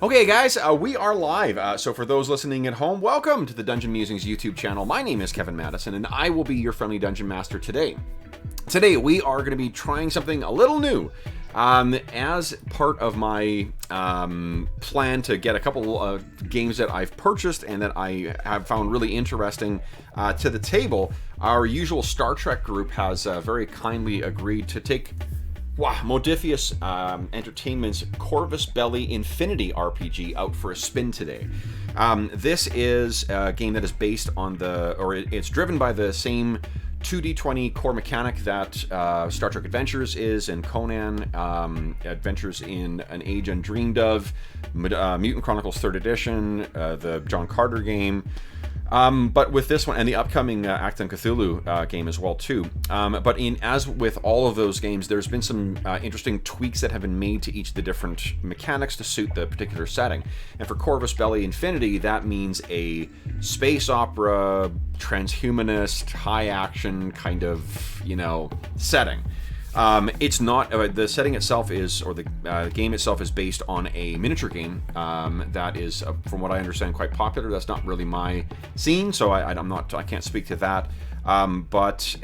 Okay, guys, we are live. So for those listening at home, welcome to the Dungeon Musings YouTube channel. My name is Kevin Madison, and I will be your friendly Dungeon Master today. Today, we are going to be trying something a little new. As part of my plan to get a couple of games that I've purchased and that I have found really interesting to the table, our usual Star Trek group has very kindly agreed to take Modiphius Entertainment's Corvus Belli Infinity RPG out for a spin today. This is a game that is based on it's driven by the same 2D20 core mechanic that Star Trek Adventures is, and Conan Adventures in an Age Undreamed Of, Mutant Chronicles 3rd Edition, the John Carter game. But with this one, and the upcoming Acton Cthulhu game as well too. But as with all of those games, there's been some interesting tweaks that have been made to each of the different mechanics to suit the particular setting. And for Corvus Belli Infinity, that means a space opera, transhumanist, high action kind of, setting. It's not the setting itself is, or the game itself is based on a miniature game that is, from what I understand, quite popular. That's not really my scene, so I can't speak to that. But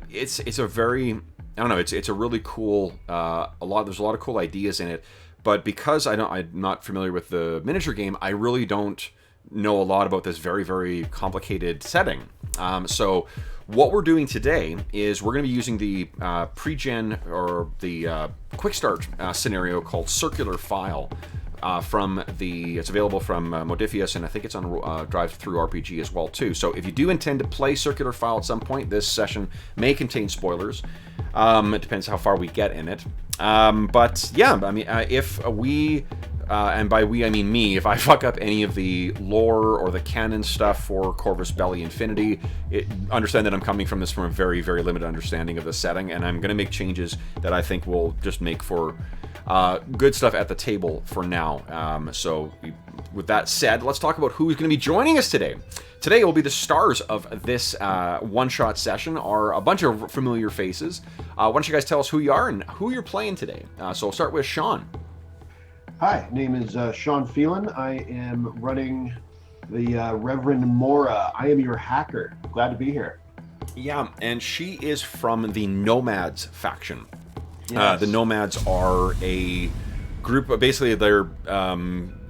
it's a very, I don't know, it's a really cool. There's a lot of cool ideas in it, but because I'm not familiar with the miniature game, I really don't know a lot about this very, very complicated setting. So what we're doing today is we're going to be using the pre-gen or the quick start scenario called Circular File it's available from Modiphius, and I think it's on Drive-Thru RPG as well too. So if you do intend to play Circular File at some point, this session may contain spoilers. It depends how far we get in it. But yeah, I mean, if we and by we I mean me, if I fuck up any of the lore or the canon stuff for Corvus Belli Infinity, understand that I'm coming from this from a very, very limited understanding of the setting, and I'm going to make changes that I think will just make for good stuff at the table for now. So with that said, let's talk about who's going to be joining us today. Today will be the stars of this one-shot session are a bunch of familiar faces. Why don't you guys tell us who you are and who you're playing today? So we'll start with Sean. Hi, name is Sean Phelan. I am running the Reverend Mora. I am your hacker. Glad to be here. Yeah, and she is from the Nomads faction. Yes. The Nomads are a group, basically they're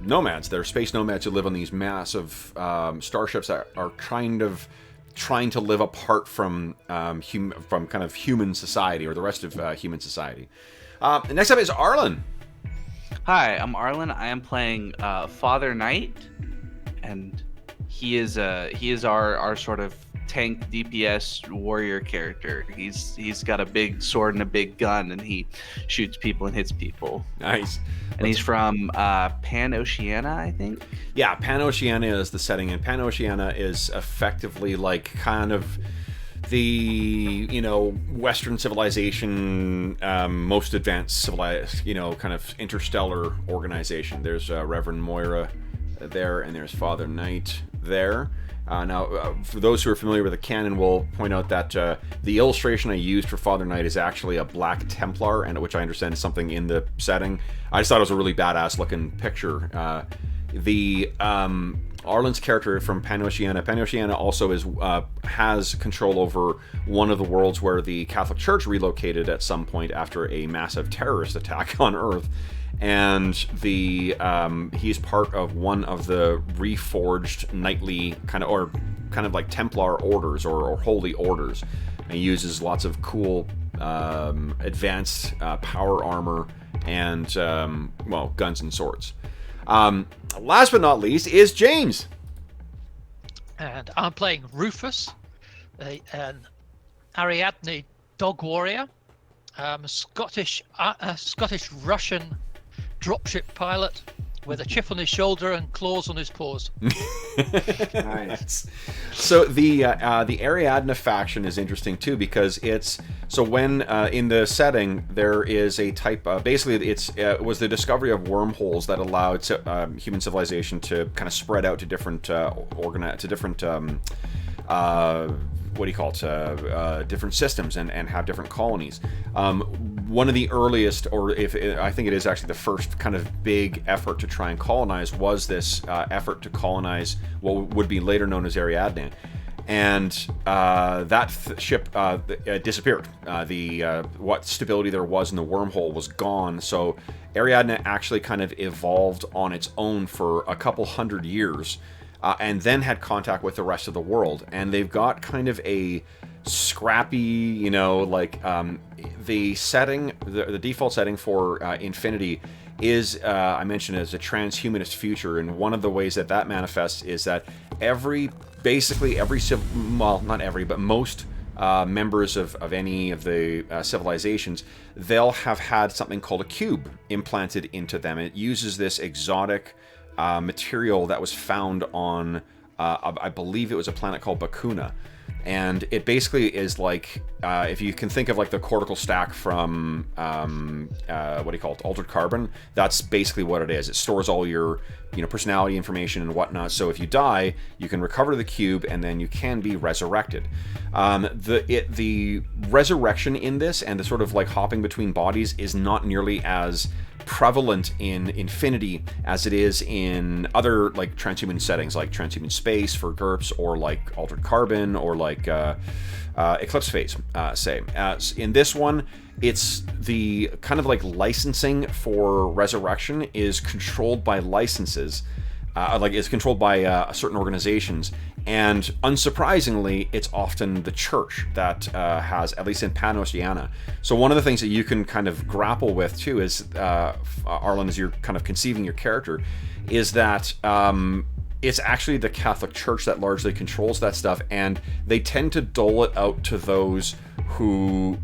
nomads. They're space nomads who live on these massive starships that are kind of trying to live apart from kind of human society, or the rest of human society. Next up is Arlen. Hi, I'm Arlen. I am playing Father Knight, and he is our sort of tank DPS warrior character. He's got a big sword and a big gun, and he shoots people and hits people. Nice. And he's from Pan-Oceania, I think. Yeah, Pan-Oceania is the setting, and Pan-Oceania is effectively like kind of the Western civilization, most advanced civilized, kind of interstellar organization. There's Reverend Moira there, and there's Father Knight there. Now, for those who are familiar with the canon, we'll point out that the illustration I used for Father Knight is actually a Black Templar, and which I understand is something in the setting. I just thought it was a really badass looking picture. Arlen's character from Pan-Oceania. Pan-Oceania also has control over one of the worlds where the Catholic Church relocated at some point after a massive terrorist attack on Earth. And he's part of one of the reforged knightly kind of like Templar orders or holy orders. And he uses lots of cool advanced power armor and guns and swords. Last but not least is James. And I'm playing Rufus, an Ariadne dog warrior, Scottish Russian dropship pilot with a chip on his shoulder and claws on his paws. Nice. So the Ariadne faction is interesting too, because when in the setting there is a type basically it was the discovery of wormholes that allowed human civilization to kind of spread out to different different systems and have different colonies. one of the earliest, or if I think it is actually the first kind of big effort to try and colonize, was this effort to colonize what would be later known as Ariadne. And that ship disappeared. What stability there was in the wormhole was gone. So Ariadne actually kind of evolved on its own for a couple hundred years, and then had contact with the rest of the world. And they've got kind of a scrappy, you know, like the setting, the default setting for Infinity is, I mentioned, as a transhumanist future. And one of the ways that that manifests is that basically every well, not every, but most members of any of the civilizations, they'll have had something called a cube implanted into them. It uses this exotic material that was found on, I believe it was a planet called Bakuna. And it basically is like, if you can think of like the cortical stack from, what do you call it, Altered Carbon, that's basically what it is. It stores all your, you know, personality information and whatnot. So if you die, you can recover the cube, and then you can be resurrected. The resurrection in this, and the sort of like hopping between bodies, is not nearly as prevalent in Infinity as it is in other like transhuman settings, like transhuman space for GURPS, or like Altered Carbon, or like Eclipse Phase, say. In this one, it's the kind of like licensing for resurrection is controlled by licenses, like it's controlled by certain organizations, and unsurprisingly, it's often the church that has, at least in Pan-Oceania. So one of the things that you can kind of grapple with too is, Arlen, as you're kind of conceiving your character, is that it's actually the Catholic Church that largely controls that stuff, and they tend to dole it out to those who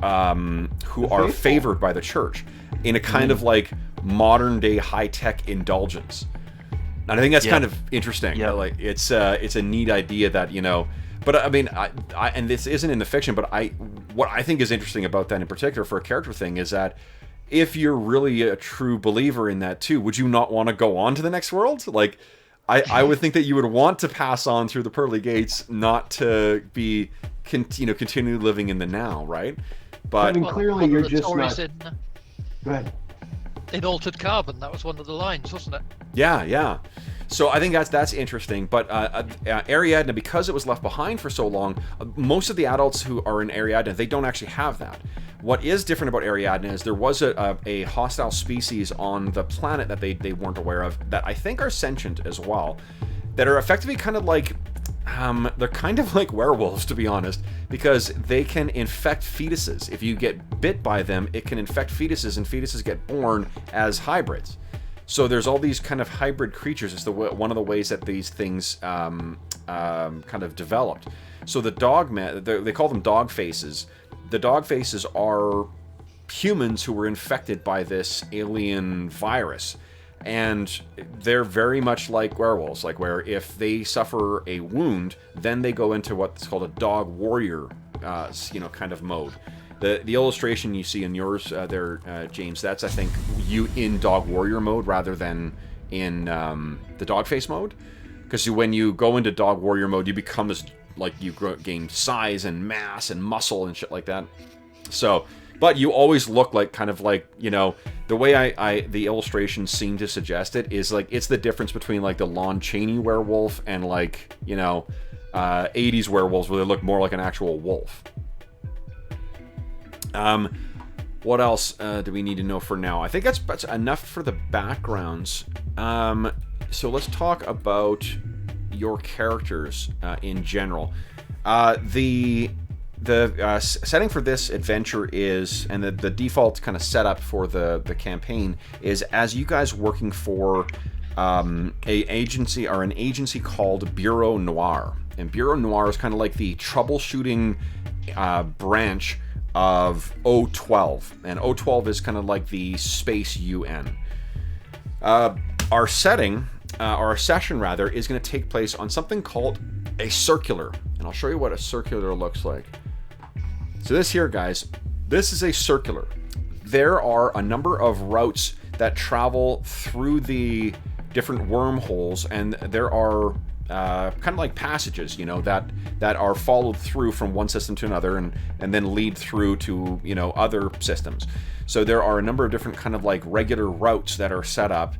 are favored by the church in a kind of like modern day high-tech indulgence. And I think that's kind of interesting. Yeah. Like it's a neat idea that, you know, but I mean, I and this isn't in the fiction, but what I think is interesting about that in particular for a character thing is that if you're really a true believer in that too, would you not want to go on to the next world? Like, I would think that you would want to pass on through the pearly gates, not to be, continue living in the now, right? But I mean, clearly you're just not. Go ahead. In Altered Carbon, that was one of the lines, wasn't it? Yeah. So I think that's interesting. But Ariadne, because it was left behind for so long, most of the adults who are in Ariadne, they don't actually have that. What is different about Ariadne is there was a hostile species on the planet that they weren't aware of, that I think are sentient as well, that are effectively kind of like, they're kind of like werewolves, to be honest, because they can infect fetuses. If you get bit by them, it can infect fetuses, and fetuses get born as hybrids. So there's all these kind of hybrid creatures. It's one of the ways that these things kind of developed. So the dogmen, they call them dog faces. The dog faces are humans who were infected by this alien virus. And they're very much like werewolves, like where if they suffer a wound, then they go into what's called a dog warrior, kind of mode. The illustration you see in yours there, James, that's, I think, you in dog warrior mode rather than in the dog face mode. Because when you go into dog warrior mode, you become this, like, you gain size and mass and muscle and shit like that. So, but you always look like, kind of like, the way the illustrations seem to suggest it is like, it's the difference between like the Lon Chaney werewolf and like, 80s werewolves where they look more like an actual wolf. What else do we need to know for now? I think that's enough for the backgrounds. So let's talk about your characters in general. The setting for this adventure is, and the default kind of setup for the campaign is, as you guys working for an agency called Bureau Noir. And Bureau Noir is kind of like the troubleshooting branch of O12. And O12 is kind of like the space UN. Our session is going to take place on something called a circular. And I'll show you what a circular looks like. So this here, guys, this is a circular. There are a number of routes that travel through the different wormholes, and there are kind of like passages, you know, that are followed through from one system to another and then lead through to, you know, other systems. So there are a number of different kind of like regular routes that are set up,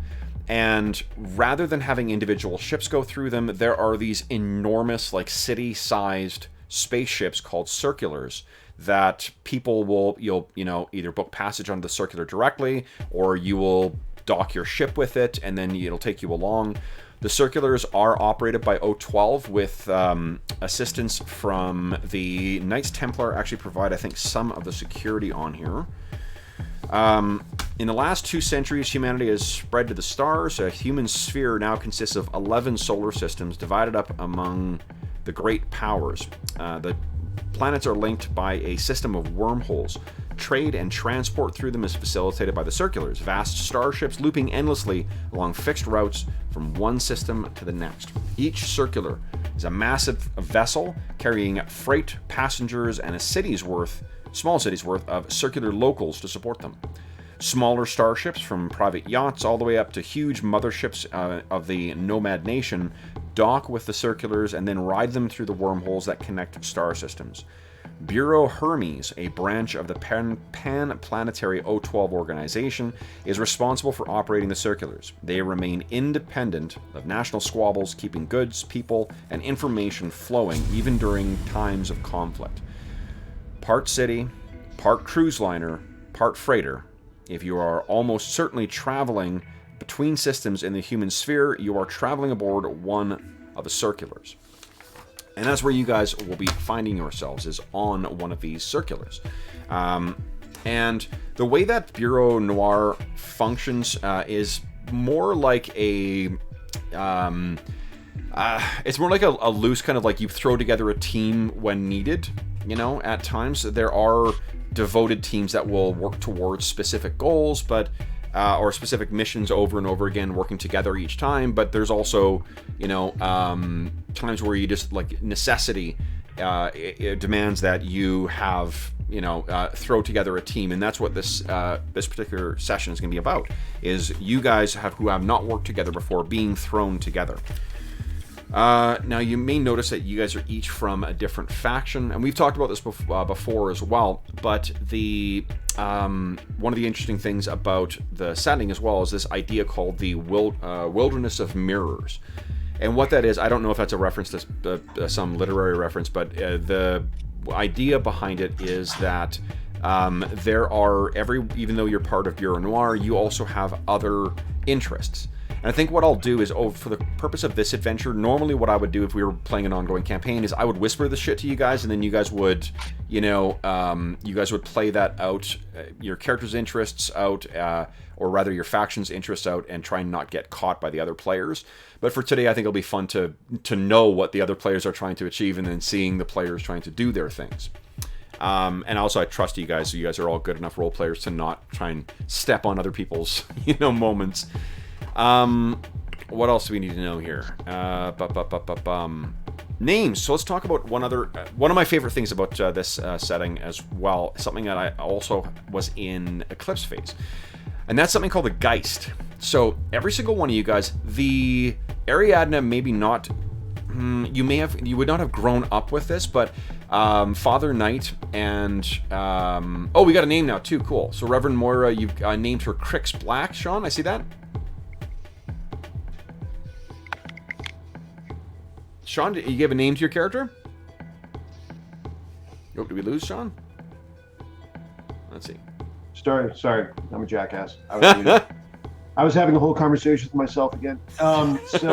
and rather than having individual ships go through them, there are these enormous, like city-sized spaceships called circulars that people will, you'll, you know, either book passage onto the circular directly, or you will dock your ship with it and then it'll take you along. The circulars are operated by O12 with assistance from the Knights Templar. Actually provide, I think, some of the security on here. In the last 2 centuries, humanity has spread to the stars. A human sphere now consists of 11 solar systems divided up among the great powers. The planets are linked by a system of wormholes. Trade and transport through them is facilitated by the circulars, vast starships looping endlessly along fixed routes from one system to the next. Each circular is a massive vessel carrying freight, passengers, and a small city's worth of circular locals to support them. Smaller starships, from private yachts all the way up to huge motherships of the Nomad Nation, dock with the circulars and then ride them through the wormholes that connect star systems. Bureau Hermes, a branch of the pan-planetary O12 organization, is responsible for operating the circulars. They remain independent of national squabbles, keeping goods, people, and information flowing even during times of conflict. Part city, part cruise liner, part freighter. If you are almost certainly traveling between systems in the human sphere, you are traveling aboard one of the circulars. And that's where you guys will be finding yourselves, is on one of these circulars. And the way that Bureau Noir functions is more like a... it's more like a loose kind of like you throw together a team when needed, you know, at times. There are devoted teams that will work towards specific goals, but or specific missions over and over again, working together each time. But there's also, you know, times where you just, like, necessity it demands that you have, you know, throw together a team. And that's what this particular session is going to be about, is you guys who have not worked together before being thrown together. Now, you may notice that you guys are each from a different faction, and we've talked about this before as well, but the one of the interesting things about the setting as well is this idea called the Wilderness of Mirrors. And what that is, I don't know if that's a reference to some literary reference, but the idea behind it is that there are, even though you're part of Bureau Noir, you also have other interests. And I think what I'll do is, for the purpose of this adventure, normally what I would do if we were playing an ongoing campaign is I would whisper the shit to you guys, and then you guys would, you know, you guys would play that out, your character's interests out, or rather your faction's interests out, and try and not get caught by the other players. But for today, I think it'll be fun to know what the other players are trying to achieve, and then seeing the players trying to do their things. And also, I trust you guys, so you guys are all good enough role players to not try and step on other people's, you know, moments. What else do we need to know here? Names. So let's talk about one of my favorite things about this setting as well, something that I also was in Eclipse Phase, and that's something called the Geist. So every single one of you guys, the Ariadne, maybe not, you would not have grown up with this, but Father Knight and oh, we got a name now too. Cool. So Reverend Moira, you've named her Crix Black. Sean, I see that. Sean, did you give a name to your character? Oh, did we lose Sean? Let's see. Sorry, I'm a jackass. I was having a whole conversation with myself again. Crix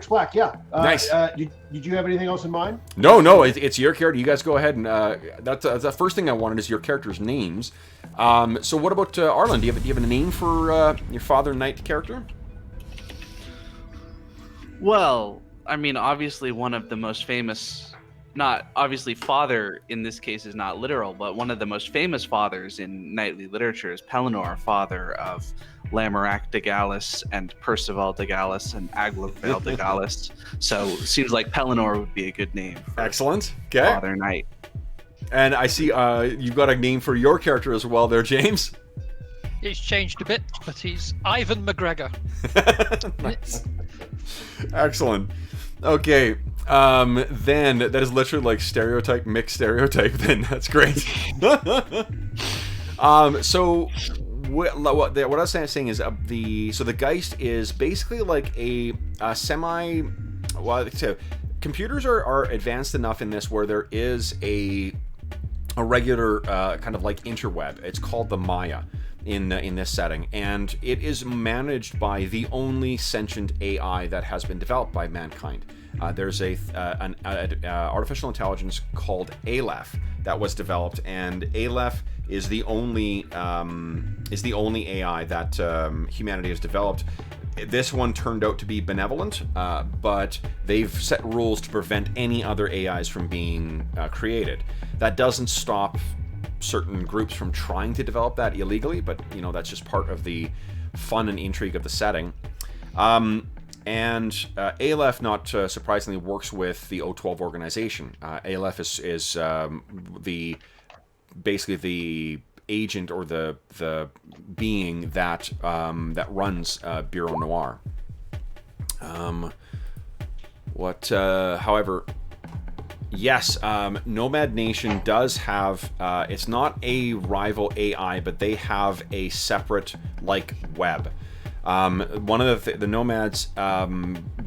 Black, yeah. Nice. Did you have anything else in mind? No, it's your character. You guys go ahead, and that's the first thing I wanted is your character's names. So what about Arlen? Do you have a name for your Father Knight character? Well, I mean, obviously one of the most famous, not obviously father in this case is not literal, but one of the most famous fathers in knightly literature is Pellinor, father of Lamorak de Gallus and Percival de Gallus and Aglavale de Gallus. So it seems like Pellinor would be a good name. Excellent. Okay. Father Knight. And I see you've got a name for your character as well there, James. He's changed a bit, but he's Ivan McGregor. Nice. Excellent. Okay. Then that is literally like stereotype, mixed stereotype. Then that's great. So what I was saying is the Geist is basically like a semi. Well, so computers are advanced enough in this where there is a regular kind of like interweb. It's called the Maya in this setting, and it is managed by the only sentient AI that has been developed by mankind. There's an artificial intelligence called Aleph that was developed, and Aleph is the only AI that humanity has developed. This one turned out to be benevolent, but they've set rules to prevent any other AIs from being created. That doesn't stop certain groups from trying to develop that illegally, but you know, that's just part of the fun and intrigue of the setting. And Aleph, not surprisingly, works with the O12 organization. Aleph is basically the agent or the being that that runs Bureau Noir. However, yes, Nomad Nation does have. It's not a rival AI, but they have a separate like web. One of the Nomads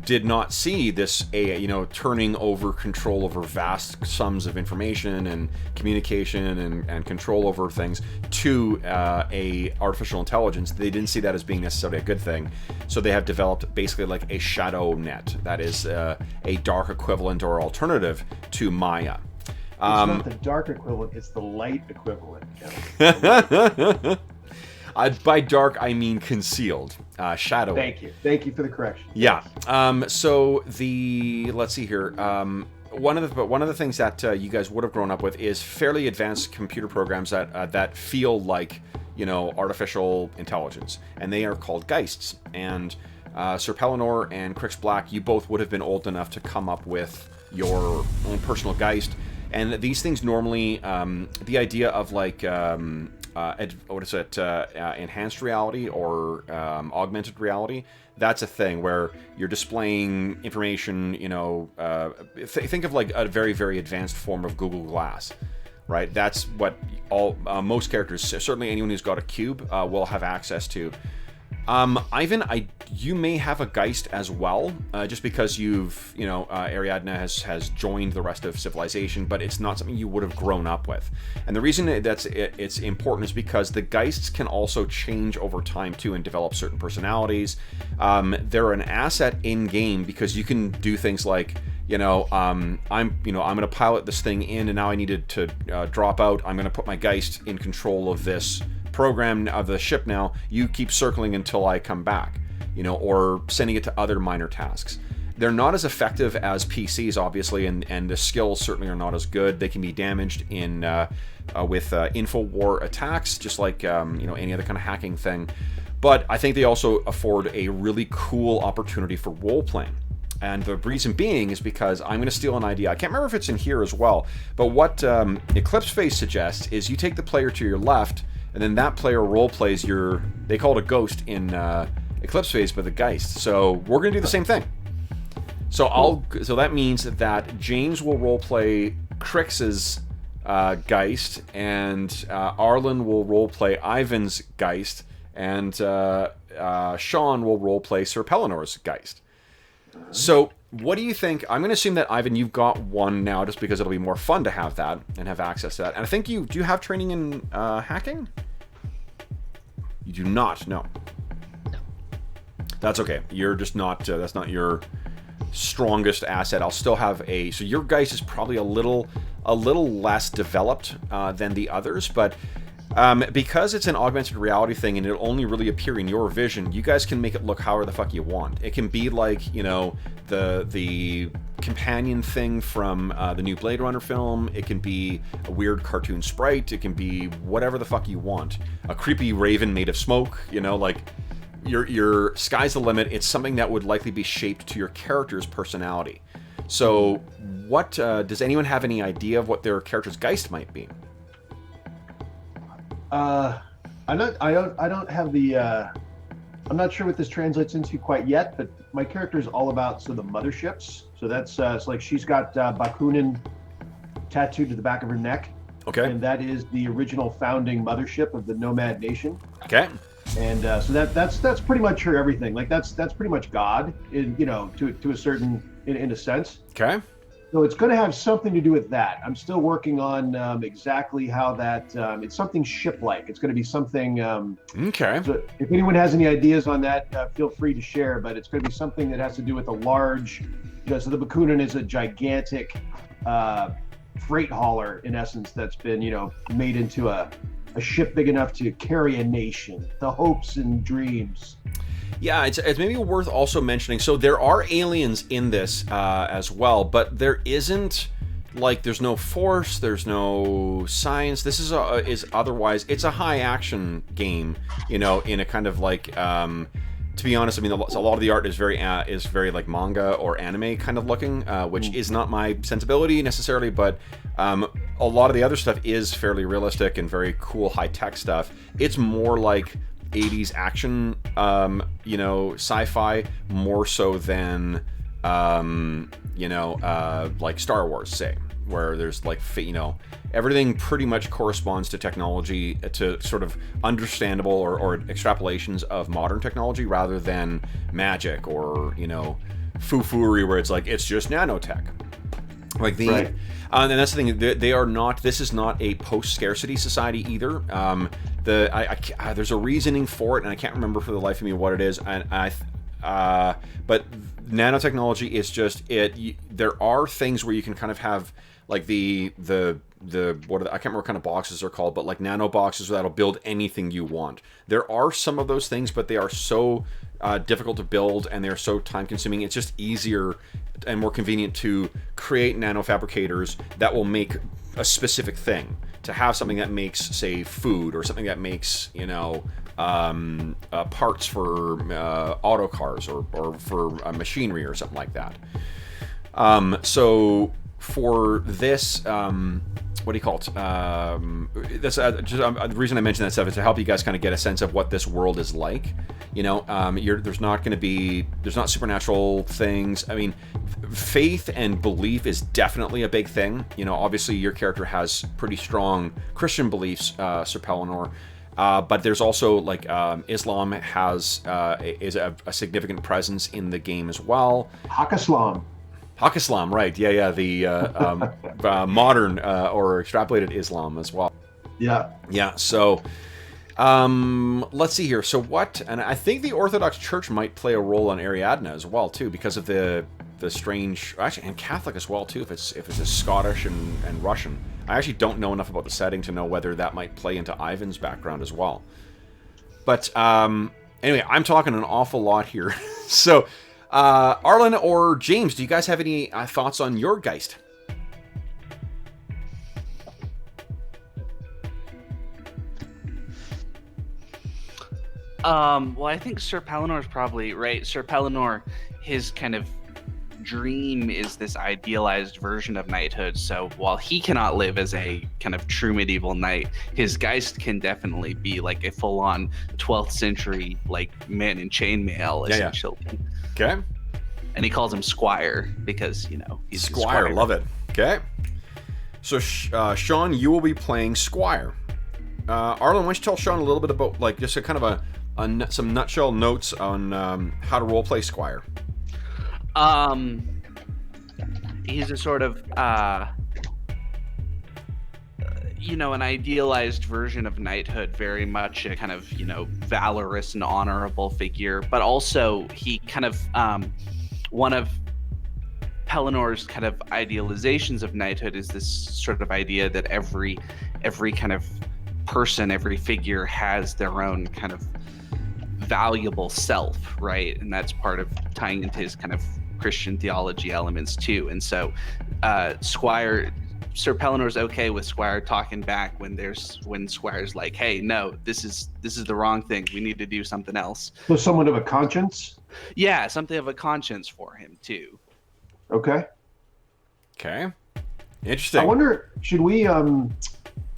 did not see this AI, turning over control over vast sums of information and communication and control over things to a artificial intelligence. They didn't see that as being necessarily a good thing, so they have developed basically like a shadow net that is a dark equivalent or alternative to Maya. It's not the dark equivalent; it's the light equivalent. Yeah. By dark, I mean concealed, shadow. Thank you for the correction. Yeah. So let's see here. One of the things that you guys would have grown up with is fairly advanced computer programs that feel like artificial intelligence, and they are called Geists. And Sir Pellinor and Crix Black, you both would have been old enough to come up with your own personal Geist. And these things normally, the idea of like. Enhanced reality or augmented reality, that's a thing where you're displaying information, think of like a very, very advanced form of Google Glass, right? That's what most characters, certainly anyone who's got a cube, will have access to. Ivan, you may have a Geist as well, just because you've, Ariadna has joined the rest of civilization, but it's not something you would have grown up with. And the reason it's important is because the Geists can also change over time too and develop certain personalities. They're an asset in game because you can do things like, I'm going to pilot this thing in, and now I needed to drop out. I'm going to put my Geist in control of this program of the ship now. You keep circling until I come back, or sending it to other minor tasks. They're not as effective as PCs, obviously, and the skills certainly are not as good. They can be damaged in with InfoWar attacks, just like any other kind of hacking thing. But I think they also afford a really cool opportunity for role-playing. And the reason being is because I'm going to steal an idea. I can't remember if it's in here as well, but what Eclipse Phase suggests is you take the player to your left, and then that player role plays they call it a ghost in Eclipse Phase, but the Geist. So we're going to do the same thing. So so that means that James will role play Crix's Geist, and Arlen will role play Ivan's Geist, and Sean will role play Sir Pellinor's Geist. So what do you think? I'm going to assume that, Ivan, you've got one now just because it'll be more fun to have that and have access to that. And I think do you have training in hacking? You do not, no. No. That's okay. You're just not, that's not your strongest asset. I'll still have so your Geist is probably a little less developed than the others, but because it's an augmented reality thing and it'll only really appear in your vision, you guys can make it look however the fuck you want. It can be like, the companion thing from the new Blade Runner film. It can be a weird cartoon sprite. It can be whatever the fuck you want. A creepy raven made of smoke, like your sky's the limit. It's something that would likely be shaped to your character's personality. So what, does anyone have any idea of what their character's Geist might be? I don't have the I'm not sure what this translates into quite yet, but my character is all about the motherships. So that's it's like she's got Bakunin tattooed to the back of her neck. Okay. And that is the original founding mothership of the Nomad Nation. Okay. And so that's pretty much her everything. Like that's pretty much God, to a certain in a sense. Okay. So it's going to have something to do with that. I'm still working on exactly how that. It's something ship-like. It's going to be something. Okay. So if anyone has any ideas on that, feel free to share. But it's going to be something that has to do with a large. So the Bakunin is a gigantic freight hauler, in essence, that's been made into a ship big enough to carry a nation. The hopes and dreams. Yeah, it's maybe worth also mentioning. So there are aliens in this as well, but there isn't there's no force, there's no science. This is otherwise it's a high action game, in a kind of to be honest, I mean a lot of the art is very like manga or anime kind of looking, which is not my sensibility necessarily, but a lot of the other stuff is fairly realistic and very cool high tech stuff. It's more like 80s action, sci-fi, more so than, like Star Wars, say, where there's everything pretty much corresponds to technology, to sort of understandable or extrapolations of modern technology rather than magic or, foo-fooery where it's it's just nanotech. Right. And that's the thing. They are not. This is not a post-scarcity society either. There's a reasoning for it, and I can't remember for the life of me what it is. But nanotechnology is just it. There are things where you can kind of have the what I can't remember what kind of boxes they're called, but nano boxes that'll build anything you want. There are some of those things, but they are so difficult to build and they're so time consuming. It's just easier and more convenient to create nanofabricators that will make a specific thing, to have something that makes, say, food, or something that makes parts for auto cars or for machinery or something like that. So for this, what do you call it? The reason I mention that stuff is to help you guys kind of get a sense of what this world is like. There's not supernatural things. I mean, faith and belief is definitely a big thing. Obviously your character has pretty strong Christian beliefs, Sir Pellinor. But there's also Islam is a significant presence in the game as well. Hakislam, right? Yeah. The modern or extrapolated Islam as well. Yeah. So, let's see here. So what? And I think the Orthodox Church might play a role on Ariadne as well too, because of the strange, actually, and Catholic as well too. If it's a Scottish and Russian. I actually don't know enough about the setting to know whether that might play into Ivan's background as well. But anyway, I'm talking an awful lot here. So. Arlen or James, do you guys have any thoughts on your Geist? Well, I think Sir Pellinor is probably right. Sir Pellinor, his kind of dream is this idealized version of knighthood. So while he cannot live as a kind of true medieval knight, his Geist can definitely be a full-on 12th century man in chainmail essentially. Yeah. Okay. And he calls him Squire because, he's Squire. Love it. Okay. So, Sean, you will be playing Squire. Arlen, why don't you tell Sean a little bit about, just a kind of some nutshell notes on how to roleplay Squire? He's a sort of, an idealized version of knighthood, very much a kind of, valorous and honorable figure, but also he kind of, one of Pellinor's kind of idealizations of knighthood is this sort of idea that every kind of person, every figure has their own kind of valuable self, right? And that's part of tying into his kind of Christian theology elements too. And so Sir Pellinor's okay with Squire talking back when Squire's like, hey, no, this is the wrong thing. We need to do something else. So somewhat of a conscience? Yeah, something of a conscience for him too. Okay. Interesting. I wonder, should we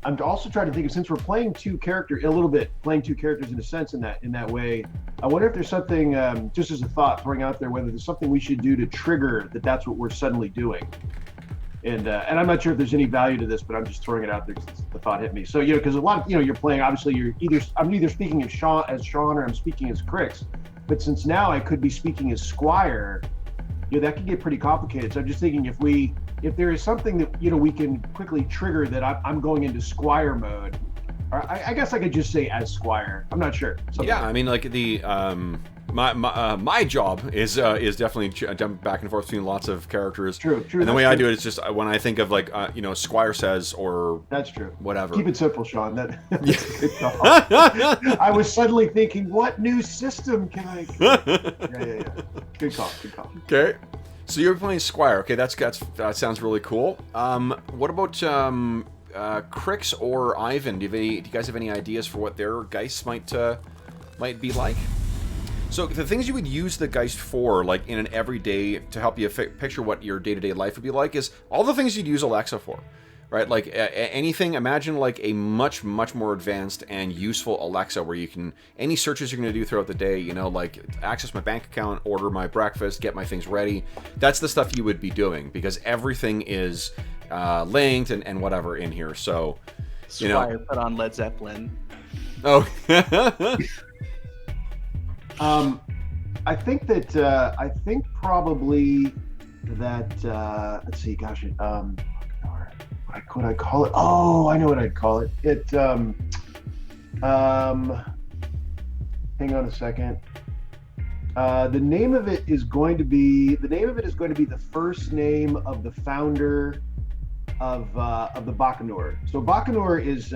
I'm also trying to think of, since we're playing two characters in a sense in that way. I wonder if there's something, just as a thought, throwing out there, whether there's something we should do to trigger that's what we're suddenly doing. And I'm not sure if there's any value to this, but I'm just throwing it out there because the thought hit me. So because a lot of you're playing, obviously I'm either speaking as Sean or I'm speaking as Crix. But since now I could be speaking as Squire, that could get pretty complicated. So I'm just thinking if there is something that we can quickly trigger that I'm going into Squire mode, or I guess I could just say as Squire. I'm not sure. Yeah, I mean, like the my job is definitely jumping back and forth between lots of characters. True. And the way I do it is just when I think of like Squire says or that's true. Whatever. Keep it simple, Sean. That's a good call. I was suddenly thinking, what new system can I? Yeah. Good call. Okay. So you're playing Squire. Okay, that sounds really cool. What about Crix or Ivan? Do you guys have any ideas for what their Geists might be like? So the things you would use the Geist for, like in an everyday, to help you picture what your day-to-day life would be like, is all the things you'd use Alexa for, right? Like anything. Imagine like a much more advanced and useful Alexa, where you can any searches you're going to do throughout the day, like access my bank account, order my breakfast, get my things ready. That's the stuff you would be doing, because everything is linked and whatever in here. So Squire put on Led Zeppelin. Oh. I think probably that let's see, gosh, what could I call it? Oh, I know what I'd call it. Hang on a second. The name of it is going to be the first name of the founder of the Bacanur. So Bacanur is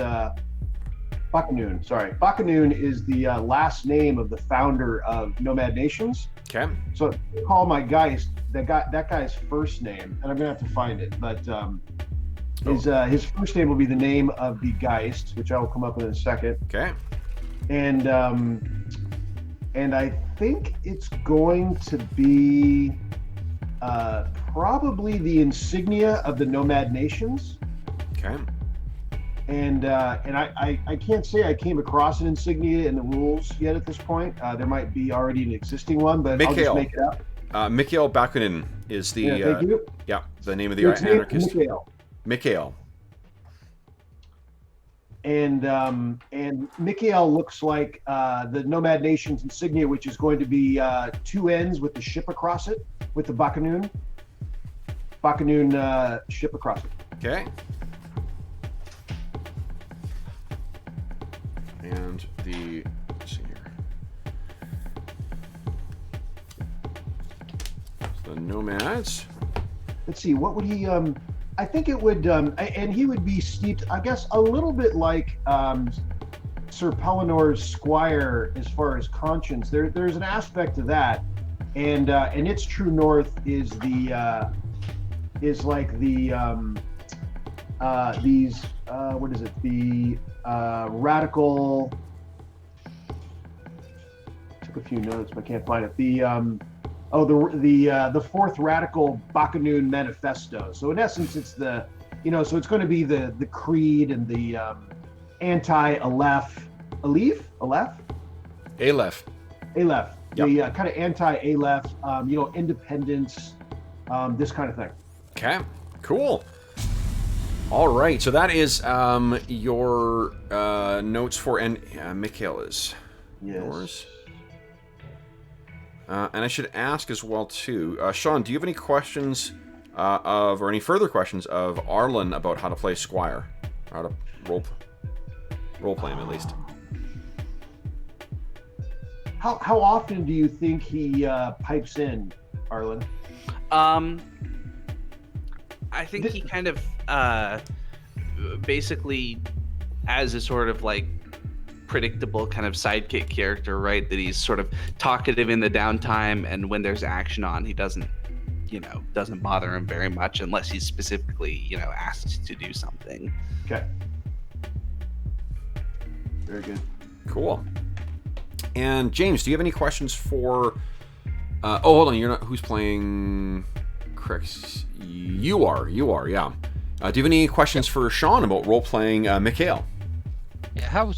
Bakanoon. Sorry, Bakanoon is the last name of the founder of Nomad Nations. Okay. So I call my Geist that guy's first name, and I'm gonna have to find it, but his first name will be the name of the Geist, which I will come up with in a second. Okay. And I think it's going to be probably the insignia of the Nomad Nations. Okay. And I can't say I came across an insignia in the rules yet at this point. There might be already an existing one, but I'll just make it up. Mikhail Bakunin is the the name of the anarchist. Mikhail. And Mikhail looks like the Nomad Nation's insignia, which is going to be two ends with the ship across it, with the Bakanoon ship across it. Okay. And let's see here. So the Nomads. Let's see, what would he? I think it would, and he would be steeped, I guess, a little bit like Sir Pelinor's Squire as far as conscience. There's an aspect to that, and its true north is like the these what is it? The radical. Took a few notes, but I can't find it. The fourth radical Bakanoon manifesto. So in essence, it's so it's going to be the creed and the anti-Aleph, Aleph, Yep. the kind of anti-Aleph, independence, this kind of thing. Okay, cool. All right, so that is your notes for, and Mikhail is yours. And I should ask as well too, Sean, do you have any questions or any further questions of Arlen about how to play Squire, or how to role play him at least? How often do you think he pipes in, Arlen? I think he kind of basically as a sort of like predictable kind of sidekick character, right? That he's sort of talkative in the downtime, and when there's action on, he doesn't bother him very much unless he's specifically, asked to do something. Okay. Very good. Cool. And James, do you have any questions for? Hold on. You're not. Who's playing? Crix. You are. Yeah. Do you have any questions for Sean about role-playing Mikhail? Yeah,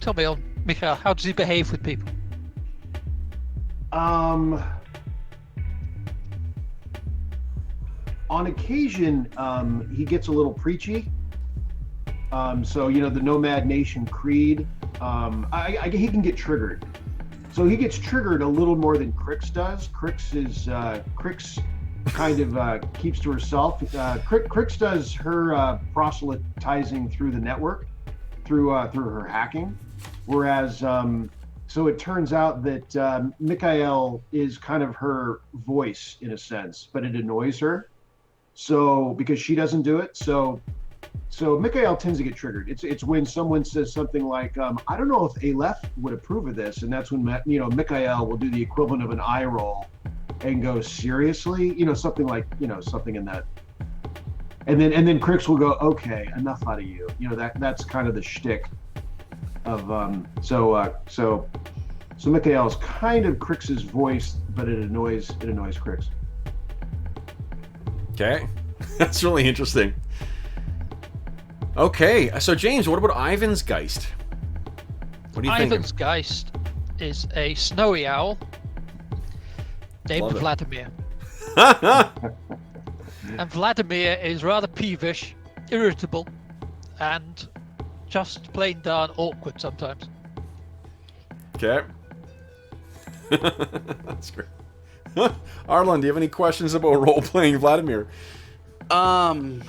tell me on Mikhail, how does he behave with people? On occasion, he gets a little preachy. So, you know, the Nomad Nation creed, he can get triggered. So he gets triggered a little more than Crix does. Crix kind of keeps to herself. Crix does her proselytizing through the network, through her hacking. Whereas, so it turns out that Mikhail is kind of her voice in a sense, but it annoys her. So because she doesn't do it, so Mikhail tends to get triggered. It's when someone says something like, I don't know if Aleph would approve of this, and that's when Mikhail will do the equivalent of an eye roll and go, seriously, something like, something in that. And then Crix will go, okay, enough out of you. That's kind of the shtick of so Mikhail is kind of Crix's voice, but it annoys Crix. Okay, that's really interesting. Okay, so James, what about Ivan's Geist? What do you think? Ivan's Geist is a snowy owl named Vladimir. And Vladimir is rather peevish, irritable, and just plain darn awkward sometimes. Okay. That's great. Arlen, do you have any questions about role-playing Vladimir? I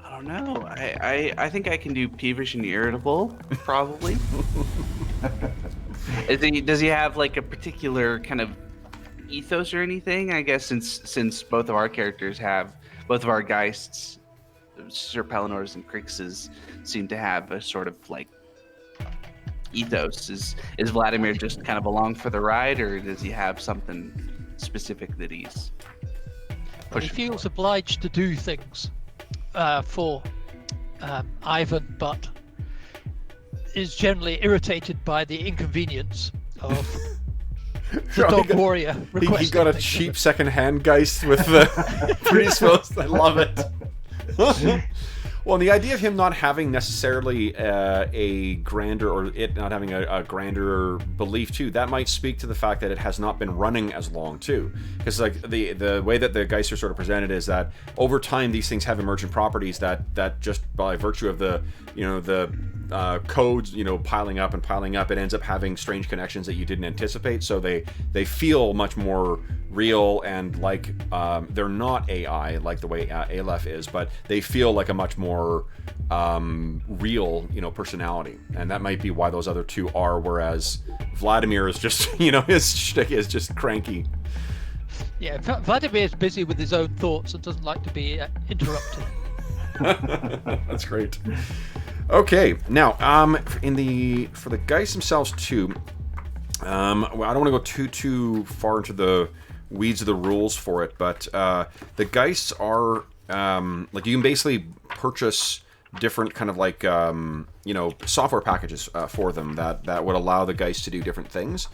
don't know. I think I can do peevish and irritable, probably. Does he have like a particular kind of ethos or anything? I guess since both of our Geists, Sir Pelinor's and Crix's, seem to have a sort of like ethos. Is Vladimir just kind of along for the ride, or does he have something specific that he's pushing? He feels obliged to do things for Ivan, but is generally irritated by the inconvenience of the dog warrior requesting. He got a cheap second-hand Geist with the predisposed. I love it. Well, the idea of him not having necessarily a grander, or it not having a grander belief too, that might speak to the fact that it has not been running as long too. Because like the way that the Geists are sort of presented is that over time these things have emergent properties that just by virtue of the codes piling up, it ends up having strange connections that you didn't anticipate. So they feel much more real, and like they're not AI like the way Aleph is, but they feel like a much more real personality, and that might be why those other two are, whereas Vladimir is just his shtick is just cranky. Yeah, Vladimir is busy with his own thoughts and doesn't like to be interrupted. That's great. Okay, now for the Geists themselves too, I don't want to go too far into the weeds of the rules for it, but the Geists are like you can basically purchase different kind of like software packages for them that would allow the Geist to do different things.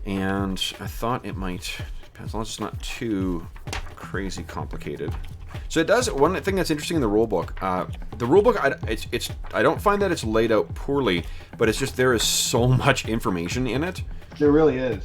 And I thought it might, as long as it's not too crazy complicated. So it does. One thing that's interesting in the rulebook, I don't find that it's laid out poorly, but it's just there is so much information in it. There really is.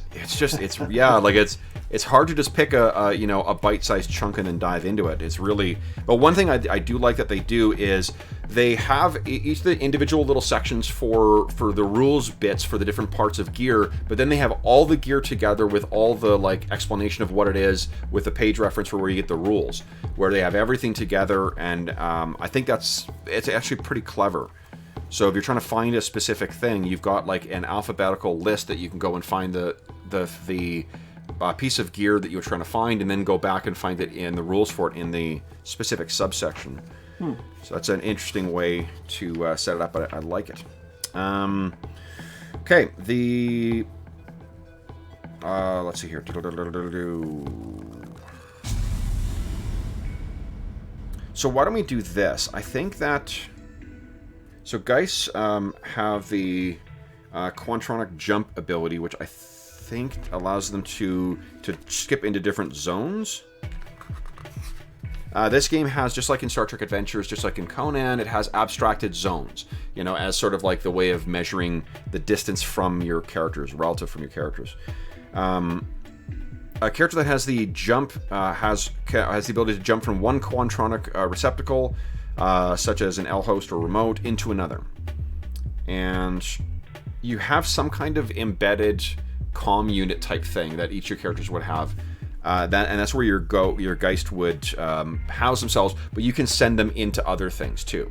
It's hard to just pick a bite-sized chunk and then dive into it. It's really, but one thing I do like that they do is they have each of the individual little sections for the rules bits for the different parts of gear, but then they have all the gear together with all the like explanation of what it is with the page reference for where you get the rules, where they have everything together, and I think it's actually pretty clever. So if you're trying to find a specific thing, you've got like an alphabetical list that you can go and find the piece of gear that you're trying to find, and then go back and find it in the rules for it in the specific subsection. So that's an interesting way to set it up, but I like it. Okay, let's see here. So why don't we do this? I think that... So Geists have the Quantronic Jump ability, which I think allows them to skip into different zones. This game has, just like in Star Trek Adventures, just like in Conan, it has abstracted zones, you know, as sort of like the way of measuring the distance from your characters, relative from your characters. A character that has the jump has the ability to jump from one quantronic receptacle, such as an L host or remote, into another. And you have some kind of embedded comm unit type thing that each of your characters would have. That's where your Geist would house themselves, but you can send them into other things too.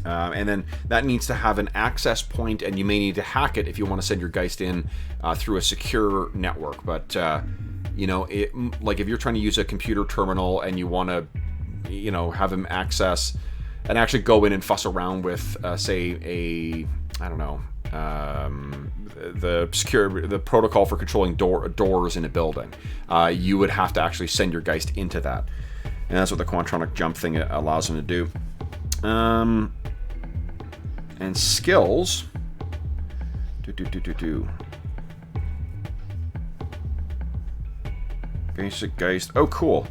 And then that needs to have an access point, and you may need to hack it if you want to send your Geist in through a secure network. But you know, like if you're trying to use a computer terminal and you want to, you know, have them access and actually go in and fuss around with, say, I don't know, the protocol for controlling doors in a building, you would have to actually send your Geist into that, and that's what the quantronic jump thing allows them to do. And skills. Basic Geist. Oh, cool.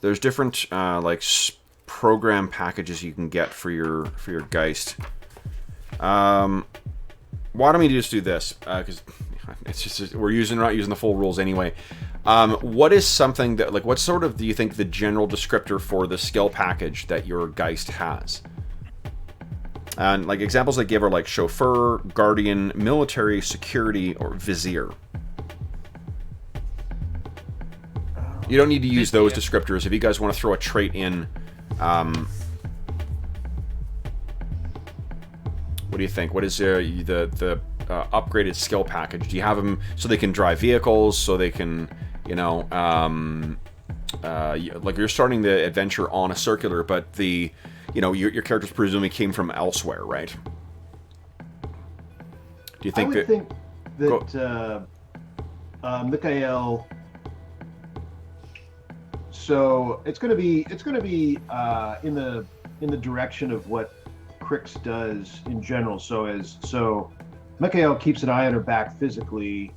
There's different like program packages you can get for your Geist. Why don't we just do this? Because it's just we're not using the full rules anyway. What is something that, like, what sort of do you think the general descriptor for the skill package that your Geist has? And like examples I give are like chauffeur, guardian, military, security, or vizier. You don't need to use those descriptors. If you guys want to throw a trait in, what do you think? What is the upgraded skill package? Do you have them so they can drive vehicles, so they can, you know, like you're starting the adventure on a circular, but your characters presumably came from elsewhere, right? Do you think I would think that Mikhail. So it's going to be in the direction of what Crix does in general. So Mikhail keeps an eye on her back physically,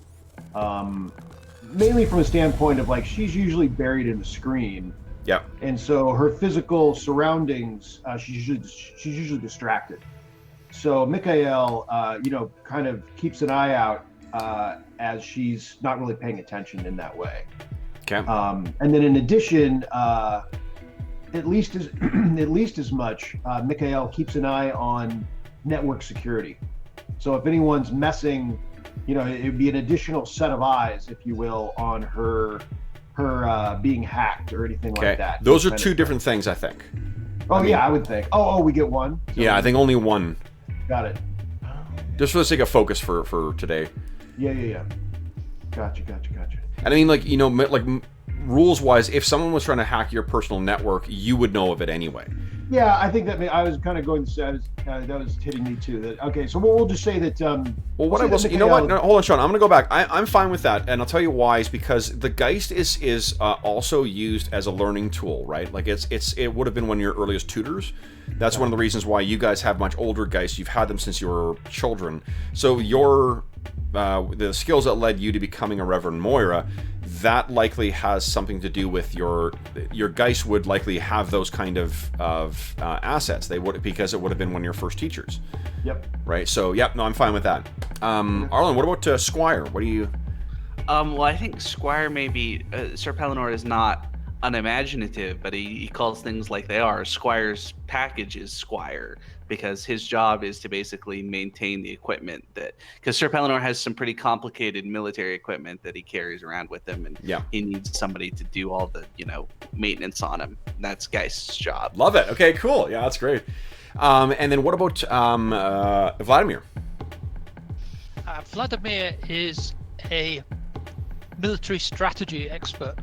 mainly from a standpoint of like she's usually buried in the screen. Yeah. And so her physical surroundings, she's usually distracted. So Mikhail, kind of keeps an eye out as she's not really paying attention in that way. Okay. And then in addition, at least as much, Mikhail keeps an eye on network security. So if anyone's messing, it'd be an additional set of eyes, if you will, on her being hacked or anything like that. Those are two different things, I think. I would think. Oh, we get one? So yeah, I think only one. Got it. Just for the sake of focus for today. Yeah. Gotcha. And I mean, like rules-wise, if someone was trying to hack your personal network, you would know of it anyway. Yeah, I think that I was kind of going to say that was hitting me too. Okay, so we'll just say that. Well, what I will say, you know what? No, hold on, Sean. I'm going to go back. I'm fine with that, and I'll tell you why. Is because the Geist is also used as a learning tool, right? Like it would have been one of your earliest tutors. That's one of the reasons why you guys have much older Geists. You've had them since you were children. So the skills that led you to becoming a Reverend Moira, that likely has something to do with your Geist would likely have those kind of assets. They would, because it would have been one of your first teachers. Yep. Right. So no, I'm fine with that. Arlen, what about Squire? What do you? Well, I think Squire maybe Sir Pellinor is not unimaginative, but he calls things like they are. Squire's package is Squire, because his job is to basically maintain the equipment because Sir Pellinor has some pretty complicated military equipment that he carries around with him, and he needs somebody to do all the maintenance on him. That's Geist's job. Love it. Okay, cool. Yeah, that's great. And then what about Vladimir? Vladimir is a military strategy expert,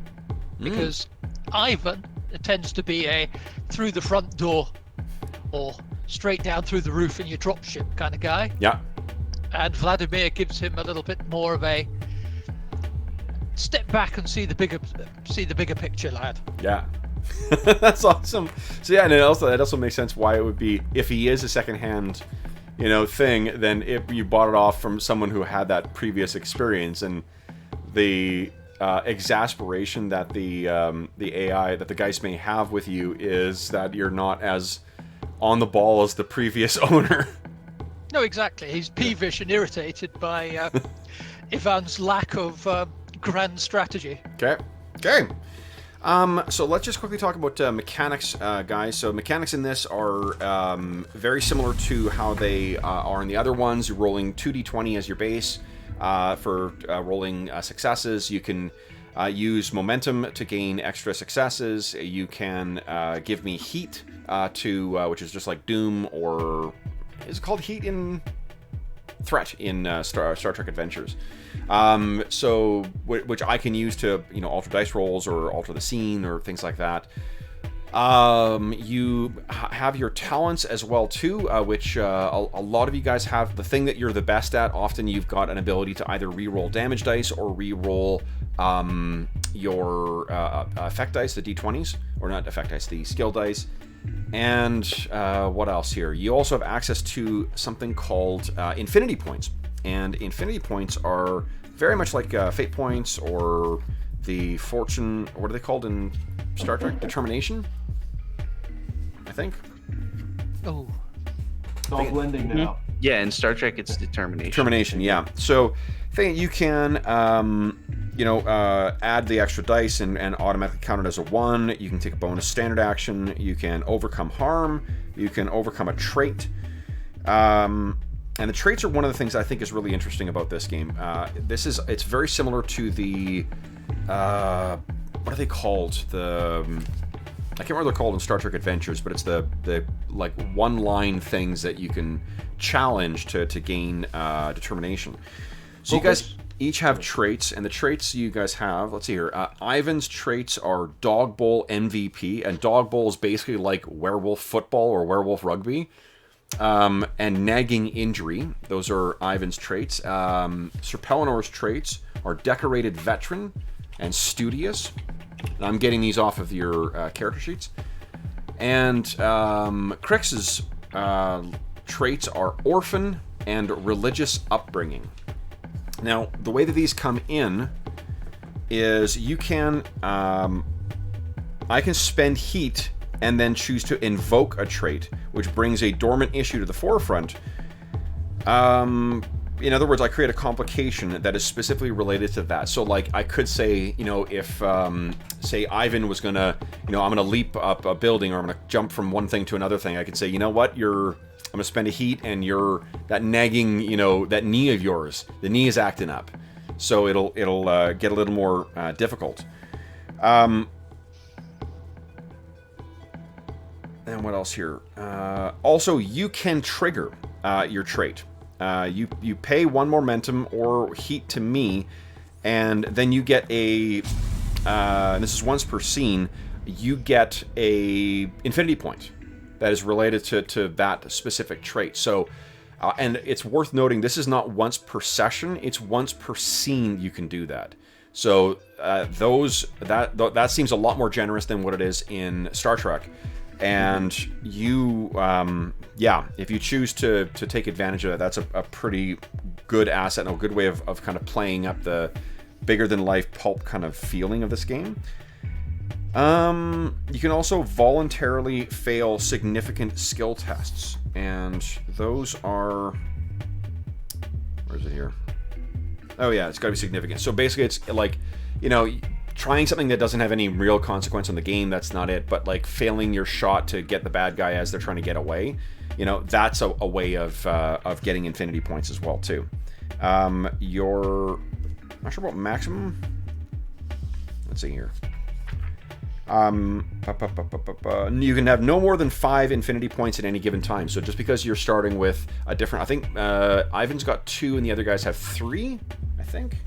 because Ivan tends to be a through the front door or straight down through the roof in your dropship kind of guy. Yeah. And Vladimir gives him a little bit more of a step back and see the bigger picture, lad. Yeah. That's awesome. So yeah, and that also makes sense why it would be, if he is a secondhand, thing than if you bought it off from someone who had that previous experience. And the exasperation that the AI, that the Geist may have with you, is that you're not as on the ball as the previous owner. No, exactly. He's peevish and irritated by Ivan's lack of grand strategy. Okay. So let's just quickly talk about mechanics, guys. So mechanics in this are very similar to how they are in the other ones. You're rolling 2d20 as your base for rolling successes. You can use momentum to gain extra successes. You can give me heat which is just like Doom, or is it called heat in threat in Star Trek Adventures. So which I can use to alter dice rolls or alter the scene or things like that. You have your talents as well too, which a lot of you guys have. The thing that you're the best at, often you've got an ability to either re-roll damage dice or re-roll your effect dice, the d20s, or not effect dice, the skill dice. And what else here? You also have access to something called infinity points. And infinity points are very much like fate points or the fortune, what are they called in Star Trek? Determination, I think. Oh. It's all blending now. Yeah, in Star Trek it's determination. Determination, yeah. So you can add the extra dice and automatically count it as a 1. You can take a bonus standard action. You can overcome harm. You can overcome a trait. And the traits are one of the things I think is really interesting about this game. It's very similar to the what are they called? I can't remember what they're called in Star Trek Adventures, but it's the like one-line things that you can challenge to gain determination. So you guys each have traits, and the traits you guys have, let's see here. Ivan's traits are Dog Bowl MVP, and Dog Bowl is basically like werewolf football or werewolf rugby. And nagging injury, those are Ivan's traits. Sir Pelinor's traits are decorated veteran and studious. And I'm getting these off of your character sheets. And Crix's traits are orphan and religious upbringing. Now, the way that these come in is you can, I can spend heat and then choose to invoke a trait, which brings a dormant issue to the forefront. In other words, I create a complication that is specifically related to that. So, like, I could say, if, say, Ivan was gonna, I'm gonna leap up a building, or I'm gonna jump from one thing to another thing, I could say, you know what, I'm gonna spend a heat, and that nagging, that knee of yours, the knee is acting up. So it'll get a little more difficult. And what else here? Also, you can trigger your trait. You pay 1 momentum or heat to me, and then you get and this is once per scene, you get a infinity point that is related to that specific trait. So, and it's worth noting, this is not once per session, it's once per scene you can do that. So that seems a lot more generous than what it is in Star Trek. And you, if you choose to take advantage of that, that's a pretty good asset and a good way of kind of playing up the bigger-than-life pulp kind of feeling of this game. You can also voluntarily fail significant skill tests, and those are... Where is it here? Oh yeah, it's got to be significant. So basically it's like, trying something that doesn't have any real consequence on the game, that's not it, but like failing your shot to get the bad guy as they're trying to get away, that's a way of getting infinity points as well too. I'm not sure about maximum. Let's see here. You can have no more than 5 infinity points at any given time. So just because you're starting with a different, I think Ivan's got 2 and the other guys have 3, I think.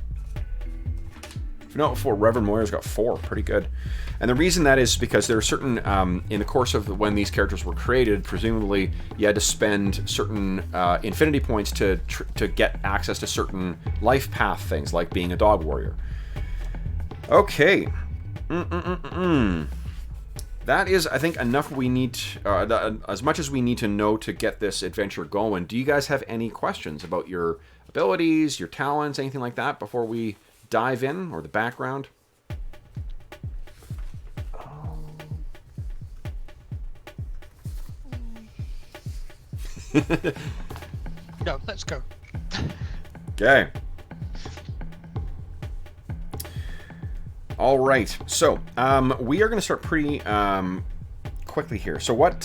No, Reverend Moyer's got 4. Pretty good. And the reason that is because there are certain, in the course of when these characters were created, presumably you had to spend certain infinity points to get access to certain life path things, like being a dog warrior. Okay. that is, I think, enough we need, as much as we need to know to get this adventure going. Do you guys have any questions about your abilities, your talents, anything like that before we dive in, or the background? No, let's go. Okay. All right. So, we are going to start pretty quickly here. So what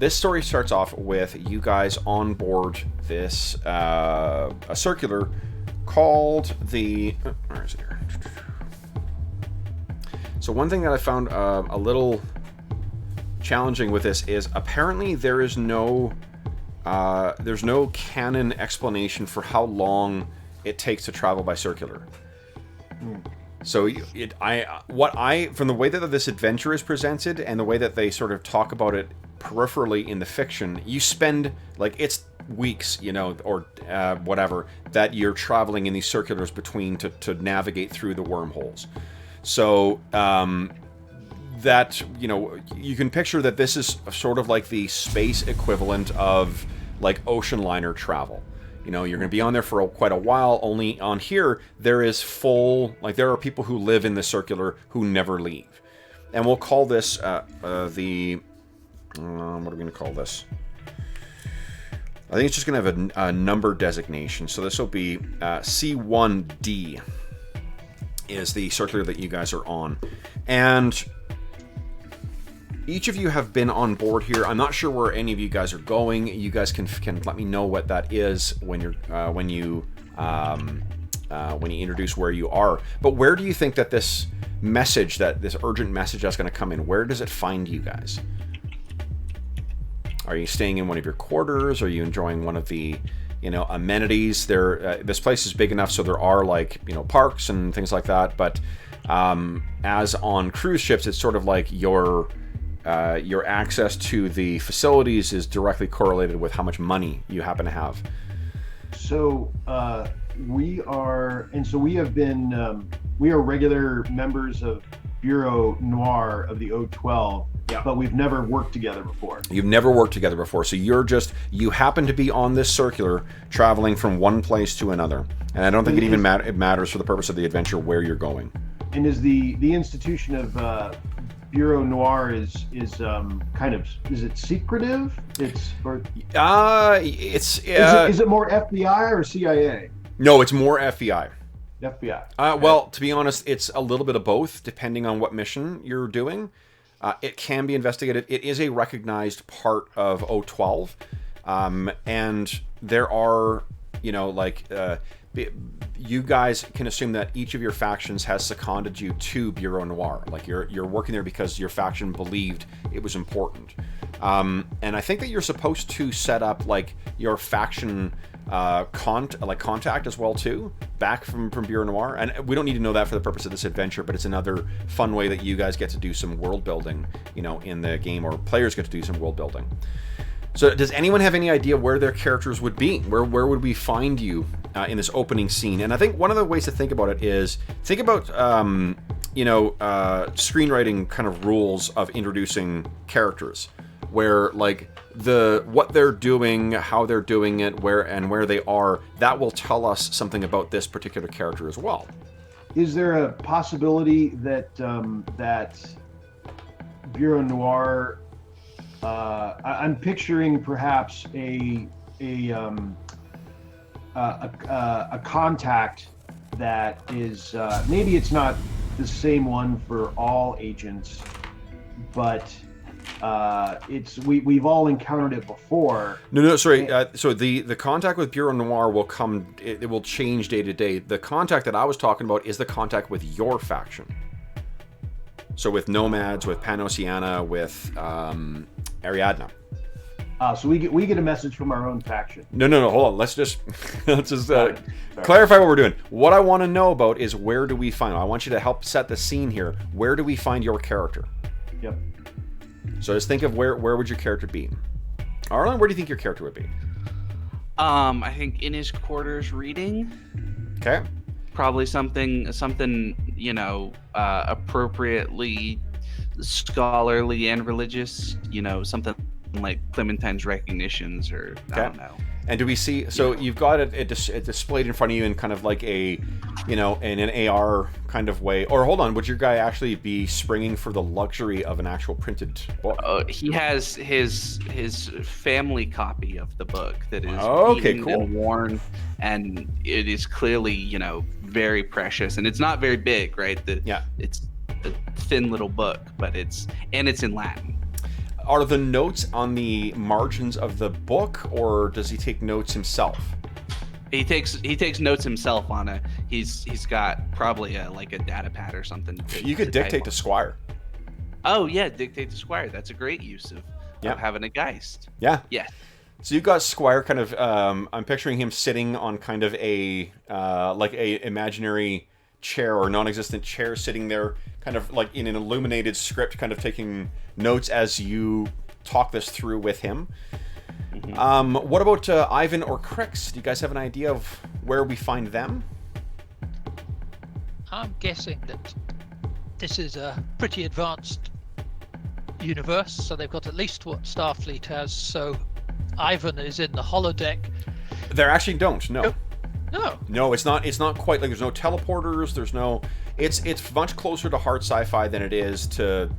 this story starts off with you guys on board this a circular called the where is it here? So one thing that I found a little challenging with this is apparently there's no canon explanation for how long it takes to travel by circular. So from the way that this adventure is presented and the way that they sort of talk about it peripherally in the fiction, you spend like it's weeks, or whatever that you're traveling in these circulars between to navigate through the wormholes. So that you can picture that this is sort of like the space equivalent of like ocean liner travel. You're going to be on there for quite a while. Only on here, there is there are people who live in the circular who never leave. And we'll call this what are we going to call this? I think it's just going to have a number designation. So this will be C1D is the circular that you guys are on. And each of you have been on board here. I'm not sure where any of you guys are going. You guys can let me know what that is when you introduce where you are. But where do you think that this urgent message that's going to come in, where does it find you guys? Are you staying in one of your quarters? Are you enjoying one of the amenities? This place is big enough so there are parks and things like that. But as on cruise ships, it's sort of like your access to the facilities is directly correlated with how much money you happen to have. So we are regular members of Bureau Noir of the O12, but we've never worked together before. You've never worked together before, so you happen to be on this circular traveling from one place to another. And I don't think it matters for the purpose of the adventure where you're going. And is the institution of Bureau Noir is it secretive? Is it more FBI or CIA? No, it's more FBI. FBI. Well, to be honest, it's a little bit of both, depending on what mission you're doing. It can be investigated. It is a recognized part of O12, and there are, you guys can assume that each of your factions has seconded you to Bureau Noir. Like you're working there because your faction believed it was important. And I think that you're supposed to set up your faction contact as well too, back from Bureau Noir. And we don't need to know that for the purpose of this adventure, but it's another fun way that you guys get to do some world building, in the game, or players get to do some world building. So does anyone have any idea where their characters would be? Where would we find you in this opening scene? And I think one of the ways to think about it is think about screenwriting kind of rules of introducing characters, where what they're doing, how they're doing it, where they are, that will tell us something about this particular character as well. Is there a possibility that that Bureau Noir, I'm picturing perhaps a contact that is maybe it's not the same one for all agents, but we've all encountered it before. No, sorry. So the contact with Bureau Noir will come. It will change day to day. The contact that I was talking about is the contact with your faction. So with Nomads, with Panosiana, with Ariadna. So we get a message from our own faction. No. Hold on. Let's just clarify what we're doing. What I want to know about is where do we find? I want you to help set the scene here. Where do we find your character? Yep. So just think of where would your character be? Arlen, where do you think your character would be? I think in his quarters reading. Okay. Probably something appropriately scholarly and religious, something like Clementine's recognitions, or I don't know. And do we see, so you've got it displayed in front of you in kind of like in an AR kind of way, or hold on, would your guy actually be springing for the luxury of an actual printed book? He has his family copy of the book that is cool. and worn, and it is clearly, very precious, and it's not very big, right? It's a thin little book, but it's in Latin. Are the notes on the margins of the book, or does he take notes himself? He takes notes himself on a. He's got probably a data pad or something. You could dictate to Squire. Oh yeah, dictate to Squire. That's a great use of having a Geist. Yeah. Yeah. So you've got Squire kind of. I'm picturing him sitting on kind of a imaginary chair or non-existent chair, sitting there kind of like in an illuminated script, kind of taking notes as you talk this through with him. What about Ivan or Crix? Do you guys have an idea of where we find them? I'm guessing that this is a pretty advanced universe, so they've got at least what Starfleet has. So Ivan is in the holodeck. They actually don't. No. No, it's not quite like there's no teleporters. There's no. It's much closer to hard sci-fi than it is to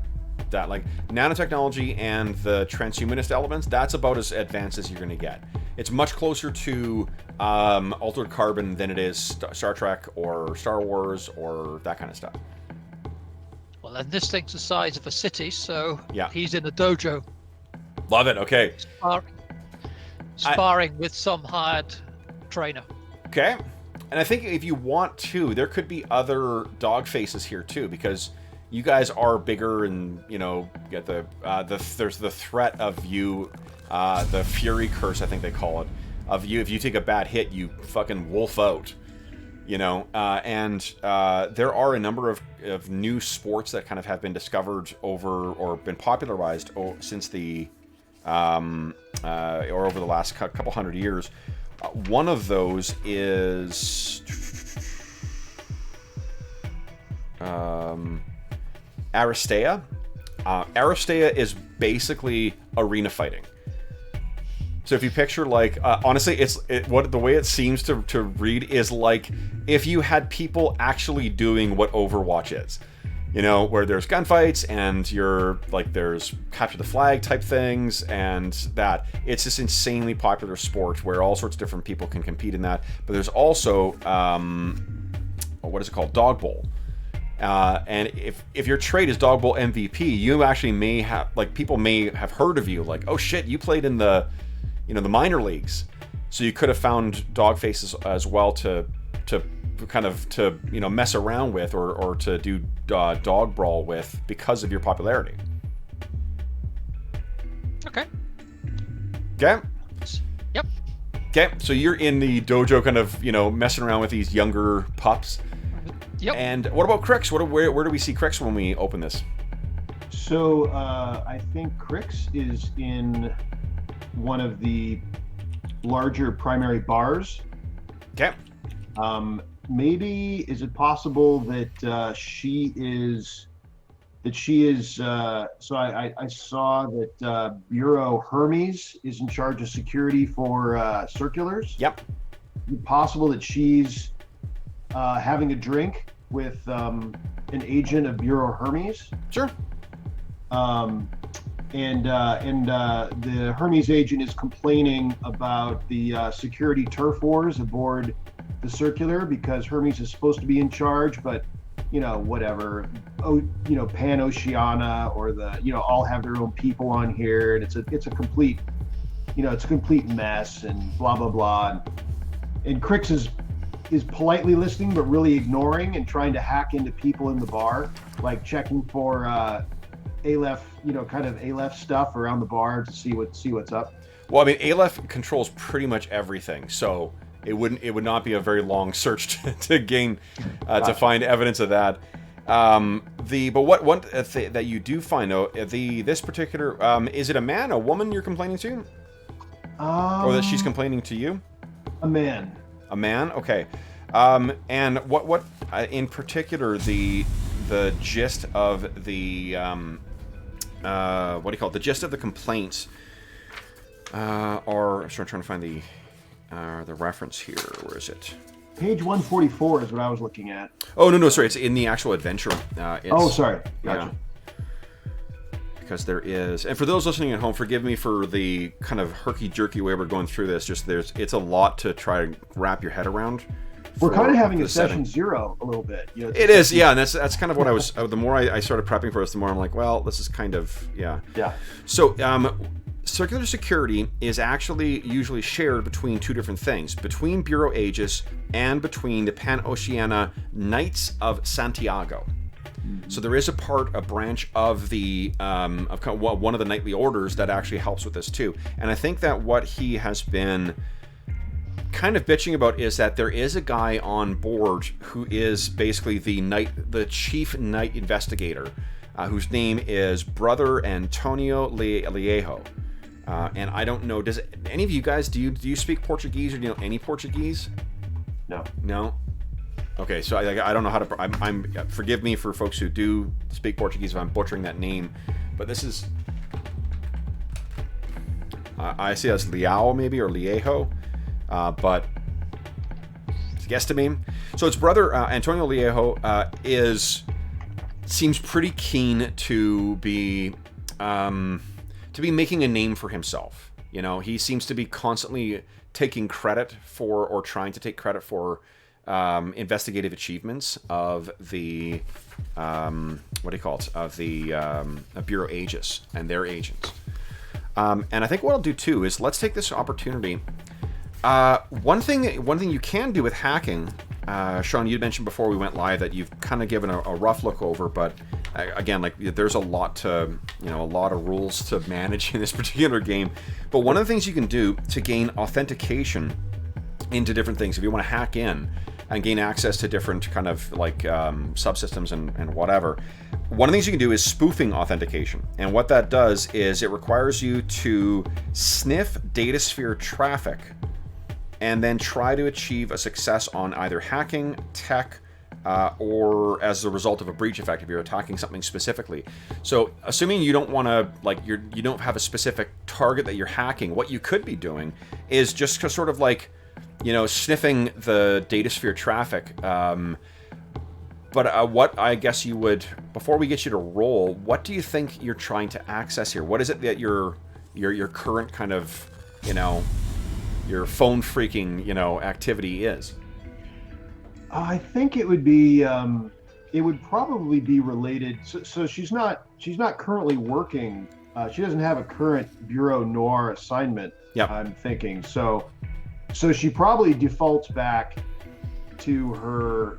that, like nanotechnology and the transhumanist elements. That's about as advanced as you're going to get. It's much closer to altered carbon than it is Star Trek or Star Wars or that kind of stuff. Well, and this thing's the size of a city, so yeah, he's in a dojo. Love it. Okay. Sparring with some hired trainer. Okay. And I think if you want to, there could be other dog faces here too, because you guys are bigger, and you get there's the threat of you, the Fury Curse, I think they call it, of you. If you take a bad hit, you fucking wolf out. And there are a number of new sports that kind of have been discovered or been popularized since the or over the last couple hundred years. One of those is Aristea. Aristea is basically arena fighting. So if you picture, like, honestly, the way it seems to read is like if you had people actually doing what Overwatch is. Where there's gunfights and you're like, there's capture the flag type things, and that it's this insanely popular sport where all sorts of different people can compete in that. But there's also what is it called, Dog Bowl. And if your trait is Dog Bowl MVP, you actually may have, like, people may have heard of you, like, oh shit, you played in the the minor leagues, so you could have found dog faces as well to mess around with or to do dog brawl with because of your popularity. Okay. Yep. Okay, so you're in the dojo, kind of messing around with these younger pups. Yep. And what about Crix? Where do we see Crix when we open this? So I think Crix is in one of the larger primary bars. Okay. Maybe is it possible that she is? So I saw that Bureau Hermes is in charge of security for circulars. Yep. Is it possible that she's having a drink with an agent of Bureau Hermes? Sure. And the Hermes agent is complaining about the security turf wars aboard the circular, because Hermes is supposed to be in charge, but whatever, Pan Oceana or the all have their own people on here, and it's a complete mess, and blah blah blah, and Crix is politely listening but really ignoring and trying to hack into people in the bar, like checking for Aleph, kind of Aleph stuff around the bar to see what's up. Well, I mean, Aleph controls pretty much everything, so it would not be a very long search to gain to find evidence of that. But what that you do find though, this particular is it a man, a woman you're complaining to, or that she's complaining to you? A man. A man, okay. And what in particular the gist of the what do you call it? The gist of the complaints are. I'm trying to find the reference here. Where is it? Page 144 is what I was looking at. Oh no, sorry. It's in the actual adventure. Sorry. Gotcha. Yeah. Because there is, and for those listening at home, forgive me for the kind of herky-jerky way we're going through this. Just it's a lot to try to wrap your head around. We're kind of having a session zero a little bit. You know, it is, yeah, and that's kind of what I was. The more I started prepping for this, the more I'm like, well, this is kind of yeah. Yeah. So, circular security is actually usually shared between two different things: between Bureau Aegis and between the Pan-Oceania Knights of Santiago. So there is a branch of the one of the knightly orders that actually helps with this too. And I think that what he has been kind of bitching about is that there is a guy on board who is basically the chief knight investigator, whose name is Brother Antonio Liejo. And I don't know, does any of you guys do you speak Portuguese, or do you know any Portuguese? No. Okay, so I don't know how to. I'm forgive me for folks who do speak Portuguese if I'm butchering that name, but this is. I see it as Liao maybe, or Liejo, but it's a guesstimate. So its brother Antonio Liejo seems pretty keen to be making a name for himself. You know, he seems to be constantly taking credit for, or trying to take credit for, investigative achievements of the of Bureau Aegis and their agents. And I think what I'll do too is let's take this opportunity. One thing you can do with hacking, Sean, you mentioned before we went live that you've kind of given a rough look over, but again, like there's a lot of rules to manage in this particular game. But one of the things you can do to gain authentication into different things, if you want to hack in and gain access to different kind of like subsystems and whatever, one of the things you can do is spoofing authentication. And what that does is it requires you to sniff datasphere traffic and then try to achieve a success on either hacking, tech, or as a result of a breach effect if you're attacking something specifically. So assuming you don't want to, like, you don't have a specific target that you're hacking, what you could be doing is just sort of like, you know, sniffing the datasphere traffic. But what I guess you would, before we get you to roll, what do you think you're trying to access here? What is it that your current kind of, you know, your phone freaking, you know, activity is? I think it would be, it would probably be related. So she's not currently working. She doesn't have a current Bureau Noir assignment. Yep. I'm thinking. So she probably defaults back to her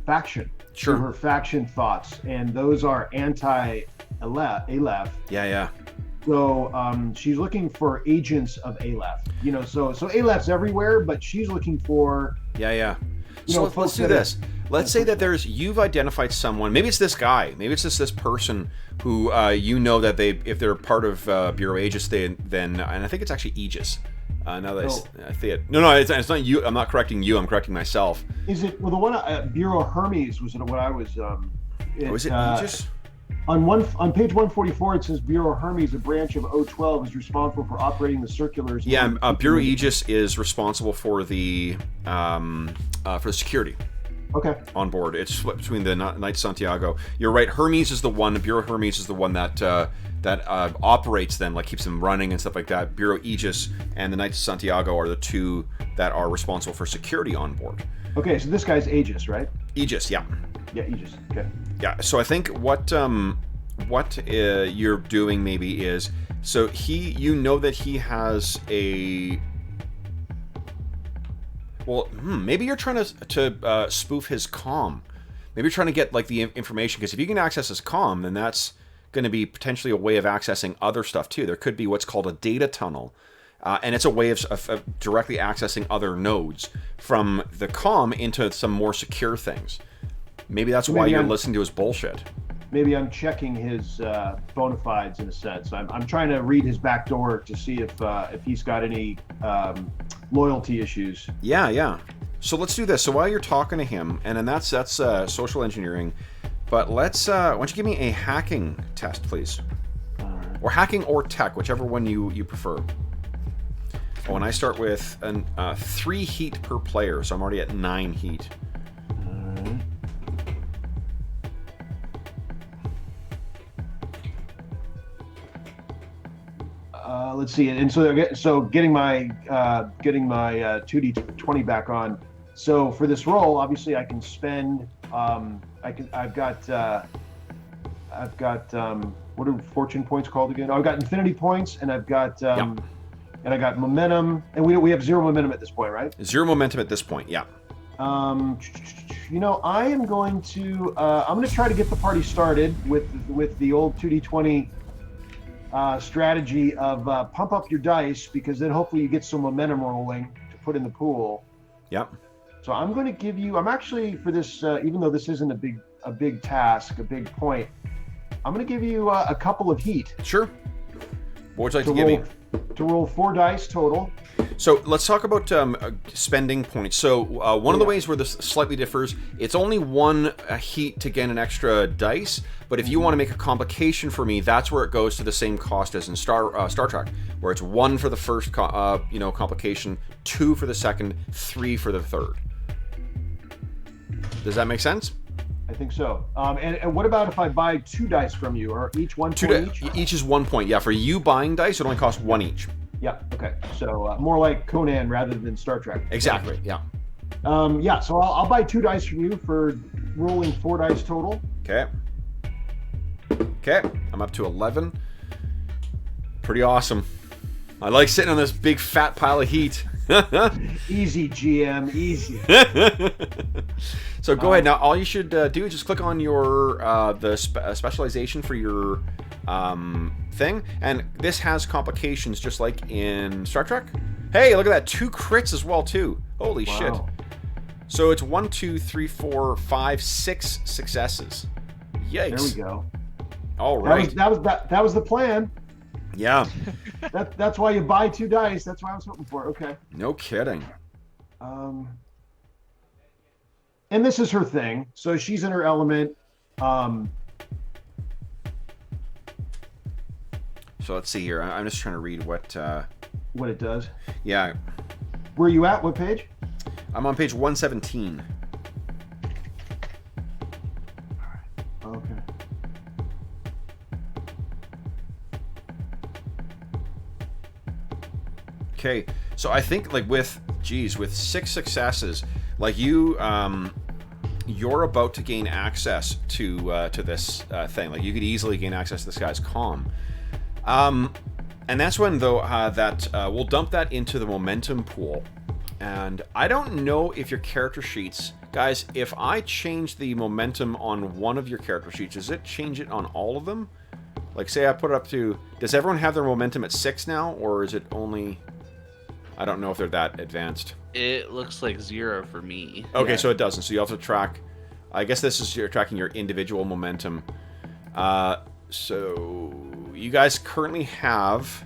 faction. Sure. To her faction thoughts, and those are anti-Aleph. Yeah. So she's looking for agents of Aleph. You know, so Aleph's everywhere, but she's looking for. Yeah. So let's do this. Let's say that you've identified someone. Maybe it's this guy. Maybe it's just this person who you know that if they're part of Bureau Aegis, then and I think it's actually Aegis. Now that I see it. No, it's not you. I'm not correcting you. I'm correcting myself. Is it the one Bureau Hermes was what I was? Was it Aegis? On page 144, it says Bureau Hermes, a branch of O12, is responsible for operating the circulars. Yeah, Bureau Aegis is responsible for the security. Okay. On board, it's split between the Knights Santiago. You're right. Hermes is the one. Bureau Hermes is the one that operates them, like keeps them running and stuff like that. Bureau Aegis and the Knights of Santiago are the two that are responsible for security on board. Okay, so this guy's Aegis, right? Aegis, yeah. Yeah, Aegis. Okay. Yeah. So I think what you're doing maybe is, so you know that he has a. Well, maybe you're trying to spoof his comm. Maybe you're trying to get like the information, because if you can access his comm, then that's going to be potentially a way of accessing other stuff too. There could be what's called a data tunnel, and it's a way of directly accessing other nodes from the comm into some more secure things. Maybe that's why you're listening to his bullshit. Maybe I'm checking his bona fides in a sense. I'm trying to read his back door to see if he's got any loyalty issues. Yeah. So let's do this. So while you're talking to him, and then that's social engineering, but let's why don't you give me a hacking test, please, or hacking or tech, whichever one you prefer. Oh, and I start with 3 heat per player, so I'm already at 9 heat. Let's see, and so getting my 2d20 back on. So for this roll, obviously I can spend. I've got what are fortune points called again? Oh, I've got infinity points, and I've got and I got momentum, and we have 0 momentum at this point, right? 0 momentum at this point, yeah. You know, I am going to try to get the party started with the old 2d20 strategy of pump up your dice, because then hopefully you get some momentum rolling to put in the pool. Yep. So I'm going to give you. I'm actually for this, even though this isn't a big task, a big point. I'm going to give you a couple of heat. Sure. What would you like to give me? To roll 4 dice total. So let's talk about spending points. So one of the ways where this slightly differs, it's only 1 heat to gain an extra dice. But if you want to make a complication for me, that's where it goes to the same cost as in Star Trek, where it's 1 for the first complication, 2 for the second, 3 for the third. Does that make sense? I think so. And what about if I buy 2 dice from you, or each 1 point each? Each is 1 point. Yeah, for you buying dice, it only costs 1 each. Yeah. Okay. So more like Conan rather than Star Trek. Exactly. Yeah. Yeah. So I'll buy 2 dice from you for rolling 4 dice total. Okay. Okay. I'm up to 11. Pretty awesome. I like sitting on this big fat pile of heat. Easy, GM. Easy. So go ahead. Now, all you should do is just click on your specialization for your thing, and this has complications just like in Star Trek. Hey, look at that, 2 crits as well too. Holy shit! So it's 1, 2, 3, 4, 5, 6 successes. Yikes! There we go. All right. That was the plan. Yeah. That's why you buy 2 dice. That's why I was hoping for. Okay. No kidding. And this is her thing, so she's in her element. So let's see here. I'm just trying to read what it does. Yeah. Where are you at? What page? I'm on page 117. Okay. Okay. So I think like with 6 successes, like you're about to gain access to this thing. Like you could easily gain access to this guy's comm. And that's when, though, we'll dump that into the momentum pool. And I don't know if your character sheets... Guys, if I change the momentum on one of your character sheets, does it change it on all of them? Like, say I put it up to... Does everyone have their momentum at 6 now? Or is it only... I don't know if they're that advanced. It looks like 0 for me. Okay, Yeah. so it doesn't. So you have to track... I guess this is you're tracking your individual momentum. So... You guys currently have...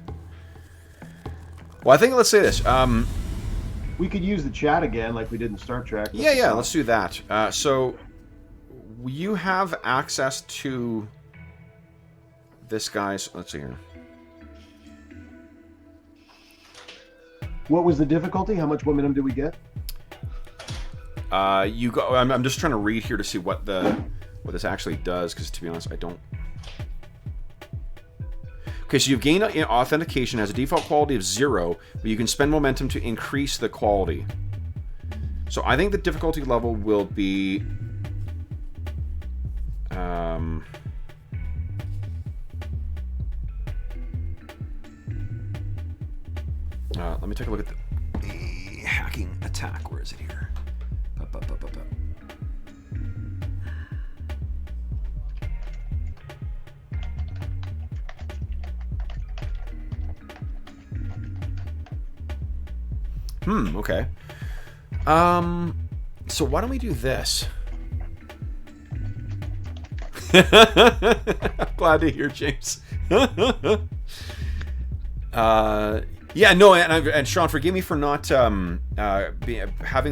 Well, I think let's say this. We could use the chat again, like we did in Star Trek. Yeah, let's do that. So you have access to this guy's... Let's see here. What was the difficulty? How much momentum did we get? You go. I'm just trying to read here to see what this actually does, because to be honest, I don't. Okay, so you've gained authentication, has a default quality of 0, but you can spend momentum to increase the quality. So I think the difficulty level will be... let me take a look at the hacking attack. Where is it here? Okay. So why don't we do this? Glad to hear, James. Yeah, no, and Sean, forgive me for not having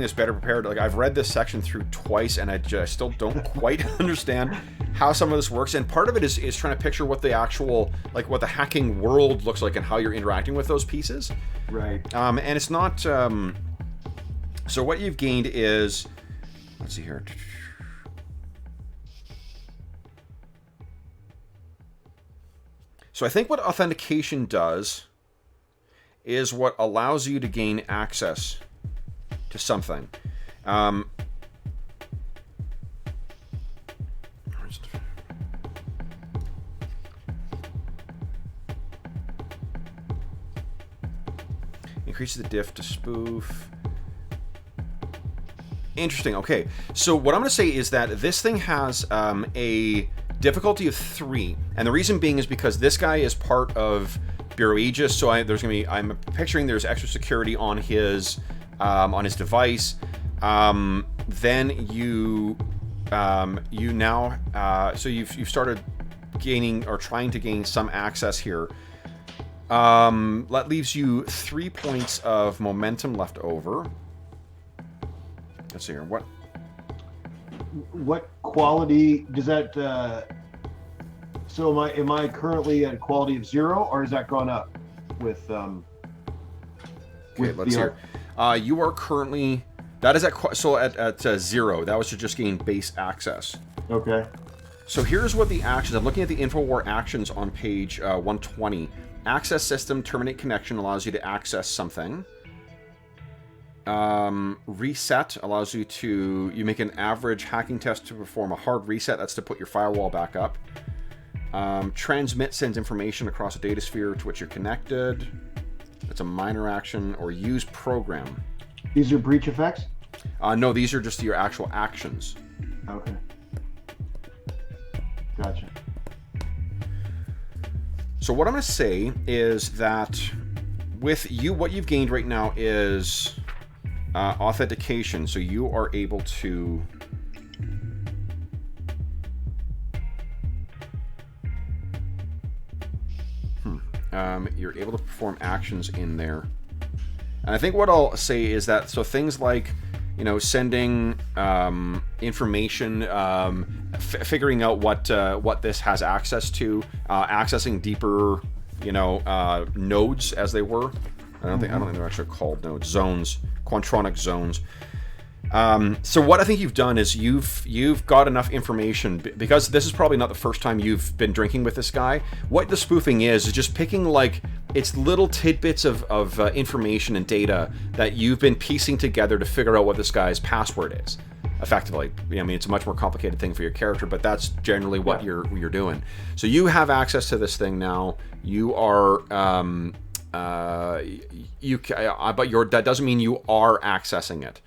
this better prepared. Like, I've read this section through twice, and I still don't quite understand how some of this works. And part of it is trying to picture what the actual, like, what the hacking world looks like and how you're interacting with those pieces. Right. And it's not. So what you've gained is, let's see here. So I think what authentication does is what allows you to gain access to something. Increases the diff to spoof. Interesting. Okay, so what I'm going to say is that this thing has a difficulty of 3, and the reason being is because this guy is part of Bureau Aegis, so I'm picturing there's extra security on his device. Then you now so you've started gaining or trying to gain some access here. That leaves you 3 points of momentum left over. Let's see here. What quality does that? So am I currently at a quality of 0, or has that gone up with? Okay, let's see. You are currently, that is at 0. That was to just gain base access. Okay. So here's what the actions. I'm looking at the InfoWar actions on page 120. Access system, terminate connection allows you to access something. Reset allows you to, you make an average hacking test to perform a hard reset. That's to put your firewall back up. Transmit sends information across a data sphere to which you're connected. That's a minor action. Or use program. These are breach effects? No, these are just your actual actions. Okay. Gotcha. So what I'm going to say is that with you, what you've gained right now is authentication. So you are able to... you're able to perform actions in there. And I think what I'll say is that, so things like, you know, sending information, figuring out what this has access to, accessing deeper, you know, nodes as they were. I don't think they're actually called nodes. Zones, quantronic zones. So what I think you've done is you've got enough information, because this is probably not the first time you've been drinking with this guy. What the spoofing is just picking, like, it's little tidbits of information and data that you've been piecing together to figure out what this guy's password is. Effectively, I mean, it's a much more complicated thing for your character, but that's generally what you're doing. So you have access to this thing now. You are but that doesn't mean you are accessing it.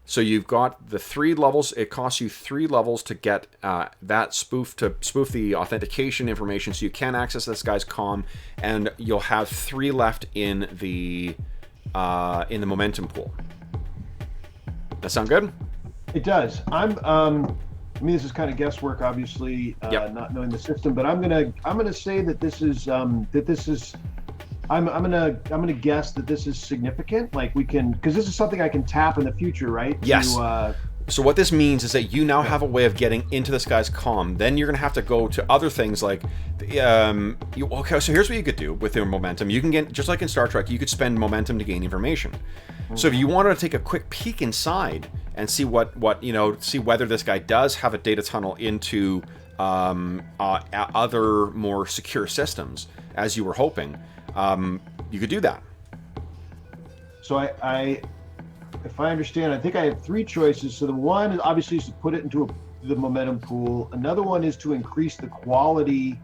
So you've got the 3 levels. It costs you 3 levels to get that spoof the authentication information, so you can access this guy's comm, and you'll have 3 left in the momentum pool. That sound good? It does. I mean, this is kind of guesswork, obviously, not knowing the system, but I'm gonna say that this is I'm gonna guess that this is significant. Like, we can, because this is something I can tap in the future, right? Yes. So what this means is that you now have a way of getting into this guy's comm. Then you're gonna have to go to other things like, okay. So here's what you could do with your momentum. You can get, just like in Star Trek, you could spend momentum to gain information. So if you wanted to take a quick peek inside and see see whether this guy does have a data tunnel into other more secure systems, as you were hoping. You could do that. So if I understand, I think I have 3 choices. So the one obviously is to put it into the momentum pool. Another one is to increase the quality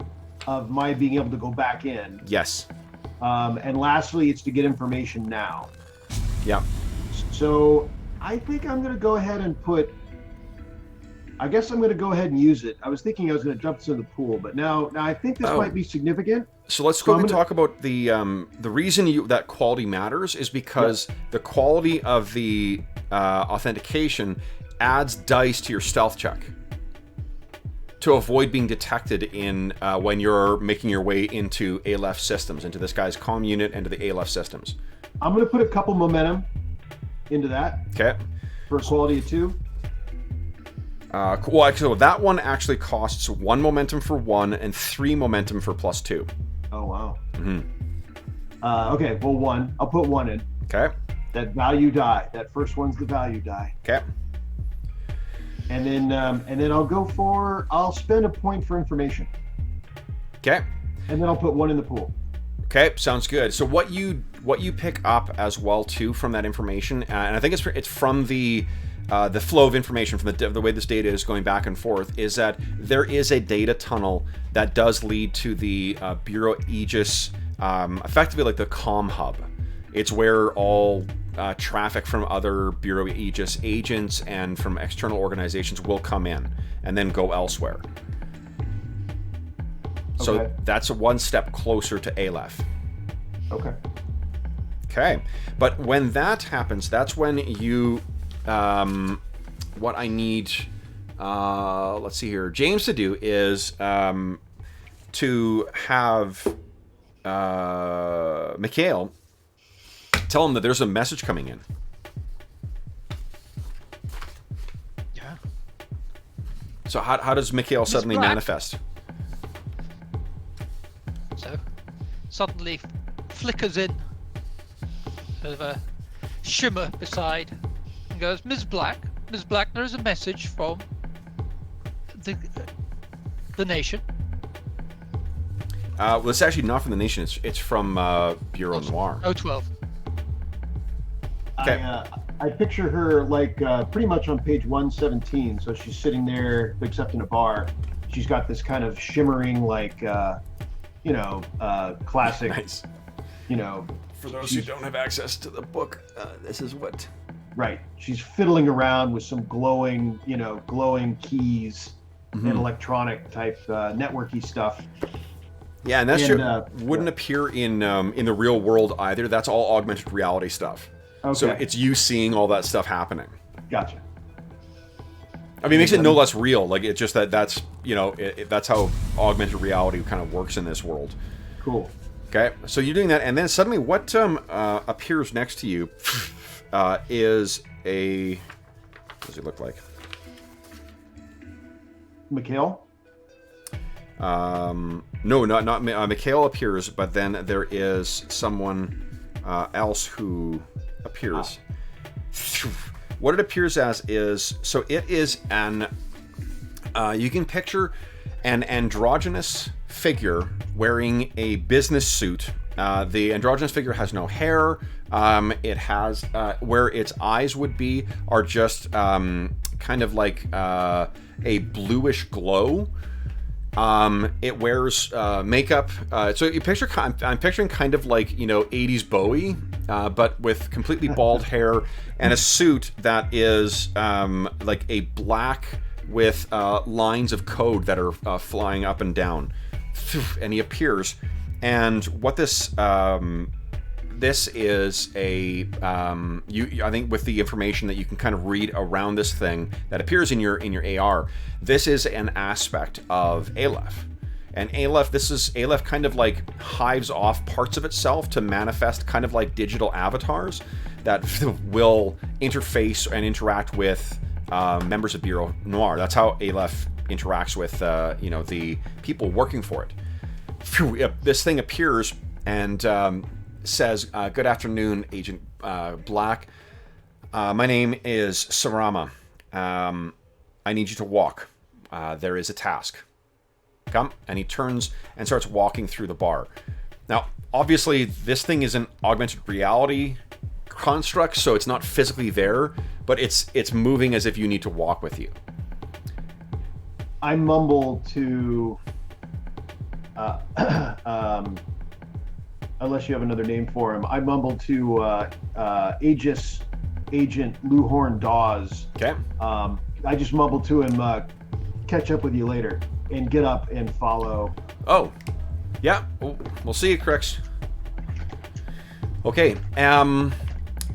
of my being able to go back in. Yes. And lastly, it's to get information now. Yeah. So I think I'm going to go ahead and I guess I'm going to go ahead and use it. I was thinking I was going to jump into the pool, but now I think this might be significant. So let's go and talk about the reason that quality matters is because the quality of the authentication adds dice to your stealth check. to avoid being detected in when you're making your way into Aleph systems, into this guy's comm unit and to the Aleph systems. I'm going to put a couple momentum into that. Okay. For a quality of 2. Well, so that one actually costs 1 momentum for 1 and 3 momentum for +2. Oh, wow. Mm-hmm. Okay, well, 1. I'll put 1 in. Okay. That value die. That first one's the value die. Okay. And then I'll spend a point for information. Okay. And then I'll put 1 in the pool. Okay, sounds good. So what you pick up as well too from that information, and I think it's from the flow of information from the way this data is going back and forth, is that there is a data tunnel that does lead to the Bureau Aegis, effectively like the comm hub. It's where all traffic from other Bureau Aegis agents and from external organizations will come in and then go elsewhere. So Okay. that's 1 step closer to Aleph. Okay. Okay, but when that happens, that's when you, what I need, let's see here, James to do is to have Mikhail tell him that there's a message coming in. Yeah. So how does Mikhail suddenly Black. manifest? So suddenly flickers in, sort of a shimmer beside, and goes, Ms. Black, there is a message from the nation. Well, it's actually not from the nation. It's from Bureau Noir. 012. Okay. I picture her like pretty much on page 117. So she's sitting there, except in a bar. She's got this kind of shimmering, like, classic, Nice. For those who don't have access to the book, this is what. Right. She's fiddling around with some glowing keys and electronic type networky stuff. Yeah, and that shit wouldn't yeah. appear in the real world either. That's all augmented reality stuff. Okay. So it's you seeing all that stuff happening. Gotcha. I mean, it makes it no less real. Like, it's just that's that's how augmented reality kind of works in this world. Cool. Okay, so you're doing that, and then suddenly what appears next to you is a. What does it look like? Mikhail? No, not Mikhail appears, but then there is someone else who appears. What it appears as is, so it is an, you can picture an androgynous figure wearing a business suit. The androgynous figure has no hair. It has, where its eyes would be are just kind of like a bluish glow. It wears makeup. So you picture, I'm picturing kind of like, 80s Bowie, but with completely bald hair and a suit that is like a black with lines of code that are flying up and down. And he appears. And what this is a I think with the information that you can kind of read around this thing that appears in your AR, this is an aspect of Aleph. And Aleph kind of like hives off parts of itself to manifest kind of like digital avatars that will interface and interact with members of Bureau Noir. That's how Aleph interacts with the people working for it. This thing appears and says, "Good afternoon, Agent Black. My name is Sarama. I need you to walk. There is a task. Come." And he turns and starts walking through the bar. Now, obviously, this thing is an augmented reality construct, so it's not physically there, but it's moving as if you need to walk with you. I mumble to, unless you have another name for him, I mumble to Aegis Agent Luhorn Dawes. Okay. I just mumble to him, catch up with you later, and get up and follow. Oh, yeah. We'll see you, Crix. Okay.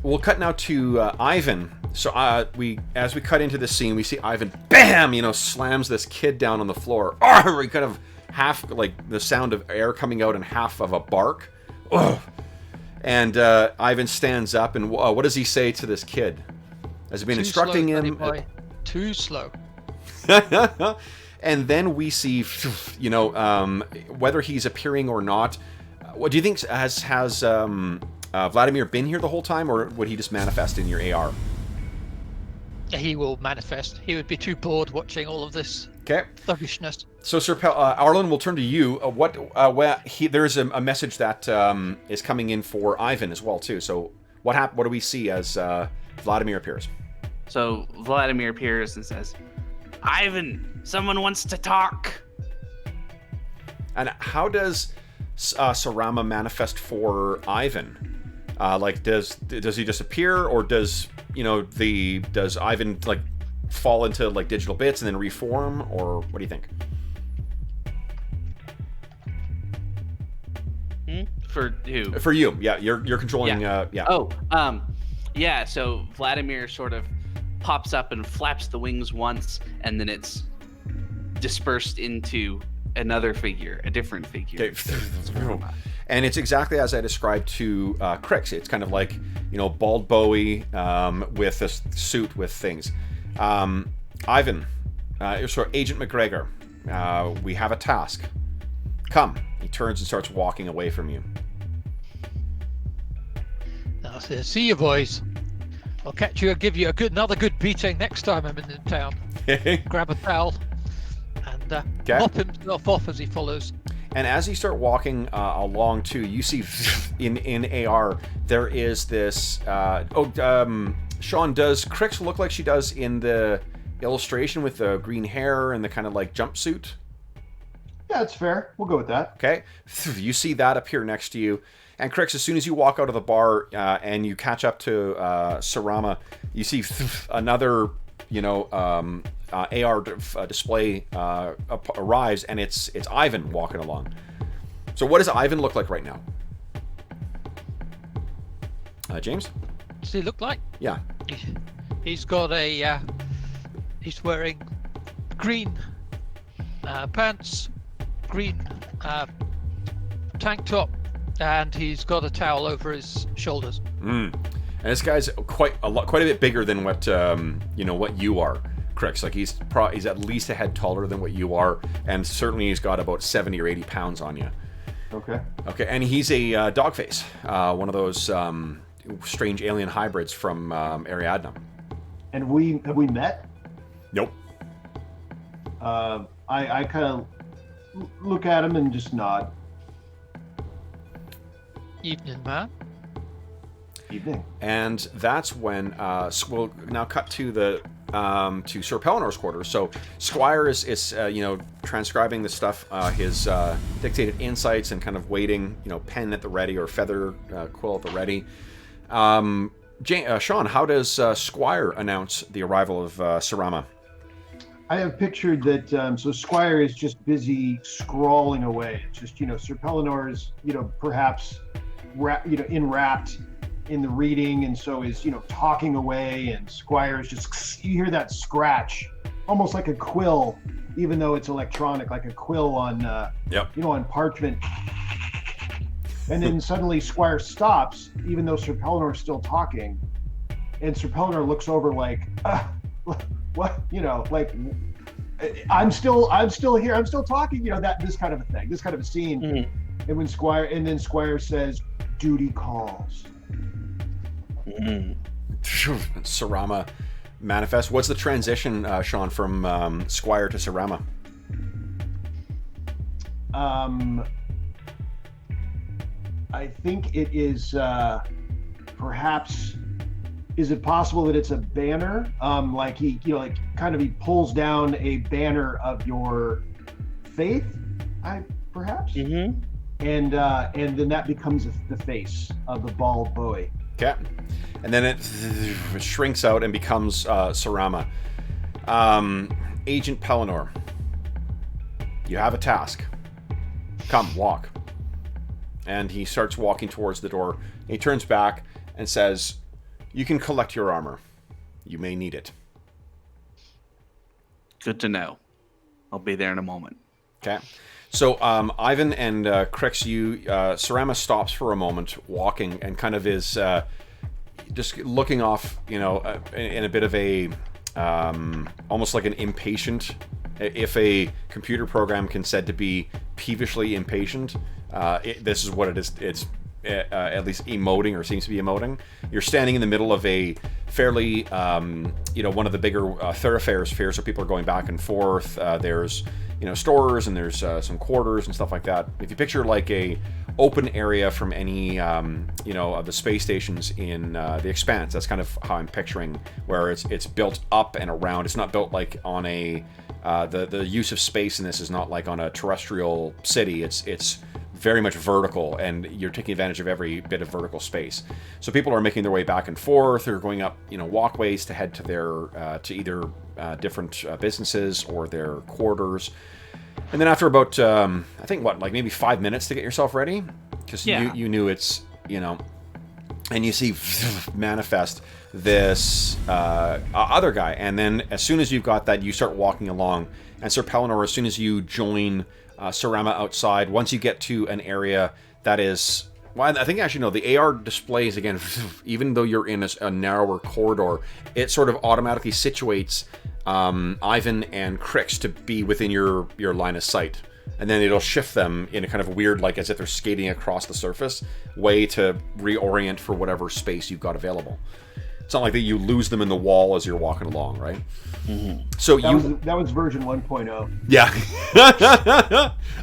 We'll cut now to Ivan. So as we cut into this scene, we see Ivan, bam, slams this kid down on the floor. We kind of half, like the sound of air coming out and half of a bark. Ugh. And Ivan stands up, and what does he say to this kid? Has he been instructing him? Too slow. And then we see, whether he's appearing or not. What do you think? Has Vladimir been here the whole time, or would he just manifest in your AR? He will manifest. He would be too bored watching all of this thuggishness. So, Sir Arlen, we'll turn to you. There's a message that is coming in for Ivan as well too. So what do we see as Vladimir appears? So Vladimir appears and says, "Ivan, someone wants to talk." And how does Sarama manifest for Ivan? Does he disappear, or does does Ivan fall into digital bits and then reform, or what do you think? For who? For you, yeah. You're controlling. Yeah. So Vladimir sort of pops up and flaps the wings once, and then it's dispersed into another figure, a different figure. Okay. And it's exactly as I described to Crix. It's kind of like, bald Bowie with a suit with things. Ivan, so Agent McGregor, we have a task. Come. He turns and starts walking away from you. I'll see you, boys. I'll catch you and give you another good beating next time I'm in the town. Grab a towel and mop himself off as he follows. And as you start walking along too, you see in AR there is this. Sean, does Crix look like she does in the illustration with the green hair and the kind of jumpsuit? Yeah, it's fair. We'll go with that. Okay, you see that appear next to you, and Crix, as soon as you walk out of the bar and you catch up to Sarama, you see another AR display arrives, and it's Ivan walking along. So what does Ivan look like right now? James? Does he look like? Yeah. He's got he's wearing green pants, green tank top, and he's got a towel over his shoulders. And this guy's quite a bit bigger than what what you are, Crix. He's at least a head taller than what you are, and certainly he's got about 70 or 80 pounds on you. Okay. Okay, and he's a dogface, one of those strange alien hybrids from Ariadne. And have we met? Nope. I kind of look at him and just nod. Evening, man. Evening. And that's when we'll now cut to the to Sir Pelinor's quarters. So Squire is transcribing the stuff, his dictated insights, and kind of waiting, pen at the ready or feather quill at the ready. Sean, how does Squire announce the arrival of Sarama? I have pictured that, so Squire is just busy scrawling away. It's just, Sir Pelinor is, perhaps, enwrapped in the reading, and so is, talking away, and Squire is just, you hear that scratch, almost like a quill, even though it's electronic, like a quill on, on parchment. And then suddenly Squire stops, even though Sir Pelinor is still talking, and Sir Pelinor looks over like, what, I'm still here, I'm still talking, this kind of a thing, this kind of a scene. Mm-hmm. And then Squire says, duty calls. Mm-hmm. Sarama manifests. What's the transition, Sean, from Squire to Sarama? I think it is perhaps. Is it possible that it's a banner? He pulls down a banner of your faith, perhaps. Mm-hmm. And then that becomes the face of the bald Bowie. Okay. And then it shrinks out and becomes Sarama. Agent Pelinor, you have a task. Come, walk. And he starts walking towards the door. He turns back and says, you can collect your armor. You may need it. Good to know. I'll be there in a moment. Okay. So Ivan and Crix, Sarama stops for a moment, walking, and kind of is just looking off, in a bit of a almost like an impatient. If a computer program can said to be peevishly impatient, this is what it is. It's at least emoting, or seems to be emoting. You're standing in the middle of a fairly, one of the bigger thoroughfares here, so people are going back and forth. There's, stores, and there's some quarters and stuff like that. If you picture like a open area from any, of the space stations in the Expanse, that's kind of how I'm picturing, where it's built up and around. It's not built like on a, the use of space in this is not like on a terrestrial city. It's very much vertical, and you're taking advantage of every bit of vertical space. So people are making their way back and forth. They're going up, walkways to head to their to either different businesses or their quarters. And then after about, I think maybe 5 minutes to get yourself ready, because you knew it's, and you see manifest this other guy, and then as soon as you've got that, you start walking along, and Sir Pellinor, as soon as you join Sarama outside, once you get to an area that is, well, I think actually no, the AR displays again, even though you're in a narrower corridor, it sort of automatically situates Ivan and Crix to be within your line of sight, and then it'll shift them in a kind of weird, like as if they're skating across the surface way to reorient for whatever space you've got available. It's not like that you lose them in the wall as you're walking along, right? Mm-hmm. So that was version 1.0. Yeah.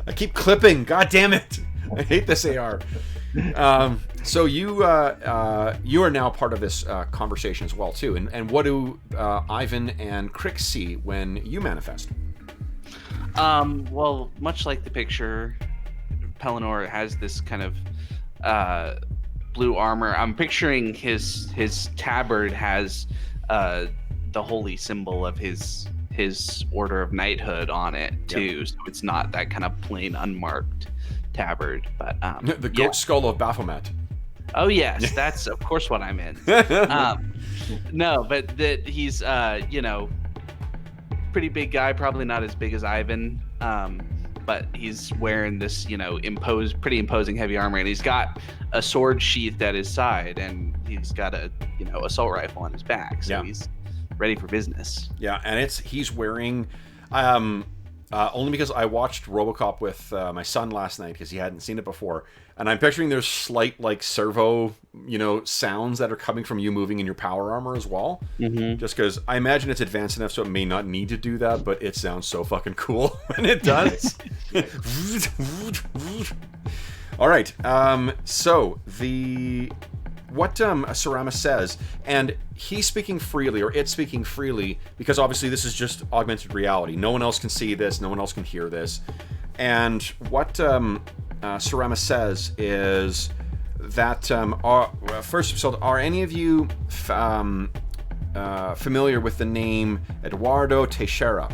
I keep clipping. God damn it! I hate this AR. So you are now part of this conversation as well too. And what do Ivan and Crix see when you manifest? Well, much like the picture, Pellinor has this kind of blue armor. I'm picturing his tabard has the holy symbol of his order of knighthood on it too. Yep. So it's not that kind of plain unmarked tabard, but the goat skull of Baphomet. Oh yes, that's of course what I'm in. No, but that he's pretty big guy, probably not as big as Ivan, but he's wearing this pretty imposing heavy armor, and he's got a sword sheathed at his side, and he's got a assault rifle on his back, so he's ready for business. Yeah, and he's wearing only because I watched RoboCop with my son last night because he hadn't seen it before, and I'm picturing there's slight servo sounds that are coming from you moving in your power armor as well. Mm-hmm. Just because I imagine it's advanced enough so it may not need to do that, but it sounds so fucking cool when it does. All right, so what Sarama says, and he's speaking freely, or it's speaking freely, because obviously this is just augmented reality. No one else can see this, no one else can hear this. And what Sarama says is that, first of all, are any of you familiar with the name Eduardo Teixeira?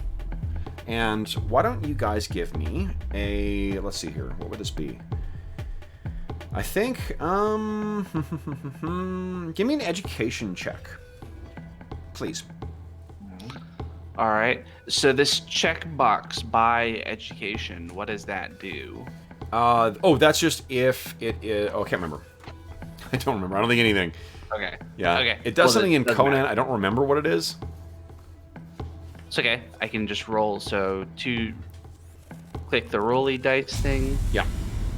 And why don't you guys give me let's see here, what would this be? I think, give me an education check, please. All right. So this checkbox by education, what does that do? That's just if it is. Oh, I can't remember. I don't remember. I don't think anything. Okay. Yeah. Okay. It does something in Conan. Matter. I don't remember what it is. It's okay. I can just roll. So click the rolly dice thing. Yeah.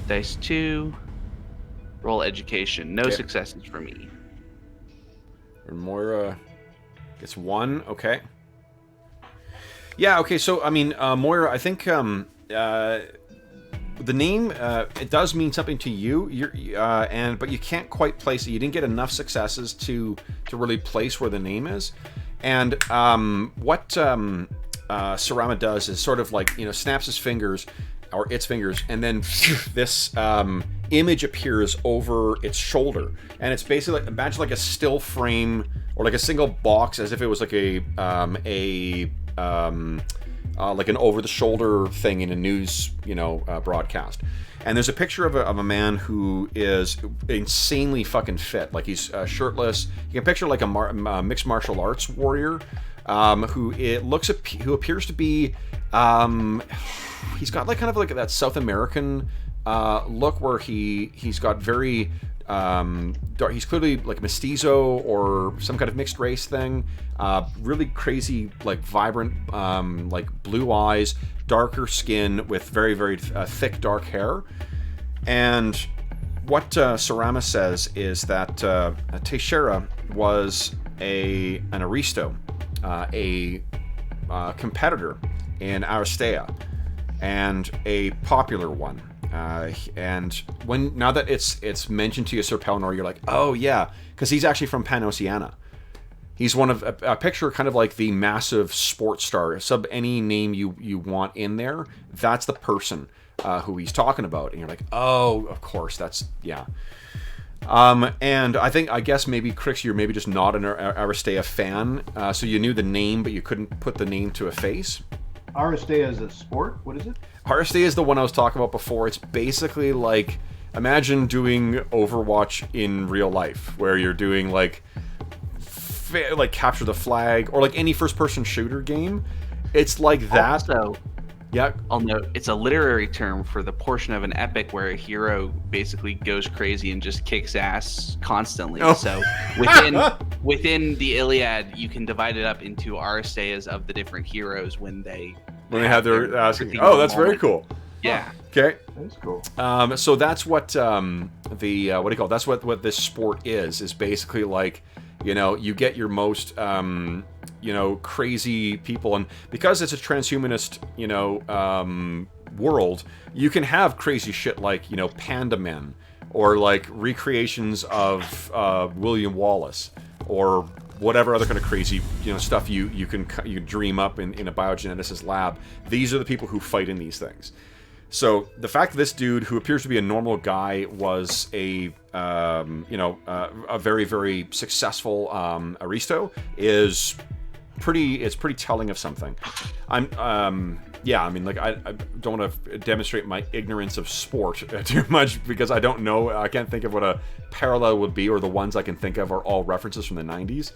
Dice 2. Roll education. No successes for me. And Moira gets 1. Okay. Yeah. Okay. So I mean, Moira, I think the name it does mean something to you. But you can't quite place it. You didn't get enough successes to really place where the name is. And what Sarama does is sort of snaps his fingers, or its fingers, and then this image appears over its shoulder, and it's basically imagine like a still frame or like a single box, as if it was like a like an over-the-shoulder thing in a news, broadcast. And there's a picture of a man who is insanely fucking fit. Like he's shirtless. You can picture like a mixed martial arts warrior who appears to be. He's got like kind of like that South American look where he's got very. Dark, he's clearly like mestizo or some kind of mixed race thing. Really crazy, like vibrant, like blue eyes, darker skin with very, very thick, dark hair. And what Sarama says is that Teixeira was an aristo, a competitor in Aristea, and a popular one. And now that it's mentioned to you, Sir Pelnor, you're like, oh yeah, because he's actually from Pan-Oceania. He's one of a picture kind of like the massive sports star. Sub any name you want in there, that's the person who he's talking about. And you're like, oh, of course, that's yeah. And I guess maybe Crix, you're maybe just not an Aristea fan, so you knew the name but you couldn't put the name to a face. Aristea is a sport? What is it? Aristea is the one I was talking about before. It's basically like, imagine doing Overwatch in real life, where you're doing like capture the flag, or like any first-person shooter game. It's like that. Also, yeah. I'll note, it's a literary term for the portion of an epic where a hero basically goes crazy and just kicks ass constantly. Oh. So within the Iliad, you can divide it up into Aristeas of the different heroes when they have their asking. Oh, that's very cool. Yeah. Okay. That's cool. So that's what what do you call it? That's what this sport is basically like, you get your most crazy people, and because it's a transhumanist world, you can have crazy shit like panda men, or like recreations of William Wallace, or whatever other kind of crazy stuff you can dream up in a biogeneticist lab. These are the people who fight in these things. So the fact that this dude, who appears to be a normal guy, was a very, very successful aristo is pretty telling of something. I don't want to demonstrate my ignorance of sport too much, because I don't know. I can't think of what a parallel would be, or the ones I can think of are all references from the 90s.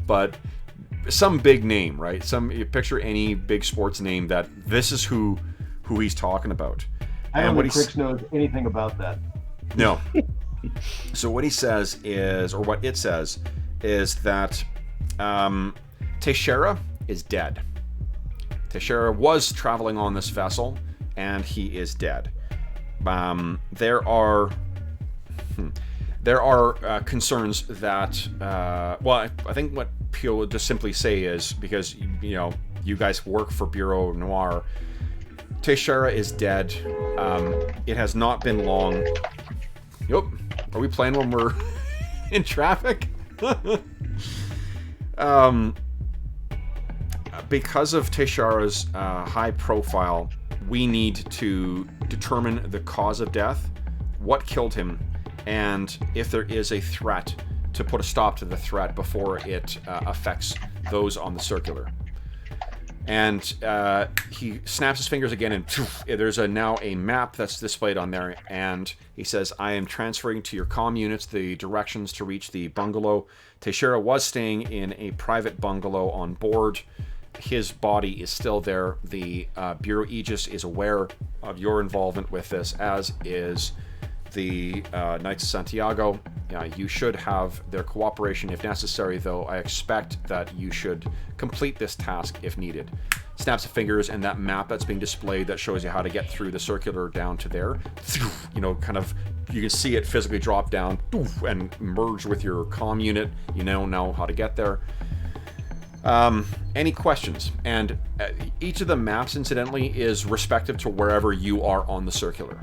But some big name, right? You picture any big sports name that this is who he's talking about. I don't think Crix knows anything about that. No. So what he says is, or what it says, is that Teixeira is dead. Teixeira was traveling on this vessel, and he is dead. There are concerns that, I think what Pio would just simply say is, because you guys work for Bureau Noir, Teixeira is dead. It has not been long. Yup. Are we playing when we're in traffic? Because of Teixeira's high profile, we need to determine the cause of death, what killed him, and if there is a threat, to put a stop to the threat before it affects those on the circular. And he snaps his fingers again, and there's now a map that's displayed on there, and he says, I am transferring to your comm units the directions to reach the bungalow. Teixeira was staying in a private bungalow on board. His body is still there. The Bureau Aegis is aware of your involvement with this, as is the Knights of Santiago. You should have their cooperation if necessary, though I expect that you should complete this task if needed. Snaps of fingers, and that map that's being displayed that shows you how to get through the circular down to there, kind of, you can see it physically drop down and merge with your comm unit. You know how to get there. Any questions? And each of the maps, incidentally, is respective to wherever you are on the circular.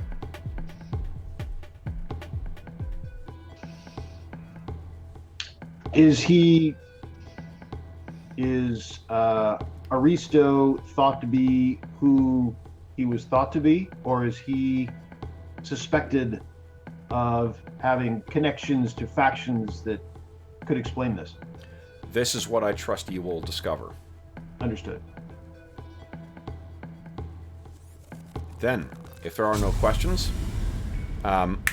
Is Aristo thought to be who he was thought to be, or is he suspected of having connections to factions that could explain this? This is what I trust you will discover. Understood. Then, if there are no questions,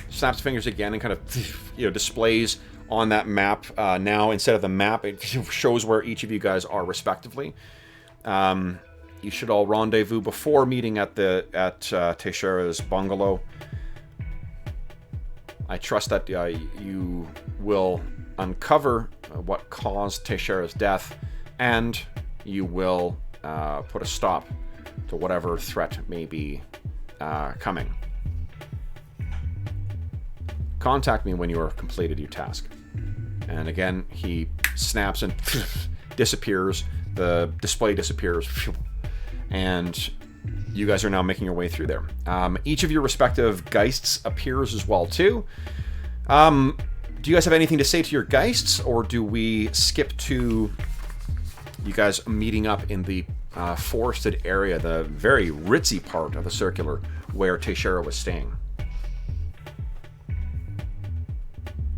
snaps fingers again and kind of displays on that map. Now, instead of the map, it shows where each of you guys are respectively. You should all rendezvous before meeting at Teixeira's bungalow. I trust that you will uncover what caused Teixeira's death, and you will put a stop to whatever threat may be coming. Contact me when you are completed your task. And again, he snaps and disappears. The display disappears. And you guys are now making your way through there. Each of your respective Geists appears as well, too. Do you guys have anything to say to your Geists, or do we skip to you guys meeting up in the forested area, the very ritzy part of the circular where Teixeira was staying?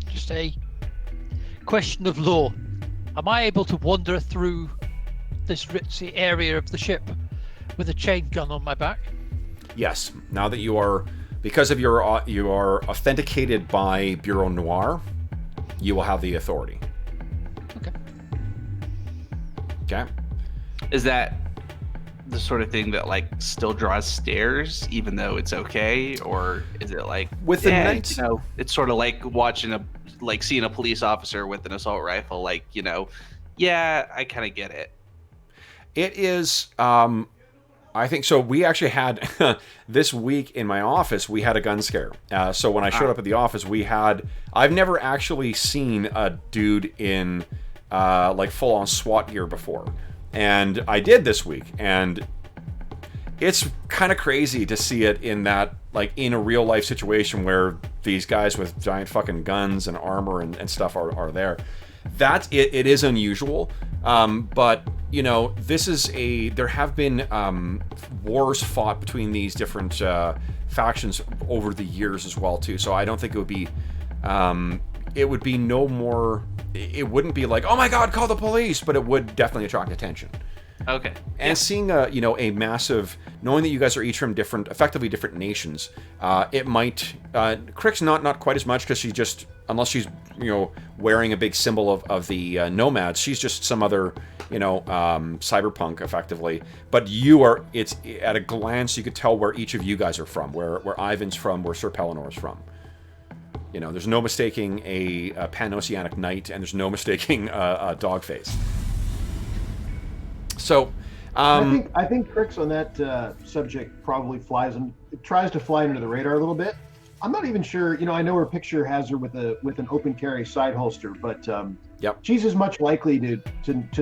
Just a question of law. Am I able to wander through this ritzy area of the ship with a chain gun on my back? Yes. Now that you are, because of you are authenticated by Bureau Noir, you will have the authority. Okay. Okay. Is that the sort of thing that like still draws stares, even though it's okay, or is it like with the night? You know, it's sort of like seeing a police officer with an assault rifle. Like, yeah, I kind of get it. It is. I think so. We actually had this week in my office. We had a gun scare. So when I showed up at the office, I've never actually seen a dude in like full-on SWAT gear before, and I did this week, and it's kind of crazy to see it in that, like, in a real life situation where these guys with giant fucking guns and armor and stuff are there. That it is unusual, but this is there have been wars fought between these different factions over the years as well too. So I don't think it would be no more. It wouldn't be like, oh my god, call the police, but it would definitely attract attention. Okay. And seeing a massive, knowing that you guys are each from effectively different nations, it might Crick's not quite as much, because she just, unless she's wearing a big symbol of the nomads, she's just some other cyberpunk effectively. But it's at a glance you could tell where each of you guys are from, where Ivan's from, where Sir Pelinor's from. There's no mistaking a Pan-Oceanic knight, and there's no mistaking a Dogface. So, I think Crix on that subject probably tries to fly under the radar a little bit. I'm not even sure. I know her picture has her with an open carry side holster, but yep. She's as much likely to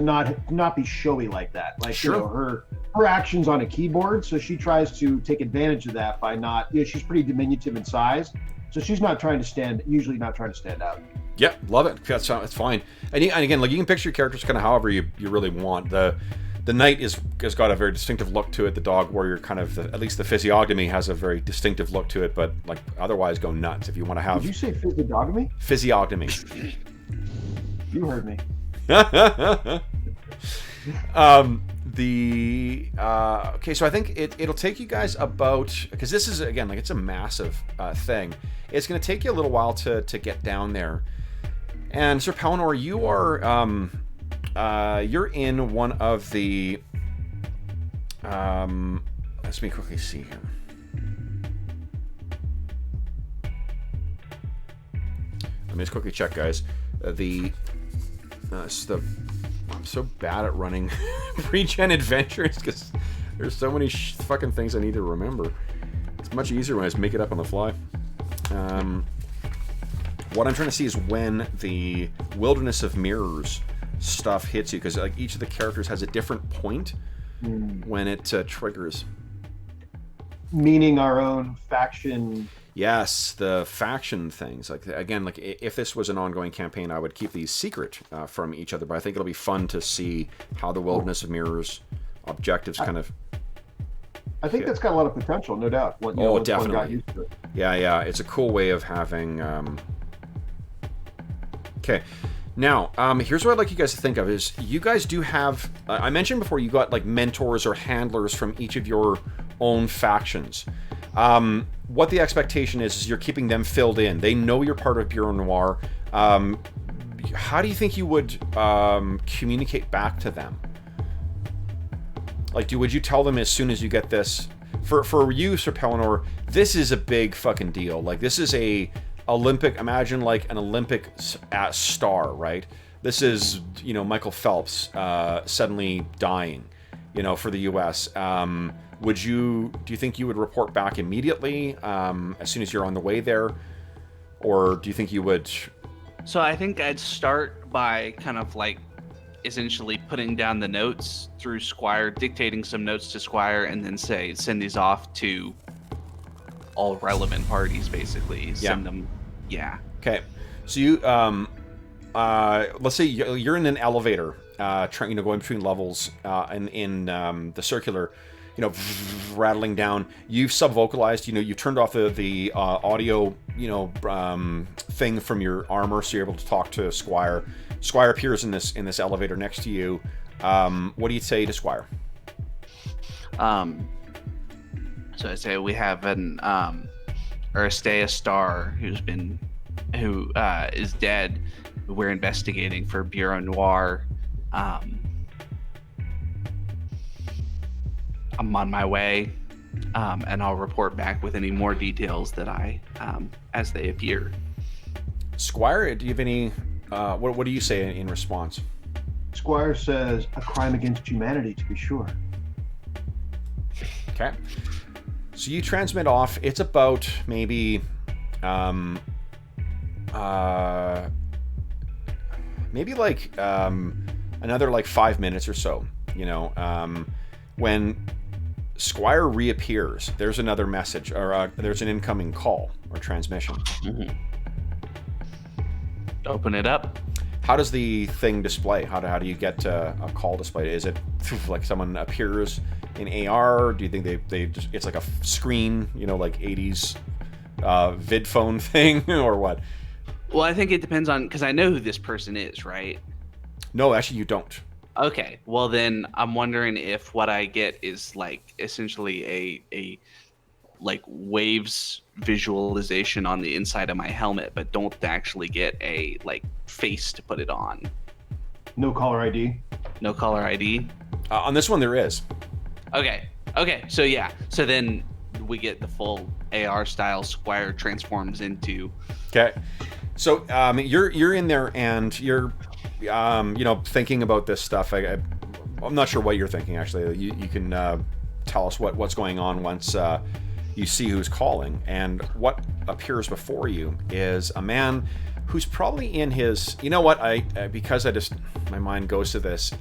not be showy like that. Like, sure. Her actions on a keyboard, so she tries to take advantage of that by not. She's pretty diminutive in size, so she's not trying to stand out. Yeah, love it. That's fine. And again, like, you can picture your characters kind of however you really want. The knight has got a very distinctive look to it. The dog warrior at least the physiognomy has a very distinctive look to it. But like, otherwise, go nuts if you want to have. Did you say physiognomy? Physiognomy. You heard me. Okay, so I think it'll take you guys about, because this is, again, like, it's a massive thing. It's going to take you a little while to get down there. And Sir Palinor, you are you're in one of the let me quickly see here. Let me just quickly check, guys. I'm so bad at running pre-gen adventures because there's so many fucking things I need to remember. It's much easier when I just make it up on the fly. What I'm trying to see is when the Wilderness of Mirrors stuff hits you, because like each of the characters has a different point when it triggers. Meaning our own faction. Yes, the faction things. Like, again, like, if this was an ongoing campaign, I would keep these secret from each other. But I think it'll be fun to see how the Wilderness of Mirrors objectives kind of. I think that's got a lot of potential, no doubt. Definitely. Got used to it. Yeah. It's a cool way of having. Okay. Now, here's what I'd like you guys to think of is you guys do have, I mentioned before, you got like mentors or handlers from each of your own factions. What the expectation is you're keeping them filled in. They know you're part of Bureau Noir. How do you think you would communicate back to them? Like, would you tell them as soon as you get this? For you, Sir Pellinor, this is a big fucking deal. Like, this is a Olympic, imagine like an Olympic star, right? This is, you know, Michael Phelps suddenly dying, you know, for the U.S. Do you think you would report back immediately as soon as you're on the way there? Or do you think you would... So I think I'd start by kind of like essentially putting down the notes through Squire, dictating some notes to Squire, and then send these off to all relevant parties, basically. Send them, yeah. Okay, so you, let's say you're in an elevator, trying, you know, going between levels, in the circular, you know, rattling down. You've sub-vocalized, you know, you turned off the audio, you know, thing from your armor, so you're able to talk to Squire. Squire appears in this elevator next to you. What do you say to Squire? So I say we have an Aristea Star who is dead. We're investigating for Bureau Noir. I'm on my way, and I'll report back with any more details that as they appear. Squire, do you have any? What do you say in response? Squire says, "A crime against humanity, to be sure." Okay. So you transmit off. It's about maybe, maybe like another like 5 minutes or so. You know, when Squire reappears, there's another message, or there's an incoming call or transmission. Mm-hmm. Open it up. How does the thing display? How do you get a call displayed? Is it like someone appears in AR? Do you think they just, it's like a screen, you know, like 80s vid phone thing, or what? Well, I think it depends on, because I know who this person is, right? No, actually you don't. Okay, well then I'm wondering if what I get is like essentially a like waves visualization on the inside of my helmet, but don't actually get a like face to put it on. No caller ID. No caller ID. On this one there is. Okay. So yeah. So then we get the full AR style Squire transforms into. Okay. So you're in there and you're you know, thinking about this stuff. I'm not sure what you're thinking actually. You can tell us what's going on once you see who's calling. And what appears before you is a man who's probably in his, you know what, because my mind goes to this,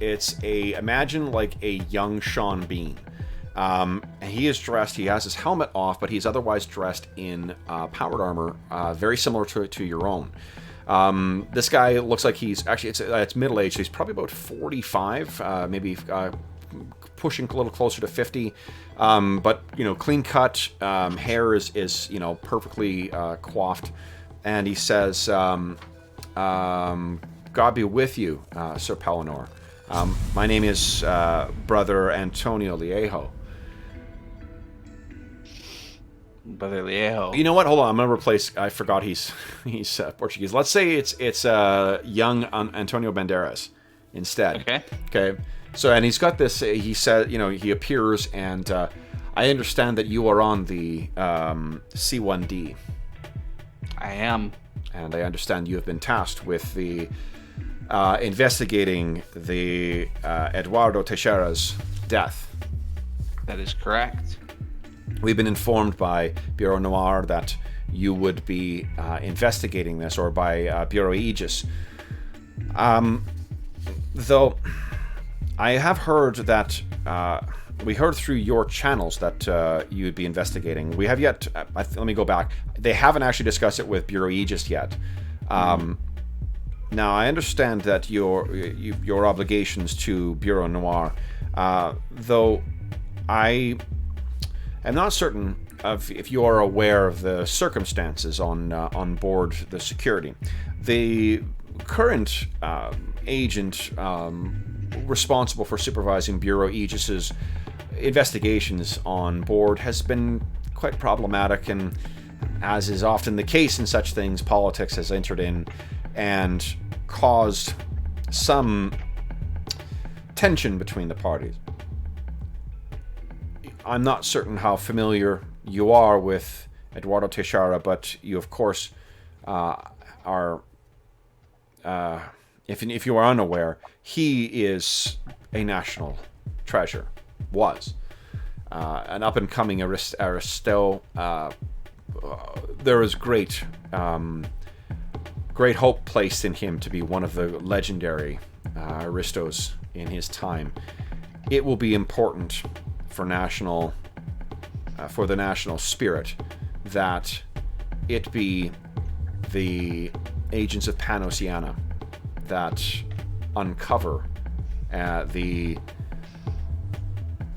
imagine like a young Sean Bean. And he is dressed, he has his helmet off, but he's otherwise dressed in powered armor, very similar to your own. This guy looks like he's actually, it's middle-aged, so he's probably about 45, maybe pushing a little closer to 50, but, you know, clean cut, hair is you know, perfectly coiffed, and he says, God be with you, Sir Pellinor. My name is Brother Antonio Liejo. Brother Liejo. You know what? Hold on. I'm gonna replace. I forgot he's Portuguese. Let's say it's young Antonio Banderas instead. Okay. Okay. So, and he's got this. He said, you know, he appears, and I understand that you are on the C1D. I am. And I understand you have been tasked with the investigating the Eduardo Teixeira's death. That is correct. We've been informed by Bureau Noir that you would be investigating this, or by Bureau Aegis. Though I have heard that we heard through your channels that you would be investigating. We have yet. Let me go back. They haven't actually discussed it with Bureau Aegis yet. Now I understand that your obligations to Bureau Noir, though I am not certain of if you are aware of the circumstances on board the security. The current agent responsible for supervising Bureau Aegis's investigations on board has been quite problematic, and as is often the case in such things, politics has entered in and caused some tension between the parties. I'm not certain how familiar you are with Eduardo Teixeira, but you, of course, are... if you are unaware, he is a national treasure. Was. An up-and-coming aristo. There is great hope placed in him to be one of the legendary aristos in his time. It will be important for the national spirit that it be the agents of Pan-Oceania that uncover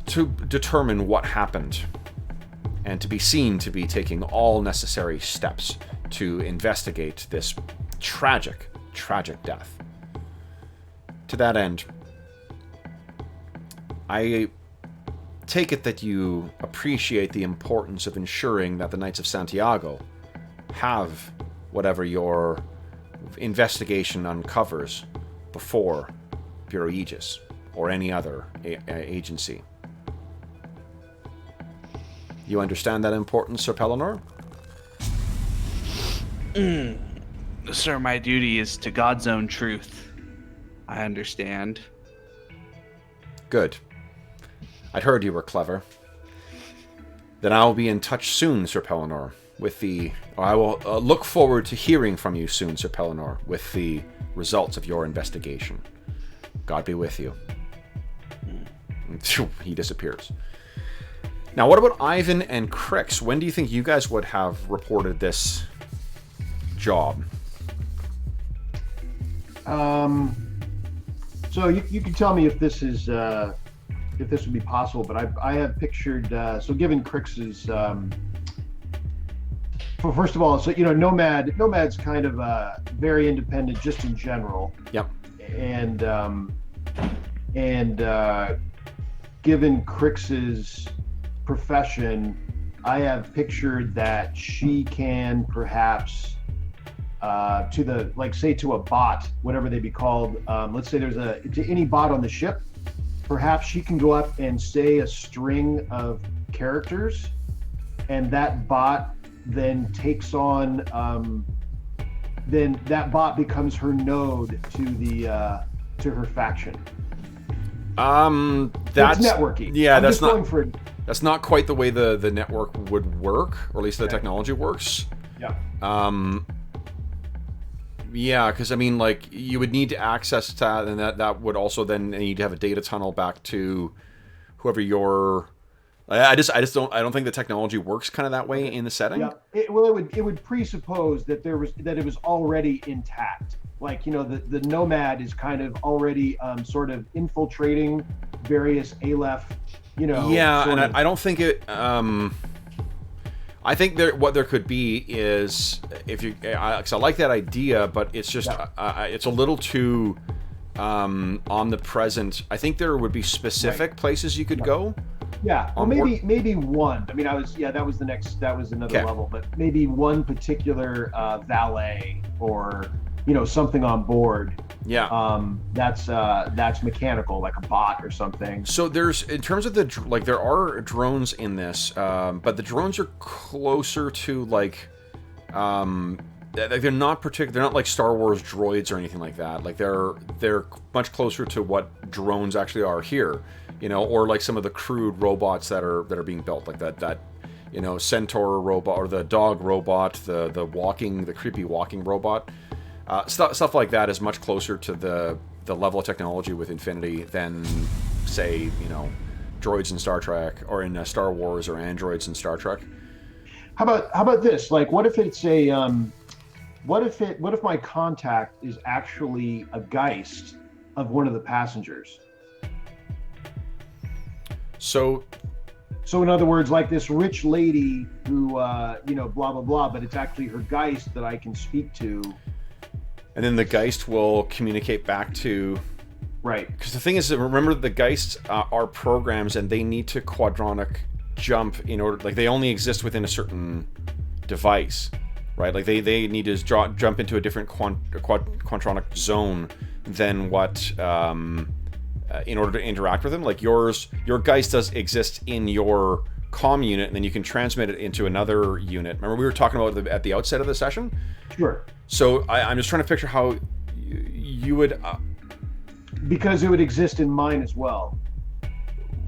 to determine what happened, and to be seen to be taking all necessary steps to investigate this tragic death. To that end, I take it that you appreciate the importance of ensuring that the Knights of Santiago have whatever your investigation uncovers before Bureau Aegis or any other agency. You understand that importance, Sir Pellinor? Sir, my duty is to God's own truth. I understand. Good. I'd heard you were clever. Then I'll be in touch soon, Sir Pellinor, I will look forward to hearing from you soon, Sir Pellinor, with the results of your investigation. God be with you. He disappears. Now, what about Ivan and Crix? When do you think you guys would have reported this job? So you can tell me if this is if this would be possible, but I have pictured so given Crix's first of all, so Nomad's kind of very independent just in general. Yep. And given Crix's profession, I have pictured that she can perhaps to a bot, whatever they be called. Let's say to any bot on the ship, perhaps she can go up and say a string of characters, and that bot then takes on. Then that bot becomes her node to her faction. That's networky. Yeah, that's not quite the way the network would work, or at least the technology works. Yeah. Yeah, because I mean, like, you would need to access that, and that would also then need to have a data tunnel back to whoever your. I don't think the technology works kind of that way in the setting. Yeah. It would presuppose that it was already intact. Like, the Nomad is kind of already sort of infiltrating various Aleph, Yeah, and I don't think it. I think what there could be is, because I like that idea, but it's just it's a little too omnipresent. I think there would be specific places you could go. Yeah, well, maybe one. I mean, that was another level, but maybe one particular valet or something on board. Yeah. That's mechanical, like a bot or something. So there's, in terms of there are drones in this, but the drones are closer to they're not like Star Wars droids or anything like that. Like they're much closer to what drones actually are here, or like some of the crude robots that are being built, like that Centaur robot or the dog robot, the creepy walking robot. Stuff like that is much closer to the level of technology with Infinity than, say, droids in Star Trek or in Star Wars, or androids in Star Trek. How about this? Like, what if it's what if my contact is actually a Geist of one of the passengers? So in other words, like this rich lady who blah blah blah, but it's actually her Geist that I can speak to. And then the Geist will communicate back to Right. Because the thing is, that remember the Geists are programs, and they need to quadratic jump in order. Like they only exist within a certain device, right? Like they need to jump into a different quadratic zone than what in order to interact with them. Like your Geist does exist in your comm unit, and then you can transmit it into another unit. Remember we were talking about it at the outset of the session? Sure. So I'm just trying to picture how you would. Because it would exist in mine as well.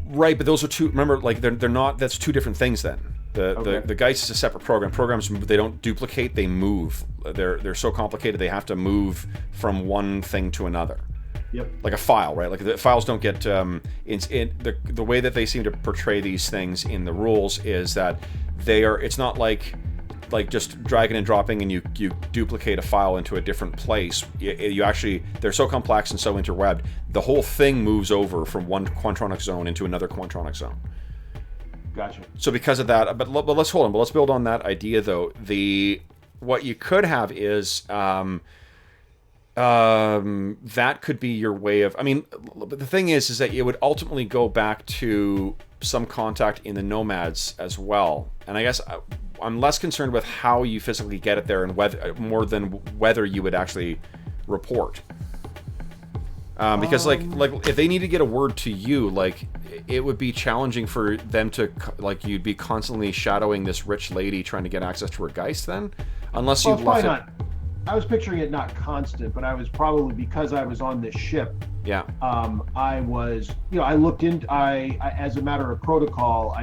Right, but those are two. Remember, like they're not. That's two different things. Then the Geist is a separate program. Programs, they don't duplicate; they move. They're so complicated they have to move from one thing to another. Yep. Like a file, right? Like the files don't get. The way that they seem to portray these things in the rules is that they are. It's not like just dragging and dropping and you duplicate a file into a different place. You actually, they're so complex and so interwebbed, the whole thing moves over from one quantronic zone into another quantronic zone. Gotcha. So because of that, but let's hold on, but let's build on that idea though. What you could have is that could be your way of, I mean, the thing is that it would ultimately go back to some contact in the nomads as well. And I guess I'm less concerned with how you physically get it there and more than whether you would actually report. Because like if they need to get a word to you, like it would be challenging for them to, like, you'd be constantly shadowing this rich lady trying to get access to her Geist then, unless you left it. I was picturing it not constant, but I was probably, because I was on this ship. Yeah. I was, I looked into, I as a matter of protocol,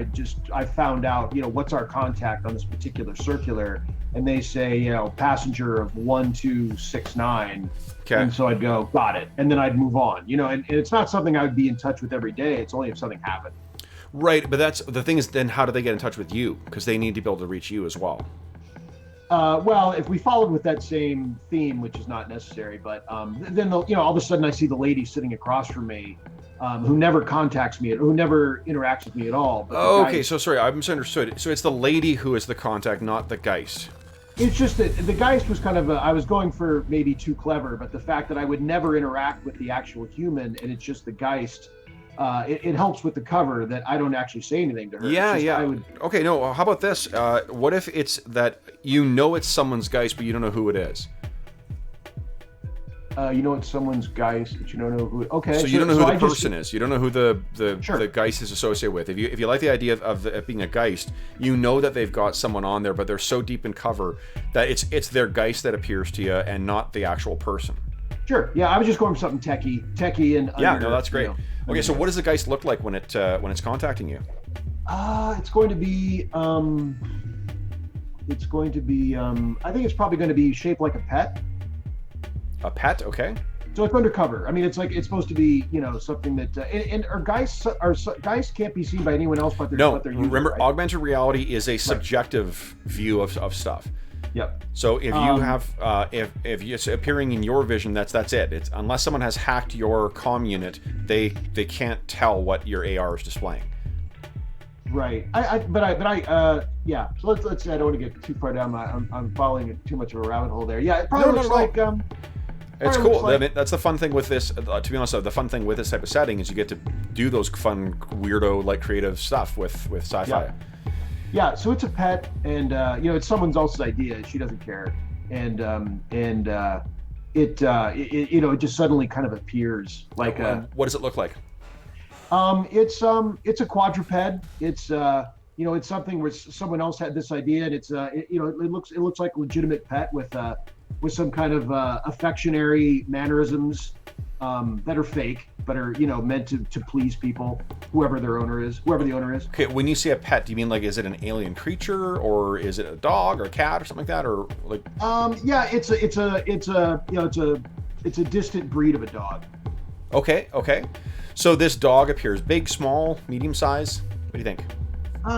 I found out, what's our contact on this particular circular, and they say, passenger of 1269. Okay. And so I'd go, got it, and then I'd move on. And it's not something I would be in touch with every day. It's only if something happened. Right, but that's the thing is, then how do they get in touch with you? Because they need to be able to reach you as well. Well, if we followed with that same theme, which is not necessary, but then all of a sudden I see the lady sitting across from me, who never contacts me, who never interacts with me at all. But okay, so sorry, I misunderstood. So it's the lady who is the contact, not the Geist. It's just that the Geist was kind of I was going for maybe too clever, but the fact that I would never interact with the actual human, and it's just the Geist. It helps with the cover that I don't actually say anything to her. Yeah. Okay, no, how about this? What if it's that it's someone's Geist, but you don't know who it is? It's someone's Geist, but you don't know who. Okay. So you don't know who the person is. You don't know who the Geist is associated with. If you like the idea of it being a Geist, you know that they've got someone on there, but they're so deep in cover that it's their Geist that appears to you and not the actual person. Sure. Yeah, I was just going for something techie and. Yeah, no, that's great. Okay, so what does the Geist look like when it's contacting you? It's going to be. I think it's probably going to be shaped like a pet. A pet, okay. So it's undercover. I mean, it's supposed to be, something that and our Geists can't be seen by anyone else but their user, remember, right? Augmented reality is a subjective view of stuff. Yep. So if you have if it's appearing in your vision, that's it. It's unless someone has hacked your comm unit, they can't tell what your AR is displaying. Right. Yeah. So let's. I don't want to get too far down. I'm following too much of a rabbit hole there. Yeah. It probably looks like. It's cool. I mean, that's the fun thing with this. To be honest, the fun thing with this type of setting is you get to do those fun, weirdo, like creative stuff with sci-fi. Yeah. Yeah, so it's a pet, and it's someone else's idea. She doesn't care, and it just suddenly kind of appears like a. What does it look like? It's a quadruped. It's it's something where someone else had this idea, and it looks like a legitimate pet with some kind of affectionary mannerisms that are fake, but are meant to please people, whoever the owner is. Okay, when you say a pet, do you mean like, is it an alien creature, or is it a dog or a cat or something like that, or like? Yeah, it's a distant breed of a dog. Okay. So this dog appears big, small, medium size. What do you think?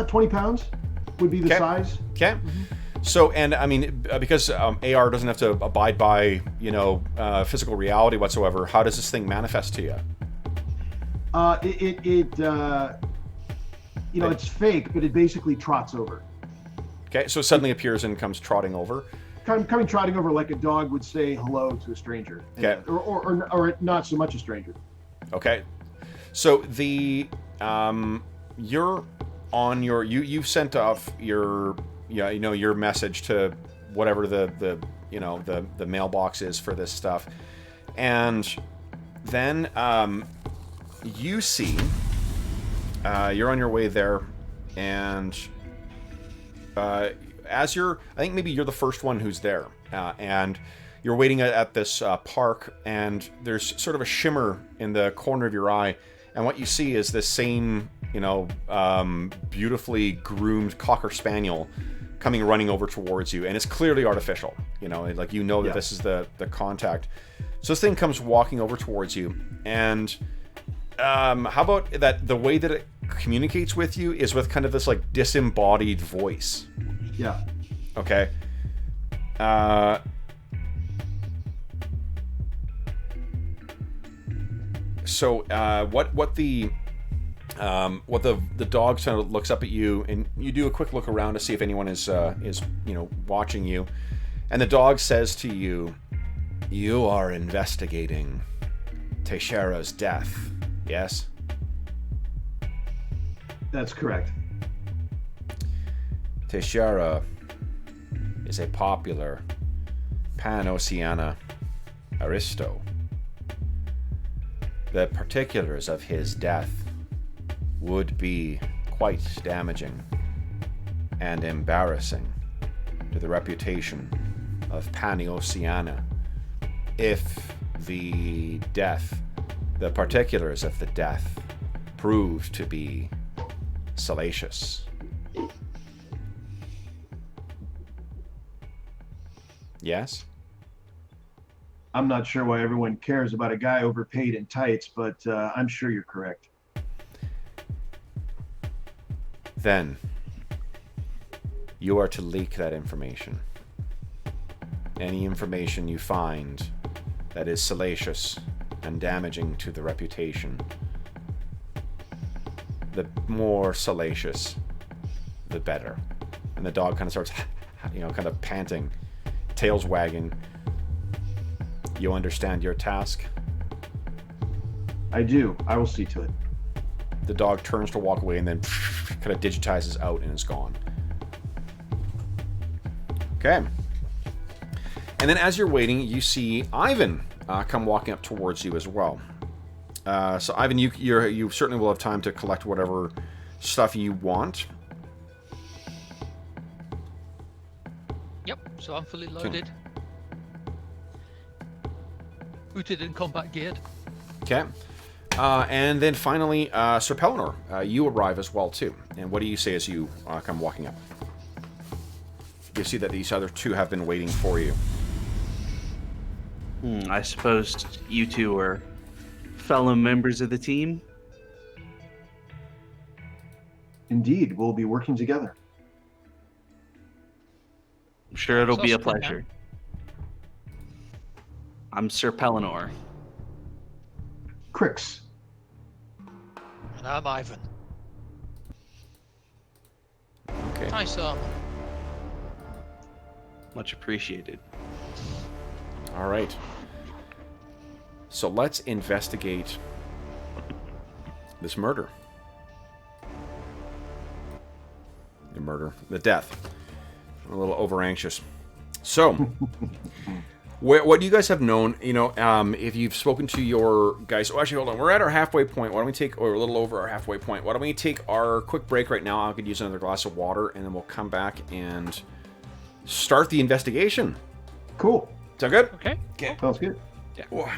20 pounds would be the size. Okay. Mm-hmm. So, and I mean, because AR doesn't have to abide by, physical reality whatsoever, how does this thing manifest to you? It's fake, but it basically trots over. Okay, so it suddenly appears and comes trotting over. Coming trotting over like a dog would say hello to a stranger. Okay. Or not so much a stranger. Okay. So you're on you've sent off your your message to whatever the mailbox is for this stuff, and then you see you're on your way there, and I think maybe you're the first one who's there, and you're waiting at this park, and there's sort of a shimmer in the corner of your eye, and what you see is this same, beautifully groomed Cocker Spaniel coming running over towards you, and it's clearly artificial, that Yeah. this is the contact. So this thing comes walking over towards you, and how about that the way that it communicates with you is with kind of this like disembodied voice. Yeah. Okay. So what the dog kind of looks up at you, and you do a quick look around to see if anyone is watching you, and the dog says to you, "You are investigating Teixeira's death, yes?" That's correct. Teixeira is a popular pan-Oceania aristo. The particulars of his death would be quite damaging and embarrassing to the reputation of Pan-Oceania if the particulars of the death proved to be salacious. Yes? I'm not sure why everyone cares about a guy overpaid in tights, but I'm sure you're correct. Then you are to leak that information. Any information you find that is salacious and damaging to the reputation, the more salacious, the better. And the dog kind of starts, kind of panting, tails wagging. You understand your task? I do. I will see to it. The dog turns to walk away and then kind of digitizes out and is gone. Okay. And then as you're waiting, you see Ivan come walking up towards you as well. So Ivan, you certainly will have time to collect whatever stuff you want. Yep, so I'm fully loaded. Booted and combat geared. Okay. And then finally, Sir Pellinor, you arrive as well too. And what do you say as you come walking up? You see that these other two have been waiting for you. I suppose you two are fellow members of the team. Indeed, we'll be working together. I'm sure it'll be a Sounds good, pleasure. I'm Sir Pellinor. Crix. And I'm Ivan. Okay. Nice armor. Much appreciated. All right. So let's investigate this murder. The death. I'm a little over anxious. So, what do you guys have known? If you've spoken to your guys. Oh, actually, hold on. We're at our halfway point. Why don't we take, or a little over our halfway point? Why don't we take our quick break right now? I could use another glass of water, and then we'll come back and start the investigation. Cool. Sound good? Okay. Sounds good. Whoa.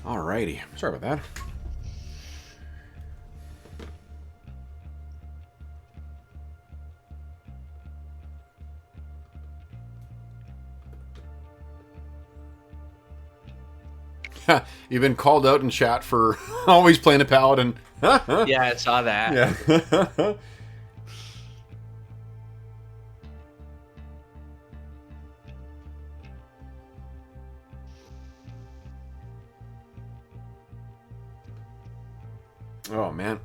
Alrighty. Sorry about that. You've been called out in chat for always playing a paladin. Yeah, I saw that. Yeah. Oh man.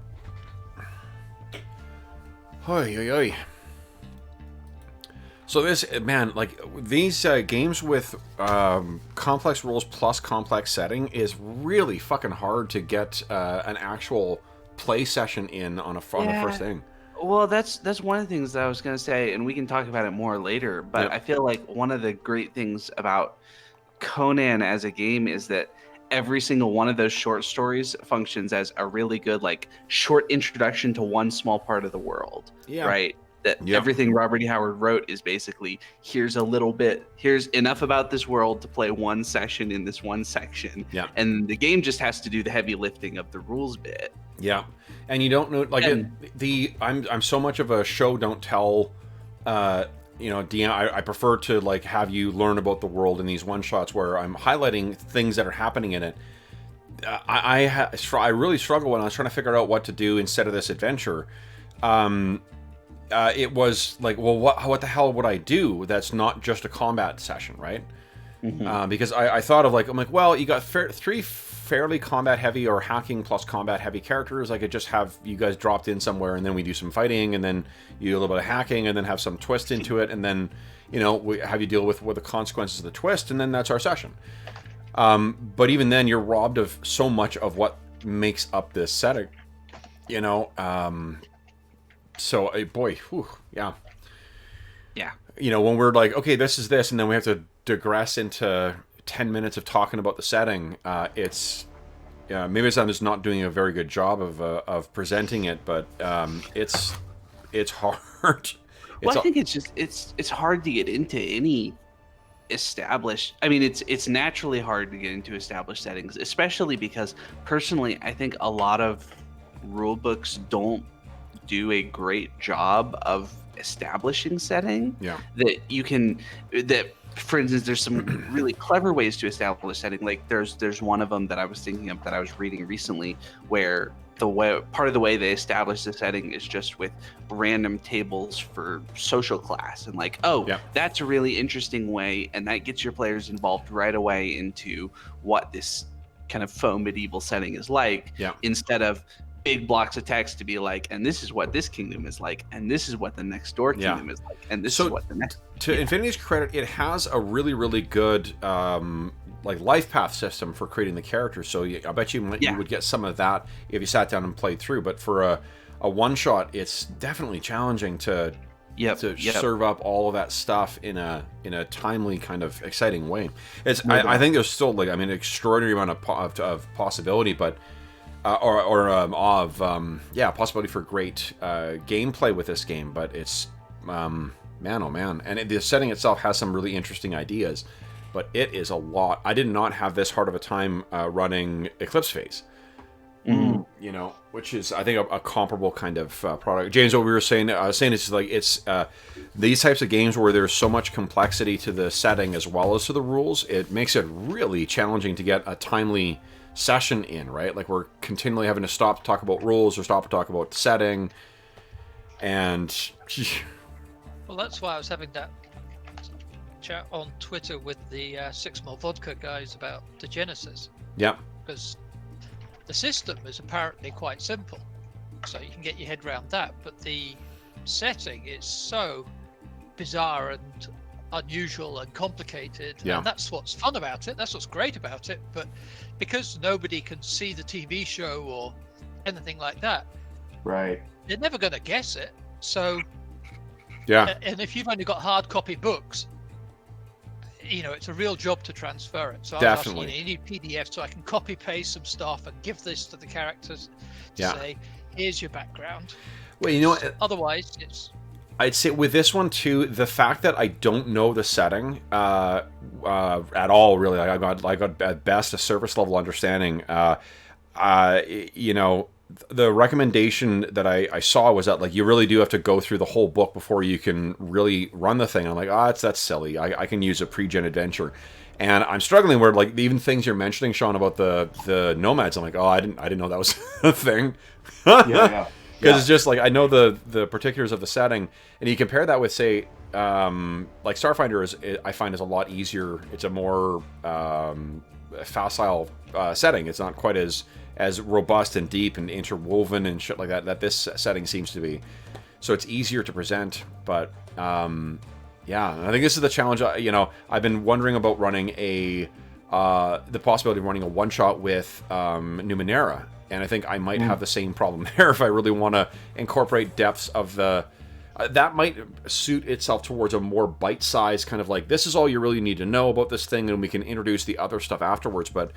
Oy, oy, oy. So this, man, like these games with complex rules plus complex setting is really fucking hard to get an actual play session in on the first thing. Well, that's one of the things that I was going to say, and we can talk about it more later, but Yep. I feel like one of the great things about Conan as a game is that every single one of those short stories functions as a really good, like, short introduction to one small part of the world, right? That everything Robert E. Howard wrote is basically, here's a little bit, here's enough about this world to play one session in this one section, and the game just has to do the heavy lifting of the rules bit. Yeah, and you don't know, like, I'm so much of a show don't tell, you know, DM. I prefer to like have you learn about the world in these one shots where I'm highlighting things that are happening in it. I really struggle when I was trying to figure out what to do instead of this adventure. It was like, well, what the hell would I do that's not just a combat session, right? Because I thought of like, I'm like, well, you got three fairly combat heavy or hacking plus combat heavy characters. I could just have you guys dropped in somewhere and then we do some fighting and then you do a little bit of hacking and then have some twist into it and then, you know, we have you deal with the consequences of the twist and then that's our session. But even then you're robbed of so much of what makes up this setting, you know? So, boy, whew, yeah. You know, when we're like, okay, this is this, and then we have to digress into 10 minutes of talking about the setting, it's maybe I'm just not doing a very good job of presenting it, but it's hard. Well, I think it's just it's hard to get into any established. I mean, it's naturally hard to get into established settings, especially because personally, I think a lot of rule books don't do a great job of establishing setting. That you can for instance, there's some really clever ways to establish setting. Like there's one of them that I was thinking of that I was reading recently, where part of the way they establish the setting is just with random tables for social class, and like, that's a really interesting way, and that gets your players involved right away into what this kind of faux medieval setting is like, instead of big blocks of text to be like, and this is what this kingdom is like, and this is what the next door kingdom is like, and this is what the next. To Infinity's credit, it has a really, really good like life path system for creating the characters. So I bet you would get some of that if you sat down and played through. But for a one shot, it's definitely challenging to serve up all of that stuff in a timely kind of exciting way. I think there's still like, I mean, an extraordinary amount of possibility, but. Possibility for great gameplay with this game, but it's man, oh man, and the setting itself has some really interesting ideas, but it is a lot. I did not have this hard of a time running Eclipse Phase, you know, which is I think a comparable kind of product. James, what we were saying, it's like it's these types of games where there's so much complexity to the setting as well as to the rules. It makes it really challenging to get a timely session in, right? Like we're continually having to stop to talk about rules or stop to talk about setting, and well, that's why I was having that chat on Twitter with the Six More Vodka guys about the Genesis. Because the system is apparently quite simple, so you can get your head around that, but the setting is so bizarre and unusual and complicated, and that's what's fun about it, that's what's great about it. But because nobody can see the TV show or anything like that, right, they're never going to guess it. So and if you've only got hard copy books, you know, it's a real job to transfer it. So I was asking, you need PDF so I can copy paste some stuff and give this to the characters to say, here's your background. Well, you know, otherwise it's I'd say with this one too, the fact that I don't know the setting at all, really, I got at best a surface level understanding. You know, the recommendation that I saw was that like you really do have to go through the whole book before you can really run the thing. I'm like, that's silly. I can use a pre-gen adventure, and I'm struggling where like even things you're mentioning, Sean, about the nomads. I'm like, I didn't know that was a thing. Yeah. Because it's just like I know the particulars of the setting, and you compare that with say like Starfinder I find is a lot easier. It's a more facile setting. It's not quite as robust and deep and interwoven and shit like that this setting seems to be. So it's easier to present, but yeah, and I think this is the challenge. You know, I've been wondering about running the possibility of running a one shot with Numenera. And I think I might have the same problem there if I really want to incorporate depths of the... that might suit itself towards a more bite-sized kind of like, this is all you really need to know about this thing, and we can introduce the other stuff afterwards. But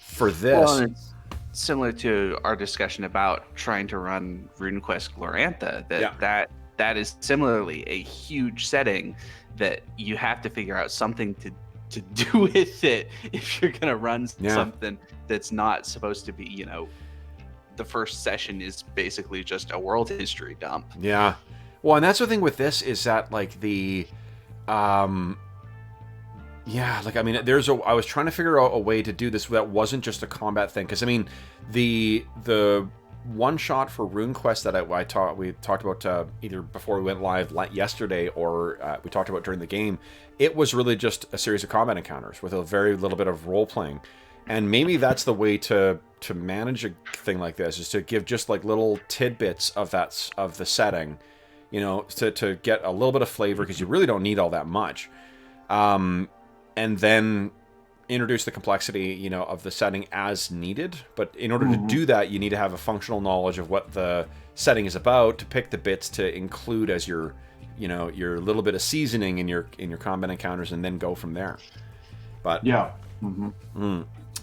for this... Well, it's similar to our discussion about trying to run RuneQuest Glorantha. That is similarly a huge setting that you have to figure out something to do with it if you're going to run something that's not supposed to be, you know, the first session is basically just a world history dump. Yeah. Well, and that's the thing with this is that like the yeah, like I mean I was trying to figure out a way to do this that wasn't just a combat thing, because I mean the one shot for RuneQuest that we talked about either before we went live yesterday or we talked about during the game, it was really just a series of combat encounters with a very little bit of role playing. And maybe that's the way to manage a thing like this, is to give just like little tidbits of the setting, you know, to get a little bit of flavor, because you really don't need all that much. And then introduce the complexity, you know, of the setting as needed. But in order to do that, you need to have a functional knowledge of what the setting is about, to pick the bits to include as your, you know, your little bit of seasoning in your combat encounters, and then go from there. But yeah.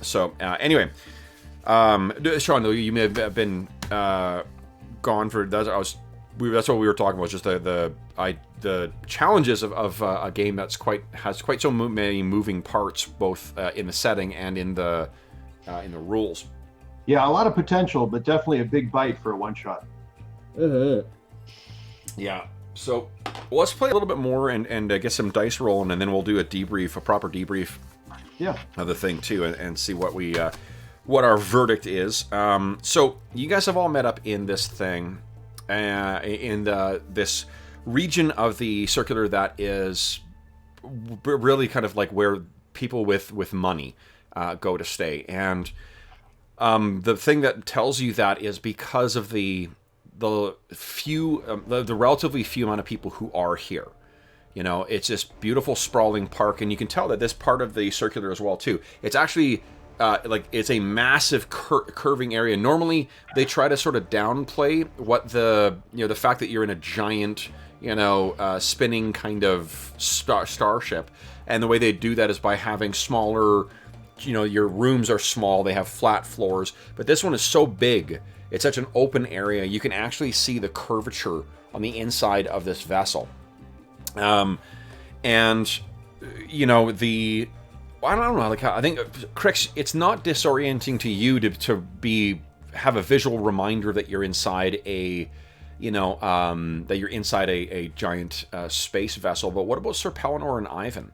So anyway, Sean, though, you may have been gone for that. That's what we were talking about. Just the challenges of a game has quite so many moving parts, both in the setting and in the rules. Yeah, a lot of potential, but definitely a big bite for a one shot. Yeah. So let's play a little bit more and get some dice rolling, and then we'll do a proper debrief. Yeah. Of the thing too, and see what our verdict is. So you guys have all met up in this thing, in this region of the circular that is really kind of like where people with money go to stay. And the thing that tells you that is because of the relatively few amount of people who are here. You know, it's this beautiful sprawling park, and you can tell that this part of the circular as well too. It's actually like it's a massive curving area. Normally, they try to sort of downplay what the fact that you're in a giant, spinning kind of starship, and the way they do that is by having smaller. Your rooms are small. They have flat floors, but this one is so big. It's such an open area. You can actually see the curvature on the inside of this vessel. I don't know, like, I think, Crix, it's not disorienting to you to have a visual reminder that you're inside a giant space vessel. But what about Sir Pellinor and Ivan?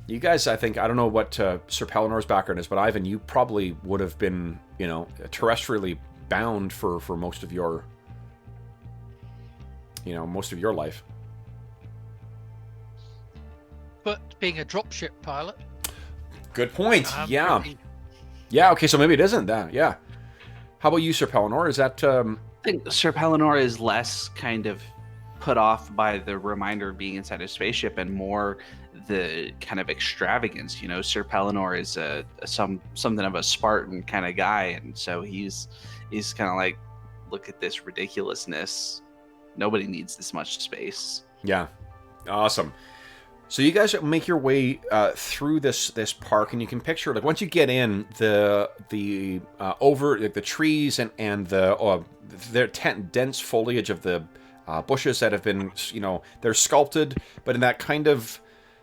You guys, I don't know what Sir Pellinor's background is, but Ivan, you probably would have been, terrestrially bound for most of your, life. But being a dropship pilot. Good point. Yeah. Yeah. Okay. So maybe it isn't that. Yeah. How about you, Sir Pellinor? Is that? I think Sir Pellinor is less kind of put off by the reminder of being inside a spaceship and more the kind of extravagance. Sir Pellinor is something of a Spartan kind of guy, and so he's kind of like, look at this ridiculousness. Nobody needs this much space. Yeah. Awesome. So you guys make your way through this park, and you can picture, like, once you get in, the over, like, the trees and the dense foliage of the bushes that have been, they're sculpted, but in that kind of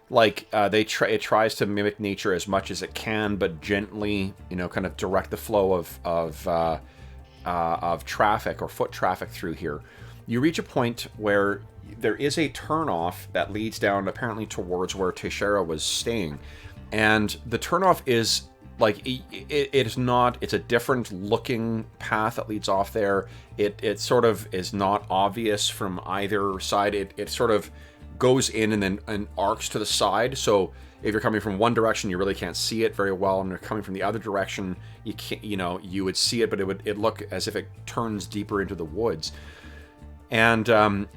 like it tries to mimic nature as much as it can, but gently, kind of direct the flow of traffic or foot traffic through here. You reach a point where there is a turnoff that leads down apparently towards where Teixeira was staying, and the turnoff is like it's a different looking path that leads off there. It sort of is not obvious from either side. It sort of goes in and then arcs to the side. So if you're coming from one direction, you really can't see it very well, and you're coming from the other direction, you can't. You would see it, but it look as if it turns deeper into the woods. And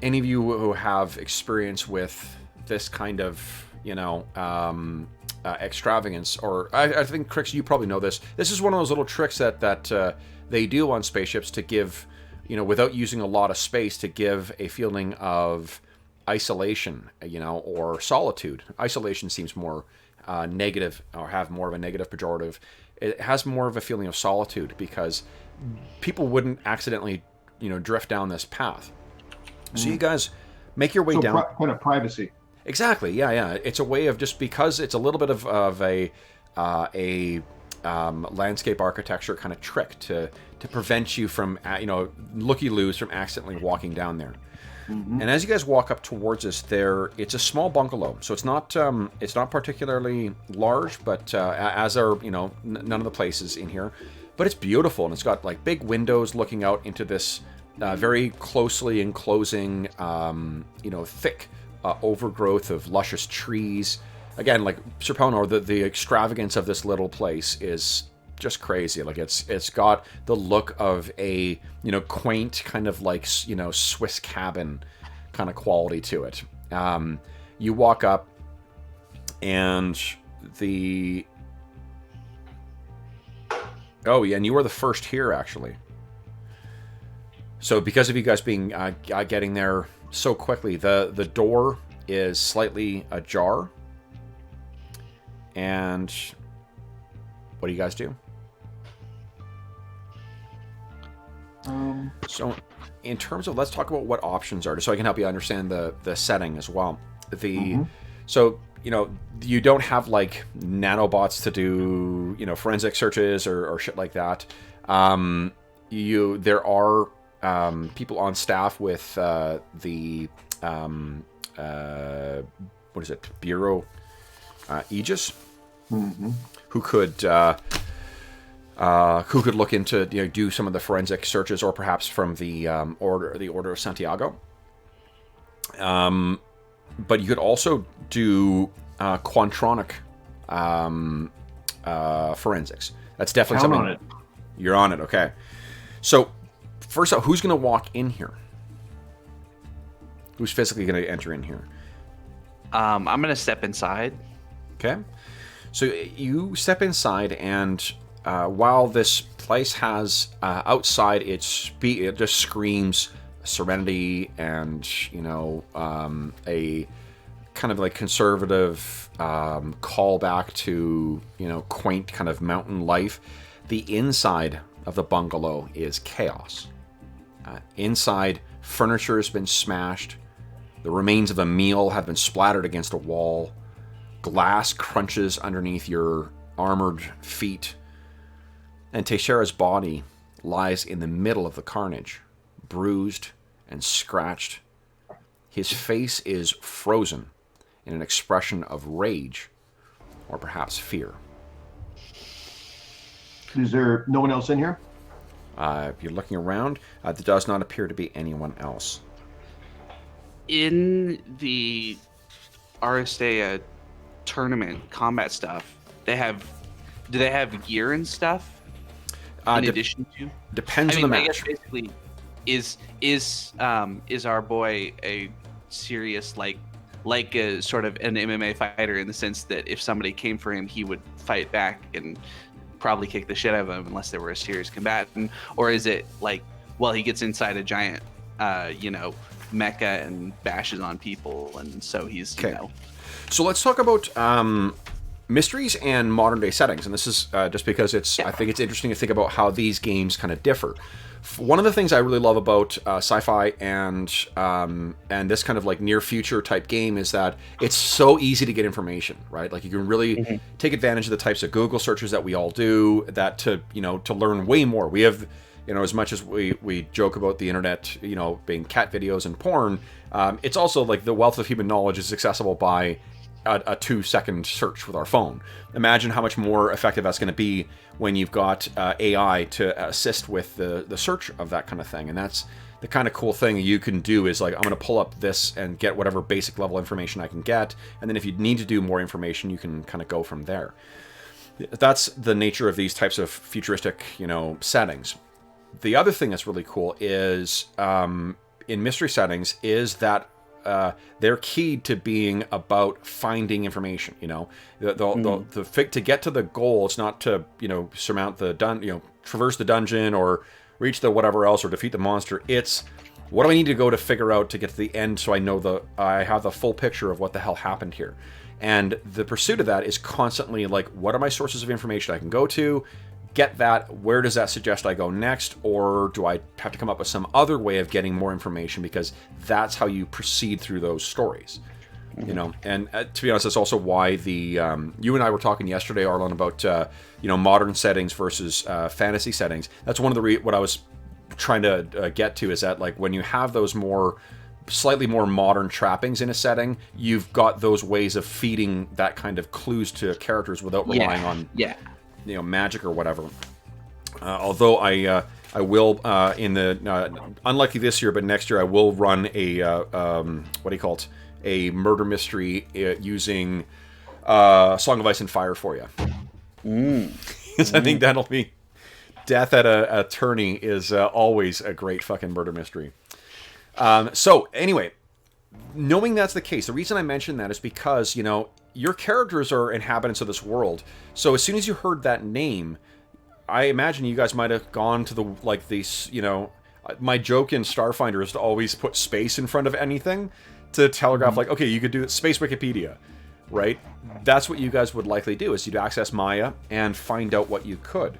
any of you who have experience with this kind of extravagance, or I think, Crix, you probably know this. This is one of those little tricks that they do on spaceships to give, without using a lot of space, to give a feeling of isolation, or solitude. Isolation seems more negative, or have more of a negative pejorative. It has more of a feeling of solitude because people wouldn't accidentally, drift down this path. So you guys make your way down. Kind of privacy. Exactly. Yeah. It's a way of, just because it's a little bit of a landscape architecture kind of trick to prevent you from, looky-loos from accidentally walking down there. Mm-hmm. And as you guys walk up towards us, it's a small bungalow, so it's not particularly large, but as are none of the places in here, but it's beautiful, and it's got like big windows looking out into this very closely enclosing, thick overgrowth of luscious trees. Again, like Sir Pelnor, the extravagance of this little place is just crazy. Like it's got the look of a quaint kind of like Swiss cabin kind of quality to it. You walk up, and and you were the first here actually. So because of you guys being getting there so quickly, the door is slightly ajar. And what do you guys do? So in terms of, let's talk about what options are, so I can help you understand the setting as well. So you don't have like nanobots to do forensic searches or shit like that. There are people on staff with the what is it, Bureau Aegis, who could look into do some of the forensic searches, or perhaps from the Order of Santiago. But you could also do quantronic forensics. That's definitely something. On it. You're on it. Okay. So first up, who's going to walk in here? Who's physically going to enter in here? I'm going to step inside. Okay. So you step inside, and while this place has outside, it just screams serenity and a kind of like conservative callback to quaint kind of mountain life. The inside of the bungalow is chaos. Inside, furniture has been smashed. The remains of a meal have been splattered against a wall. Glass crunches underneath your armored feet. And Teixeira's body lies in the middle of the carnage, bruised and scratched. His face is frozen in an expression of rage, or perhaps fear. Is there no one else in here? If you're looking around, there does not appear to be anyone else. In the Aristea tournament combat stuff, do they have gear and stuff in addition to? Depends on the match. I guess basically, is our boy a serious like a sort of an MMA fighter, in the sense that if somebody came for him, he would fight back and probably kick the shit out of him unless they were a serious combatant? Or is it like, well, he gets inside a giant mecha and bashes on people, and so he's So let's talk about mysteries and modern day settings, and this is just because I think it's interesting to think about how these games kind of differ. One of the things I really love about sci-fi and this kind of like near future type game is that it's so easy to get information, right? Like you can really take advantage of the types of Google searches that we all do, that to learn way more. We have, as much as we joke about the internet, being cat videos and porn, it's also like the wealth of human knowledge is accessible by a 2-second search with our phone. Imagine how much more effective that's going to be when you've got AI to assist with the search of that kind of thing. And that's the kind of cool thing you can do, is like, I'm going to pull up this and get whatever basic level information I can get. And then if you need to do more information, you can kind of go from there. That's the nature of these types of futuristic, settings. The other thing that's really cool is in mystery settings is that they're keyed to being about finding information. To get to the goal, it's not to surmount the traverse the dungeon or reach the whatever else or defeat the monster. It's what do I need to go to figure out to get to the end, so I know I have the full picture of what the hell happened here. And the pursuit of that is constantly like, what are my sources of information I can go to? Get that, where does that suggest I go next, or do I have to come up with some other way of getting more information, because that's how you proceed through those stories. And to be honest, that's also why the you and I were talking yesterday, Arlen, about modern settings versus fantasy settings. That's one of the what I was trying to get to, is that like when you have those slightly more modern trappings in a setting, you've got those ways of feeding that kind of clues to characters without relying on magic or whatever. Although I will in the unlikely this year, but next year I will run a what do you call it? A murder mystery using Song of Ice and Fire for you. Because I think that'll be death at a tourney is always a great fucking murder mystery. So anyway, knowing that's the case, the reason I mentioned that is because your characters are inhabitants of this world. So as soon as you heard that name, I imagine you guys might have gone to my joke in Starfinder is to always put space in front of anything to telegraph, like, okay, you could do Space Wikipedia, right? That's what you guys would likely do, is you'd access Maya and find out what you could.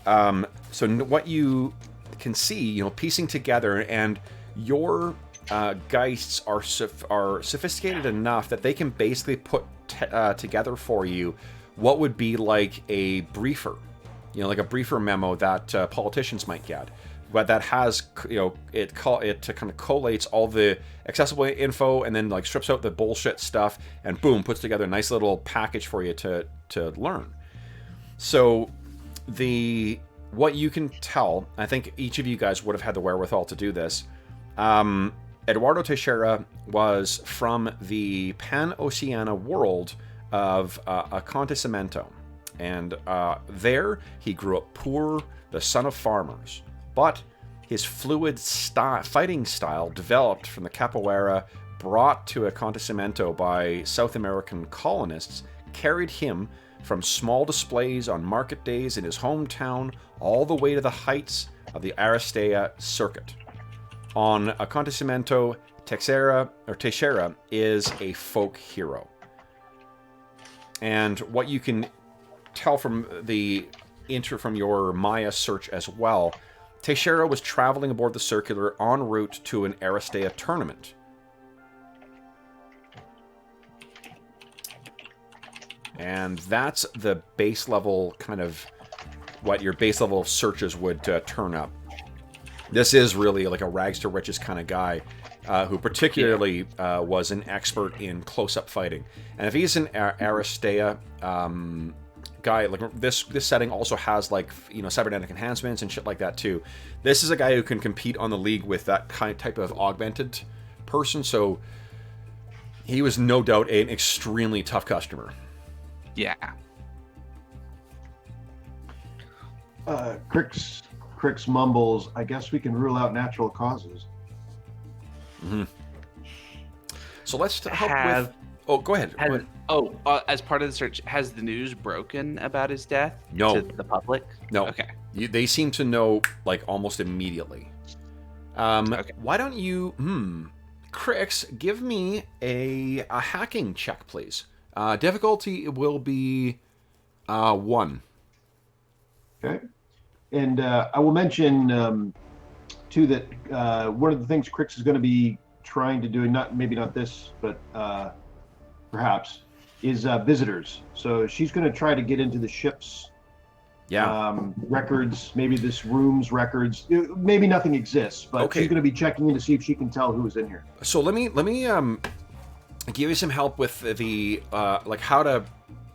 So what you can see, piecing together, and your Geists are sophisticated enough that they can basically put together for you what would be like a briefer, like a briefer memo that politicians might get, but that has it kind of collates all the accessible info and then like strips out the bullshit stuff and boom, puts together a nice little package for you to learn. So what you can tell, I think each of you guys would have had the wherewithal to do this. Eduardo Teixeira was from the Pan-Oceania world of Acontecimento. And there, he grew up poor, the son of farmers. But his fluid fighting style, developed from the capoeira brought to Acontecimento by South American colonists, carried him from small displays on market days in his hometown all the way to the heights of the Aristea circuit. On Acontecimento, Teixeira is a folk hero. And what you can tell from from your Maya search as well, Teixeira was traveling aboard the Circular en route to an Aristea tournament. And that's the base level kind of what your base level searches would turn up. This is really like a rags to riches kind of guy who particularly was an expert in close-up fighting. And if he's an Aristea guy, like this setting also has like cybernetic enhancements and shit like that too. This is a guy who can compete on the league with that type of augmented person. So he was no doubt an extremely tough customer. Yeah. Crix mumbles, I guess we can rule out natural causes. Mm-hmm. So let's help with... Oh, go ahead. As part of the search, has the news broken about his death to the public? No. Okay. They seem to know, like, almost immediately. Okay. Why don't you... Crix, give me a hacking check, please. Difficulty will be 1. Okay. And I will mention too that one of the things Crix is going to be trying to do, and maybe not this, but perhaps, is visitors. So she's going to try to get into the ship's records, maybe this room's records. Maybe nothing exists, but she's going to be checking in to see if she can tell who's in here. So let me give you some help with the like how to.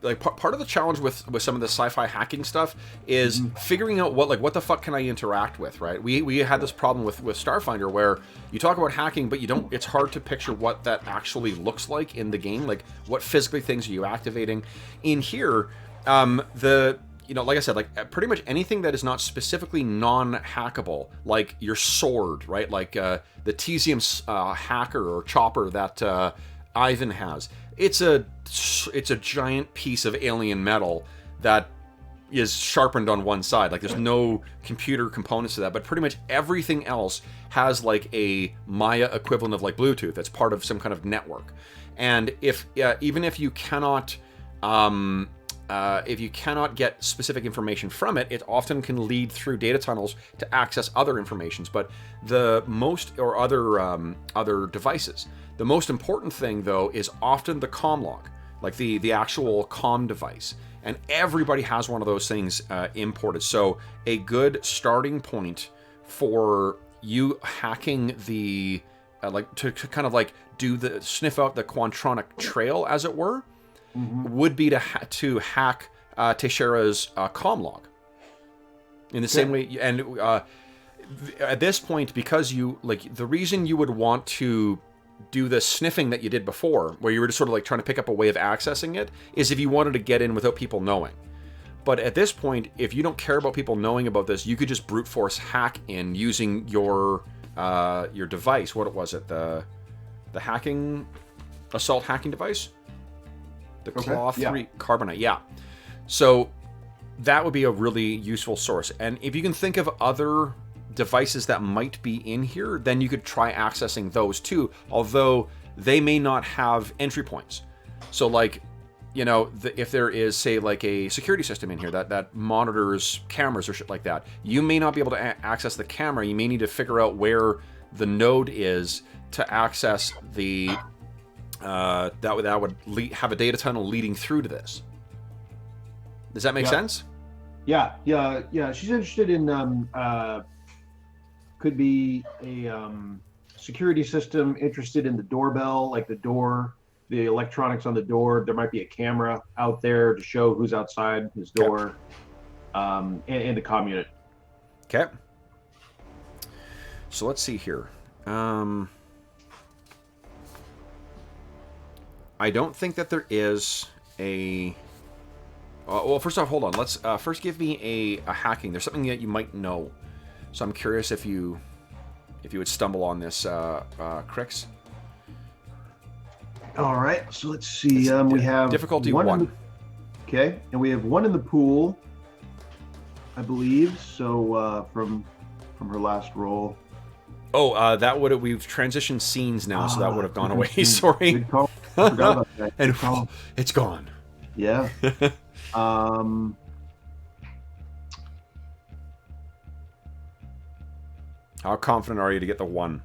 Like part of the challenge with some of the sci-fi hacking stuff is figuring out what the fuck can I interact with, right? We had this problem with Starfinder where you talk about hacking, but it's hard to picture what that actually looks like in the game. Like what physically things are you activating? In here, like I said, like pretty much anything that is not specifically non-hackable, like your sword, right? Like the Tesium hacker or chopper that Ivan has. It's a giant piece of alien metal that is sharpened on one side. Like there's no computer components to that, but pretty much everything else has like a Maya equivalent of like Bluetooth that's part of some kind of network. And even if you cannot get specific information from it, it often can lead through data tunnels to access other informations. But other devices. The most important thing, though, is often the comm log, like the actual comm device. And everybody has one of those things imported. So a good starting point for you hacking the, to kind of like sniff out the Quantronic trail, as it were, would be to hack Teixeira's comm log. In the same way, and at this point, because the reason you would want to do the sniffing that you did before, where you were just sort of like trying to pick up a way of accessing it, is if you wanted to get in without people knowing. But at this point, if you don't care about people knowing about this, you could just brute force hack in using your device. What was it? The assault hacking device? The Claw 3 Carbonite, yeah. So that would be a really useful source. And if you can think of other devices that might be in here, then you could try accessing those too, although they may not have entry points. So like, if there is, say, like a security system in here that monitors cameras or shit like that, you may not be able to access the camera. You may need to figure out where the node is to access the that would have a data tunnel leading through to this. Does that make sense? Yeah. She's interested in could be a security system, interested in the doorbell, like the door, the electronics on the door. There might be a camera out there to show who's outside his door, and the comm unit. Okay. So let's see here. I don't think that there is a... well, first off, hold on. Let's first give me a hacking. There's something that you might know. So I'm curious if you would stumble on this, Crix. All right. So let's see. We have difficulty 1. Okay, and we have 1 in the pool, I believe. So from her last roll. Oh, we've transitioned scenes now, so that would have gone away. Sorry. Good call. I forgot about that. And it's gone. Yeah. How confident are you to get the 1?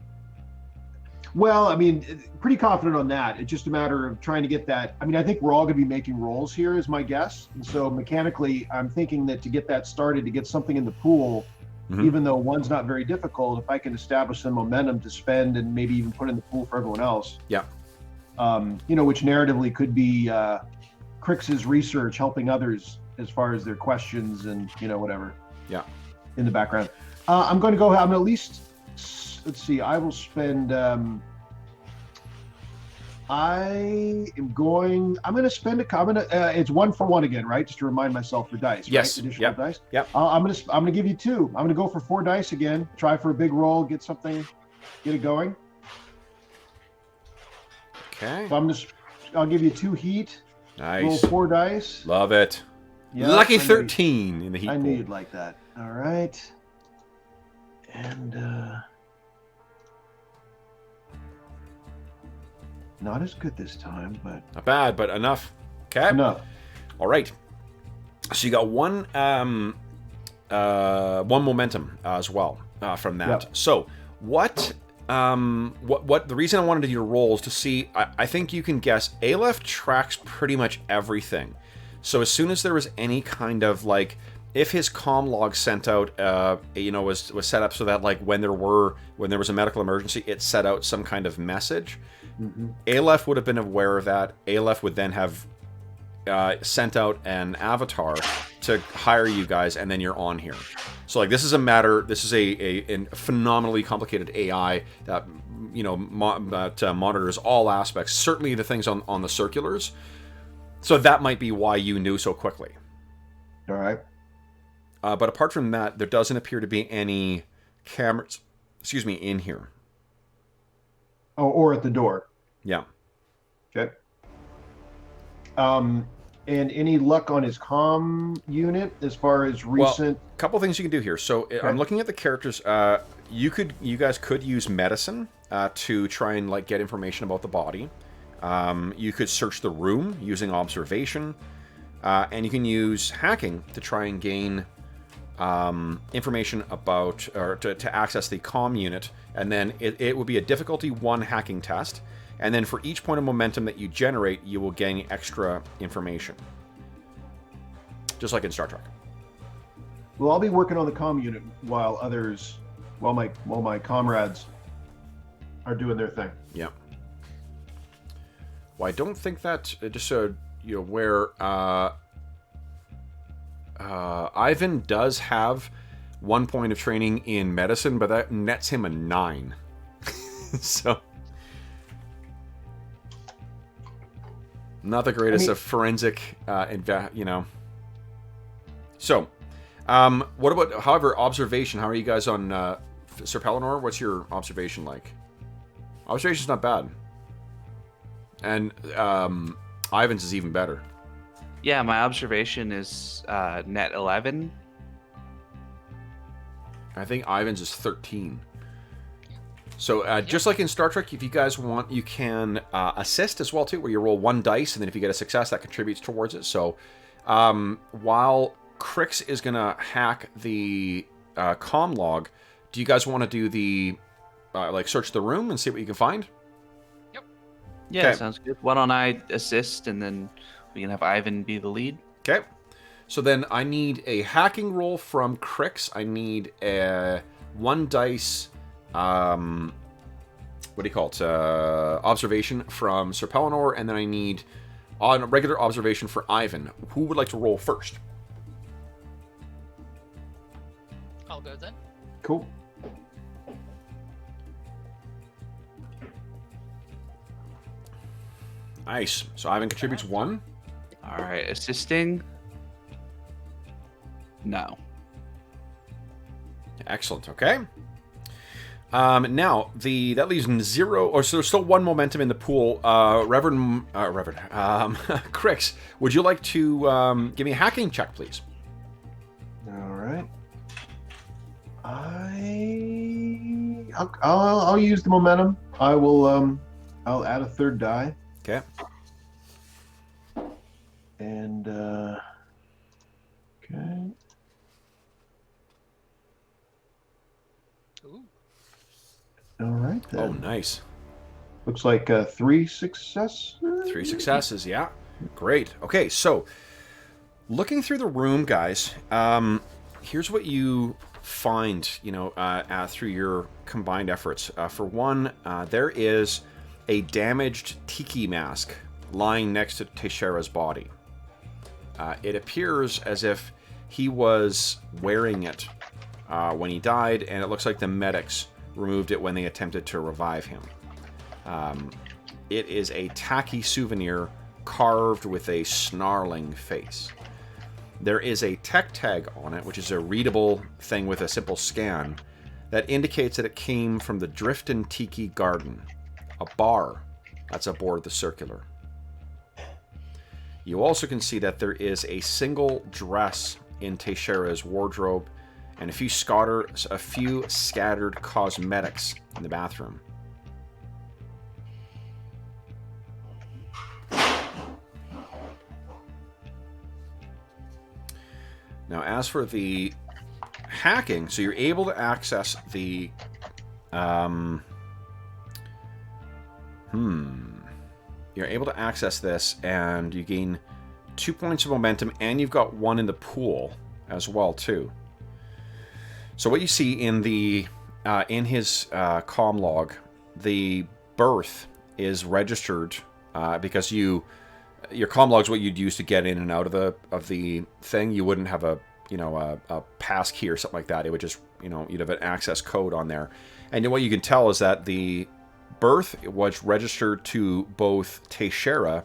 Well, I mean, pretty confident on that. It's just a matter of trying to get that. I mean, I think we're all going to be making rolls here, is my guess. And so mechanically, I'm thinking that to get that started, to get something in the pool, even though 1's not very difficult, if I can establish some momentum to spend and maybe even put in the pool for everyone else. Yeah. Which narratively could be Crix's research helping others as far as their questions and, whatever. Yeah. In the background. I'm going to at least, let's see, I will spend, I'm going to spend it's 1 for 1 again, right? Just to remind myself for dice, yes. Right? Additional dice. Yep. I'm going to give you 2. I'm going to go for 4 dice again, try for a big roll, get it going. Okay. So I'll give you 2 heat. Nice. Roll 4 dice. Love it. Yeah, Lucky 13 in the heat I pool. knew you'd like that. All right. And not as good this time, but not bad, but enough. Okay. Enough. All right. So you got one momentum as well from that. Yep. So what the reason I wanted to do your rolls to see, I think you can guess Aleph tracks pretty much everything. So as soon as there was any kind of like, if his comm log sent out, was set up so that like when there was a medical emergency, it set out some kind of message. Mm-hmm. Aleph would have been aware of that. Aleph would then have sent out an avatar to hire you guys, and then you're on here. So like this is a phenomenally complicated AI that monitors all aspects, certainly the things on the circulars. So that might be why you knew so quickly. All right. But apart from that, there doesn't appear to be any cameras, in here. Oh, or at the door. Yeah. Okay. And any luck on his comm unit as far as recent? Well, a couple things you can do here. So okay. I'm looking at the characters. You guys could use medicine to try and like get information about the body. You could search the room using observation, and you can use hacking to try and gain information about or to access the comm unit. And then it would be a difficulty 1 hacking test. And then for each point of momentum that you generate, you will gain extra information. Just like in Star Trek. Well, I'll be working on the comm unit while my comrades are doing their thing. Yeah. Well, I don't think that, just so you're aware, Ivan does have 1 point of training in medicine, but that nets him a 9. So... not the greatest of forensic, So, what about, however, observation? How are you guys on Sir Pellinor? What's your observation like? Observation's not bad. And Ivan's is even better. Yeah, my observation is net 11. I think Ivan's is 13. So just like in Star Trek, if you guys want, you can assist as well too, where you roll 1 dice, and then if you get a success, that contributes towards it. So while Crix is gonna hack the comm log, do you guys want to do the search the room and see what you can find? Yep. Yeah, Okay. sounds good. Why don't I assist, and then we can have Ivan be the lead? Okay. So then I need a hacking roll from Crix. I need a 1 dice. What do you call it? Observation from Sir Pellinor, and then I need on regular observation for Ivan. Who would like to roll first? I'll go then. Cool. Nice. So Ivan contributes 1. All right, assisting. No. Excellent. Okay. Now that leaves 0, or so there's still 1 momentum in the pool. Reverend, Crix, would you like to give me a hacking check, please? All right. I'll use the momentum. I'll add a 3rd die. Okay. And okay. Ooh. All right then. Oh, nice. Looks like 3 successes. 3 successes, yeah. Great. Okay, so looking through the room, guys, here's what you find, through your combined efforts. For one, there is a damaged tiki mask lying next to Teixeira's body. It appears as if he was wearing it when he died, and it looks like the medics removed it when they attempted to revive him. It is a tacky souvenir carved with a snarling face. There is a tech tag on it, which is a readable thing with a simple scan, that indicates that it came from the Driftin' Tiki Garden, a bar that's aboard the Circular. You also can see that there is a single dress in Teixeira's wardrobe and a few scattered cosmetics in the bathroom. Now, as for the hacking, so you're able to access the... You're able to access this, and you gain 2 points of momentum, and you've got 1 in the pool as well, too. So what you see in the in his comm log, the birth is registered because your comm log is what you'd use to get in and out of the thing. You wouldn't have a pass key or something like that. It would just, you'd have an access code on there. And what you can tell is that the birth was registered to both Teixeira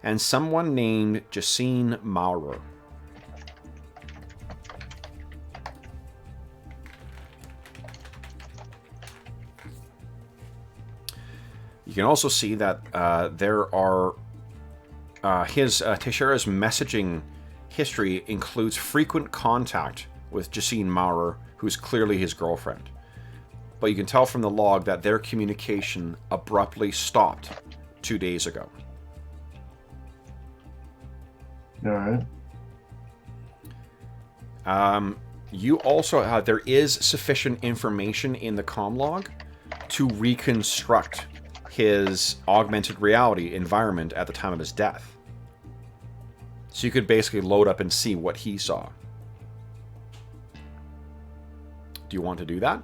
and someone named Jacine Maurer. You can also see that there are Teixeira's messaging history includes frequent contact with Jacine Maurer, who's clearly his girlfriend. But you can tell from the log that their communication abruptly stopped 2 days ago. All right. You also there is sufficient information in the comm log to reconstruct his augmented reality environment at the time of his death. So you could basically load up and see what he saw. Do you want to do that?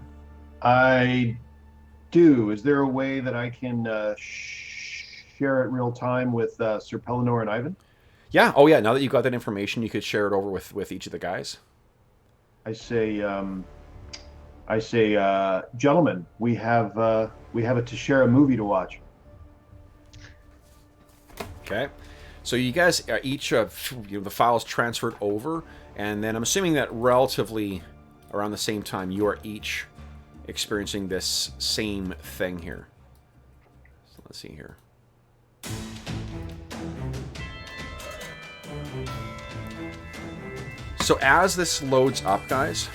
I do. Is there a way that I can share it real time with Sir Pellinor and Ivan? Yeah. Oh, yeah. Now that you got that information, you could share it over with each of the guys. I say, gentlemen, we have a Teixeira movie to watch. Okay. So you guys are each the files transferred over, and then I'm assuming that relatively around the same time you are each experiencing this same thing here. So let's see here. So as this loads up, guys,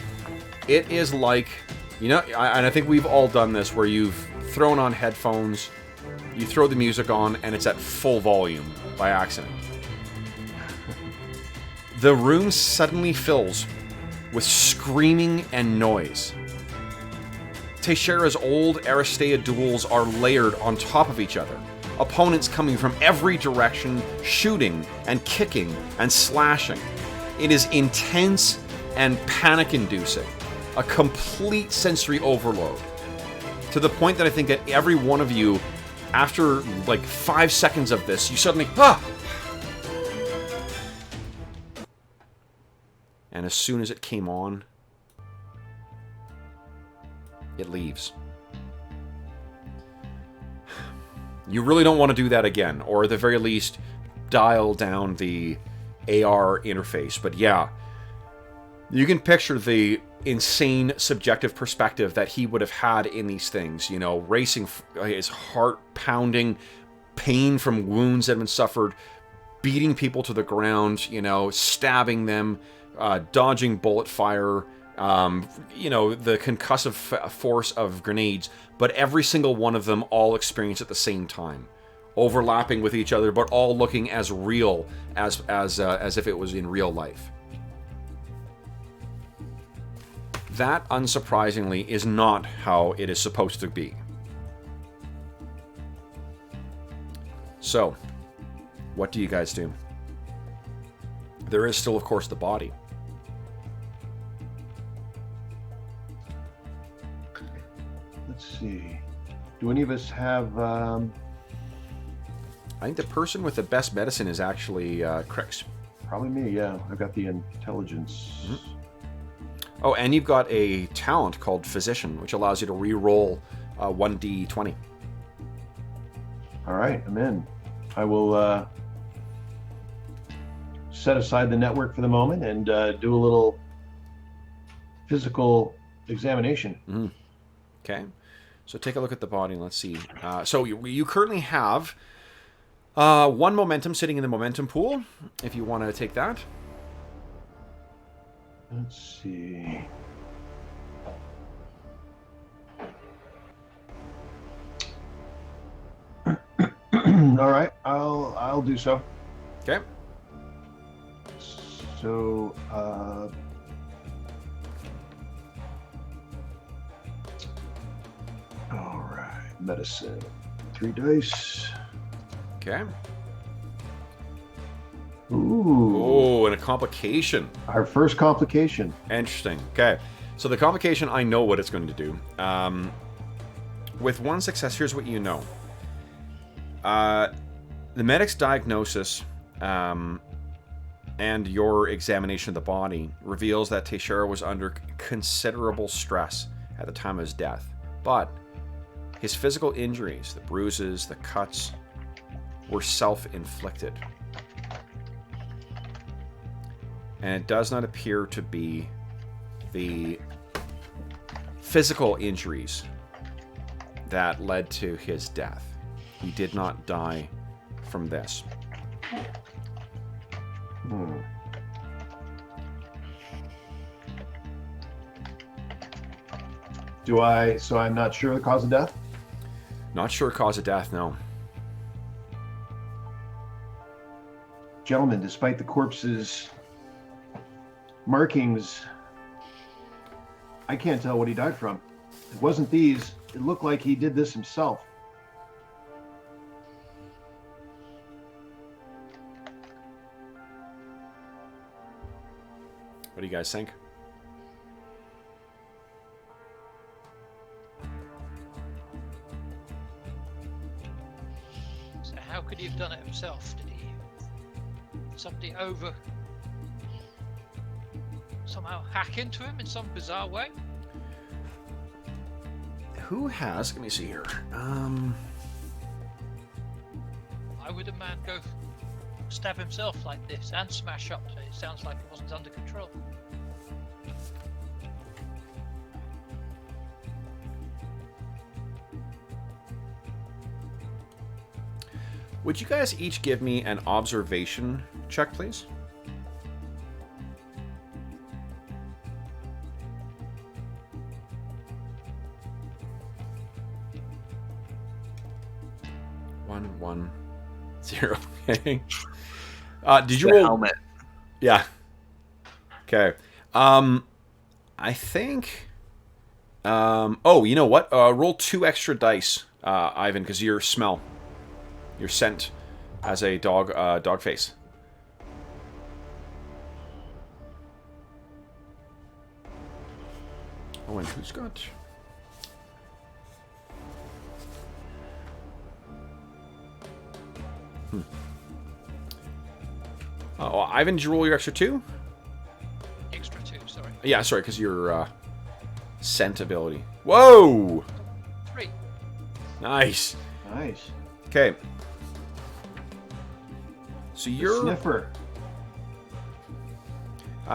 it is like, and I think we've all done this, where you've thrown on headphones, you throw the music on, and it's at full volume by accident. The room suddenly fills with screaming and noise. Teixeira's old Aristea duels are layered on top of each other. Opponents coming from every direction, shooting and kicking and slashing. It is intense and panic-inducing. A complete sensory overload. To the point that I think that every one of you, after like 5 seconds of this, you suddenly, And as soon as it came on, it leaves. You really don't want to do that again, or at the very least, dial down the AR interface. But yeah, you can picture the insane subjective perspective that he would have had in these things, racing, his heart pounding, pain from wounds that have been suffered, beating people to the ground, stabbing them, dodging bullet fire, the concussive force of grenades, but every single one of them all experienced at the same time, overlapping with each other, but all looking as real as if it was in real life. That, unsurprisingly, is not how it is supposed to be. So, what do you guys do? There is still, of course, the body. Let's see. Do any of us have... I think the person with the best medicine is actually Crix. Probably me, yeah. I've got the intelligence. Mm-hmm. Oh, and you've got a talent called Physician, which allows you to re-roll 1d20. All right, I'm in. I will set aside the network for the moment and do a little physical examination. Mm-hmm. Okay, so take a look at the body and let's see. So you currently have 1 momentum sitting in the momentum pool, if you want to take that. Let's see. All right, I'll do so. Okay. So, all right, medicine. 3 dice. Okay. Ooh. Oh, and a complication. Our first complication. Interesting. Okay. So the complication, I know what it's going to do. With 1 success, here's what you know. The medic's diagnosis and your examination of the body reveals that Teixeira was under considerable stress at the time of his death. But his physical injuries, the bruises, the cuts, were self-inflicted. And it does not appear to be the physical injuries that led to his death. He did not die from this. So I'm not sure the cause of death? Not sure cause of death, no. Gentlemen, despite the corpse's markings, I can't tell what he died from. It wasn't these. It looked like he did this himself. What do you guys think? So how could he have done it himself? Did he somebody somehow hack into him in some bizarre way? Who has... Let me see here. Why would a man go stab himself like this and smash up? It sounds like it wasn't under control. Would you guys each give me an observation check, please? One, 0. Okay. Did you roll? Helmet. Yeah. Okay. I think. Oh, you know what? Roll 2 extra dice, Ivan, because your smell, your scent, as a dog face. Oh, and who's got? Oh, Ivan, did you roll your extra 2? Extra 2, sorry. Yeah, sorry, because your scent ability. Whoa! 3. Nice. Nice. Okay. So The you're sniffer.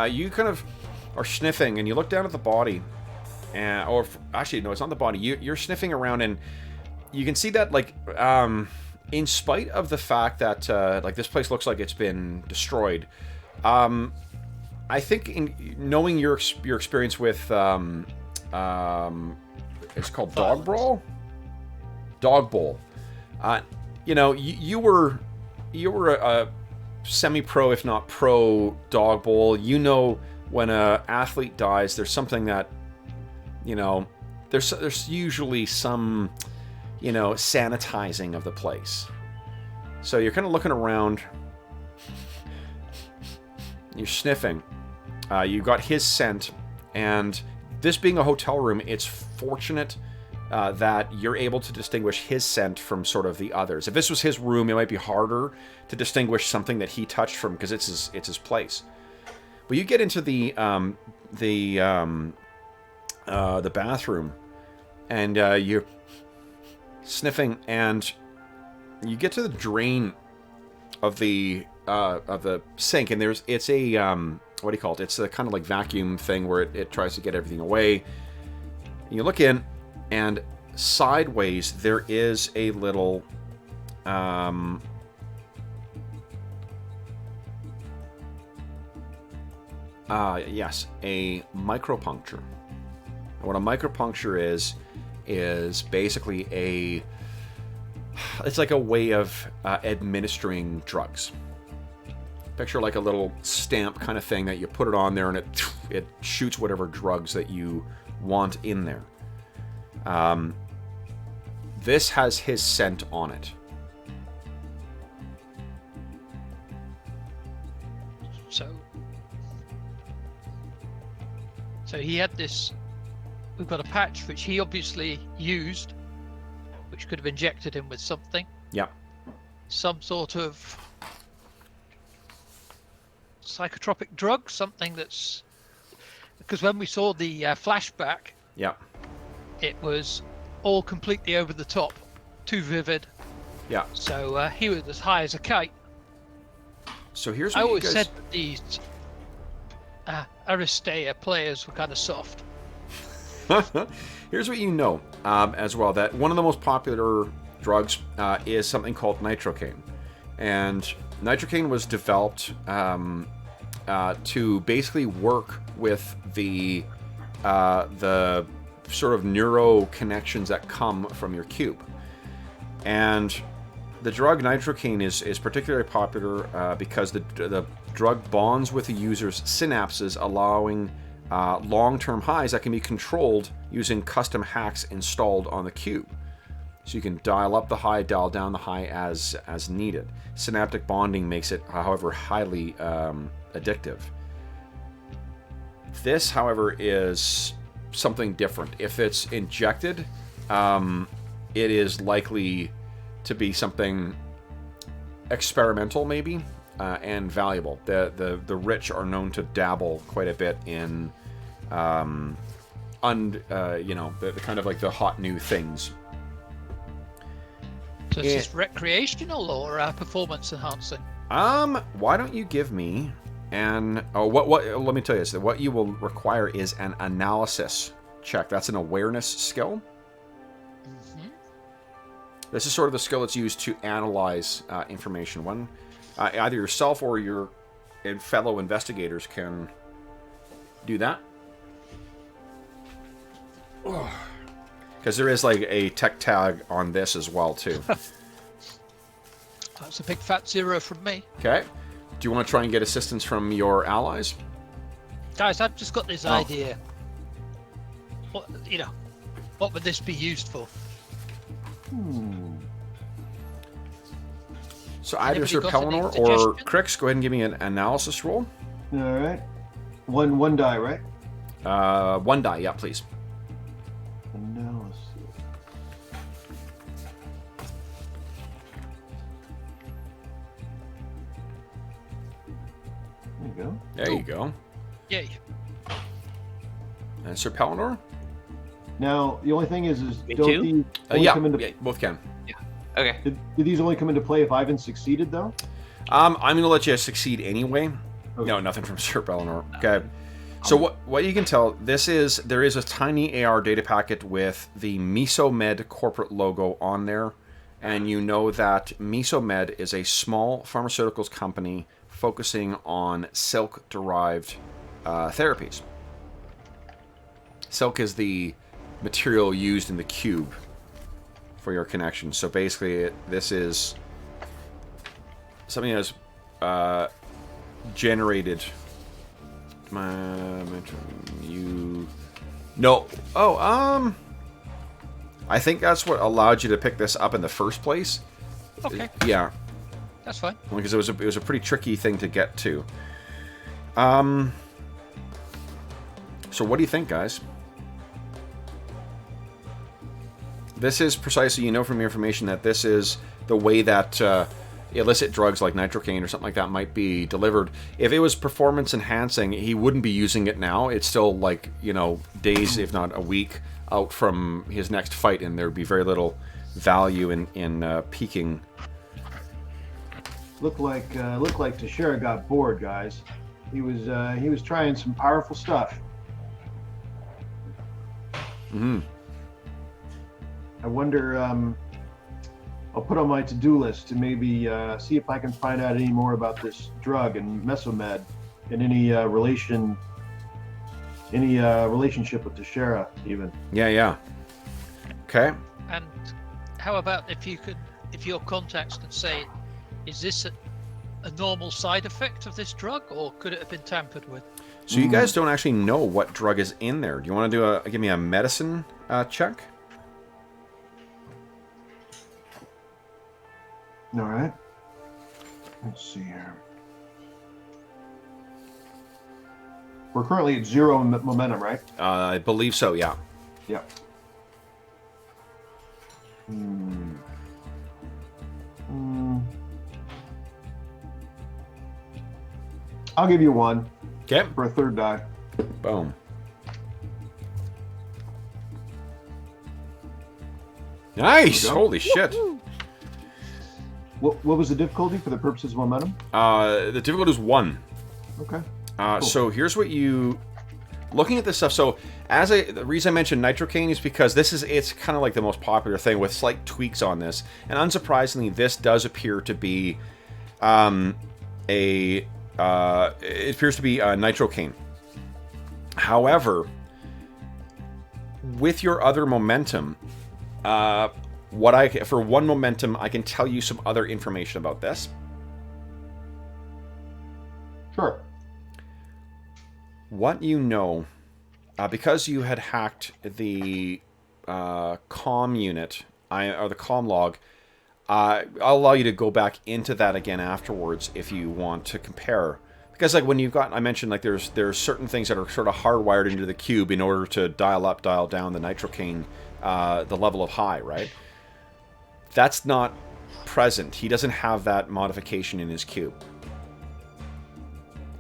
you kind of are sniffing, and you look down at the body, and actually no, it's not the body. You're sniffing around, and you can see that like in spite of the fact that like this place looks like it's been destroyed, I think in knowing your experience with it's called Dog Brawl, Dog Bowl. You know, you were a semi-pro, if not pro, Dog Bowl. You know, when a athlete dies, there's something that, you know, there's usually some, you know, sanitizing of the place. So you're kind of looking around. You're sniffing. You got his scent, and this being a hotel room, it's fortunate that you're able to distinguish his scent from sort of the others. If this was his room, it might be harder to distinguish something that he touched from, because it's his place. But you get into the bathroom, and you're sniffing, and you get to the drain of the sink, and it's a what do you call it? It's a kind of like vacuum thing where it tries to get everything away. And you look in, and sideways there is a little yes, a micropuncture. And what a micropuncture is basically it's like a way of administering drugs. Picture like a little stamp kind of thing that you put it on there, and it shoots whatever drugs that you want in there. This has his scent on it. So he had this. We've got a patch which he obviously used, which could have injected him with something. Yeah. Some sort of psychotropic drug, something that's, because when we saw the flashback, Yeah. it was all completely over the top, too vivid. Yeah. So he was as high as a kite. So here's I what you always guys... said that these Aristea players were kind of soft. Here's what you know as well, that one of the most popular drugs is something called nitrocaine. And nitrocaine was developed to basically work with the sort of neuro connections that come from your cube. And the drug nitrocaine is particularly popular because the drug bonds with the user's synapses, allowing long-term highs that can be controlled using custom hacks installed on the cube. So you can dial up the high, dial down the high as needed. Synaptic bonding makes it, however, highly addictive. This, however, is something different. If it's injected, it is likely to be something experimental, maybe, and valuable. The rich are known to dabble quite a bit in, the kind of like the hot new things. So is this recreational or performance enhancing? Why don't you give me let me tell you this. What you will require is an analysis check. That's an awareness skill. Mm-hmm. This is sort of the skill that's used to analyze information. Either yourself or your fellow investigators can do that. Because there is like a tech tag on this as well, too. That's a big fat 0 from me. Okay. Do you want to try and get assistance from your allies? Guys, I've just got this idea. What would this be used for? So either Anybody Sir got any Pellinor or suggestions? Crix, go ahead and give me an analysis roll. All right. One die, right? 1 die, yeah, please. Analysis. There you go. There you go. Yay. And Sir Pellinor? Now, the only thing is Me don't too? these only come into Yeah, both can. Okay. did these only come into play if Ivan succeeded though? I'm going to let you succeed anyway. Okay. No, nothing from Sir Pellinor. Okay. So what you can tell, there is a tiny AR data packet with the Mesomed corporate logo on there, and you know that Mesomed is a small pharmaceuticals company focusing on silk-derived therapies. Silk is the material used in the cube for your connection. So basically, this is something that's generated. I think that's what allowed you to pick this up in the first place. Okay, Yeah, that's fine. because it was a pretty tricky thing to get to. So what do you think, guys? This is precisely, from your information that this is the way that illicit drugs like nitrocaine or something like that might be delivered. If it was performance enhancing, he wouldn't be using it now. It's still like, days, if not a week, out from his next fight, and there would be very little value in peaking. Looked like Teixeira got bored, guys. He was trying some powerful stuff. Mm-hmm. I wonder. I'll put on my to-do list to maybe see if I can find out any more about this drug and Mesomed and any relationship with Teixeira, even. Yeah. Okay. And how about if your contacts could say, is this a normal side effect of this drug, or could it have been tampered with? So you guys don't actually know what drug is in there. Do you want to give me a medicine check? All right. Let's see here. We're currently at 0 momentum, right? I believe so, yeah. Yep. I'll give you 1 Okay. for a third die. Boom. Nice! Holy shit. What was the difficulty for the purposes of momentum? The difficulty is 1. Okay. Cool. So here's what you... Looking at this stuff, so the reason I mentioned nitrocaine is because it's kind of like the most popular thing with slight tweaks on this. And unsurprisingly, this does appear to be it appears to be nitrocaine. However, with your other momentum, for 1 momentum, I can tell you some other information about this. Sure. What you know, because you had hacked the comm unit, or the comm log, I'll allow you to go back into that again afterwards if you want to compare. Because like when I mentioned like there's certain things that are sort of hardwired into the cube in order to dial up, dial down the nitrocaine, the level of high, right? That's not present. He doesn't have that modification in his cube.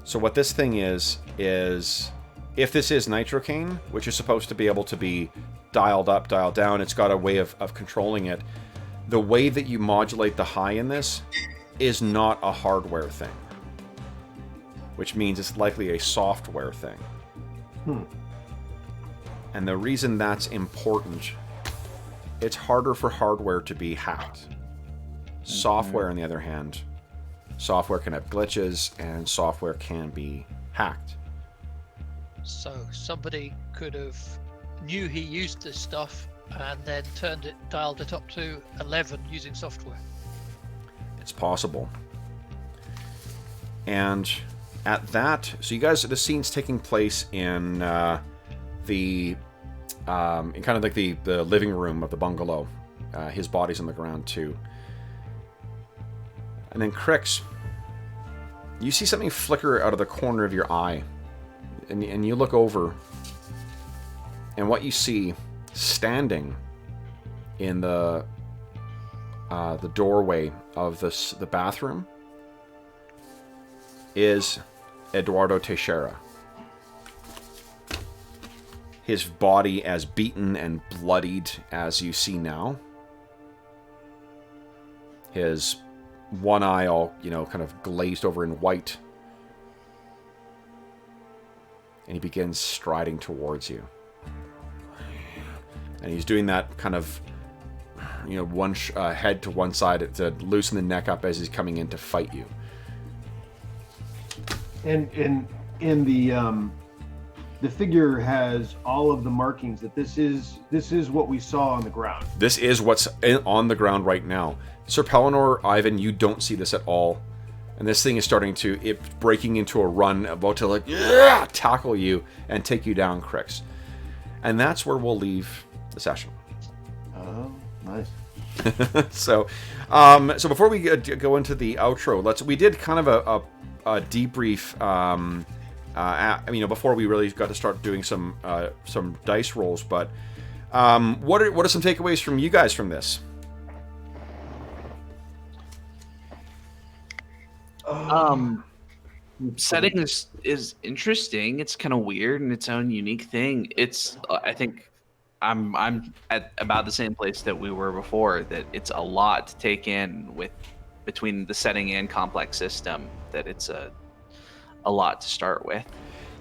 So what this thing is if this is nitrocaine, which is supposed to be able to be dialed up, dialed down, it's got a way of controlling it. The way that you modulate the high in this is not a hardware thing, which means it's likely a software thing. And the reason that's important, it's harder for hardware to be hacked. Software, on the other hand, software can have glitches, and software can be hacked. So somebody could have knew he used this stuff and then dialed it up to 11 using software. It's possible. And at that, so you guys, the scene's taking place in in kind of like the living room of the bungalow. His body's on the ground too. And then Crix, you see something flicker out of the corner of your eye. And you look over, and what you see standing in the doorway of the bathroom is Eduardo Teixeira. His body as beaten and bloodied as you see now. His one eye all, kind of glazed over in white. And he begins striding towards you. And he's doing that kind of, one head to one side to loosen the neck up as he's coming in to fight you. And in the figure has all of the markings that this is what we saw on the ground. This is what's on the ground right now. Sir Pellinor, Ivan, you don't see this at all. And this thing is breaking into a run, about to tackle you and take you down, Crix. And that's where we'll leave the session. Oh, nice. So before we go into the outro, we did kind of a debrief. Before we really got to start doing some dice rolls. But what are some takeaways from you guys from this? Setting is interesting. It's kind of weird and its own unique thing. I think I'm at about the same place that we were before, that it's a lot to take in between the setting and complex system, that it's a lot to start with.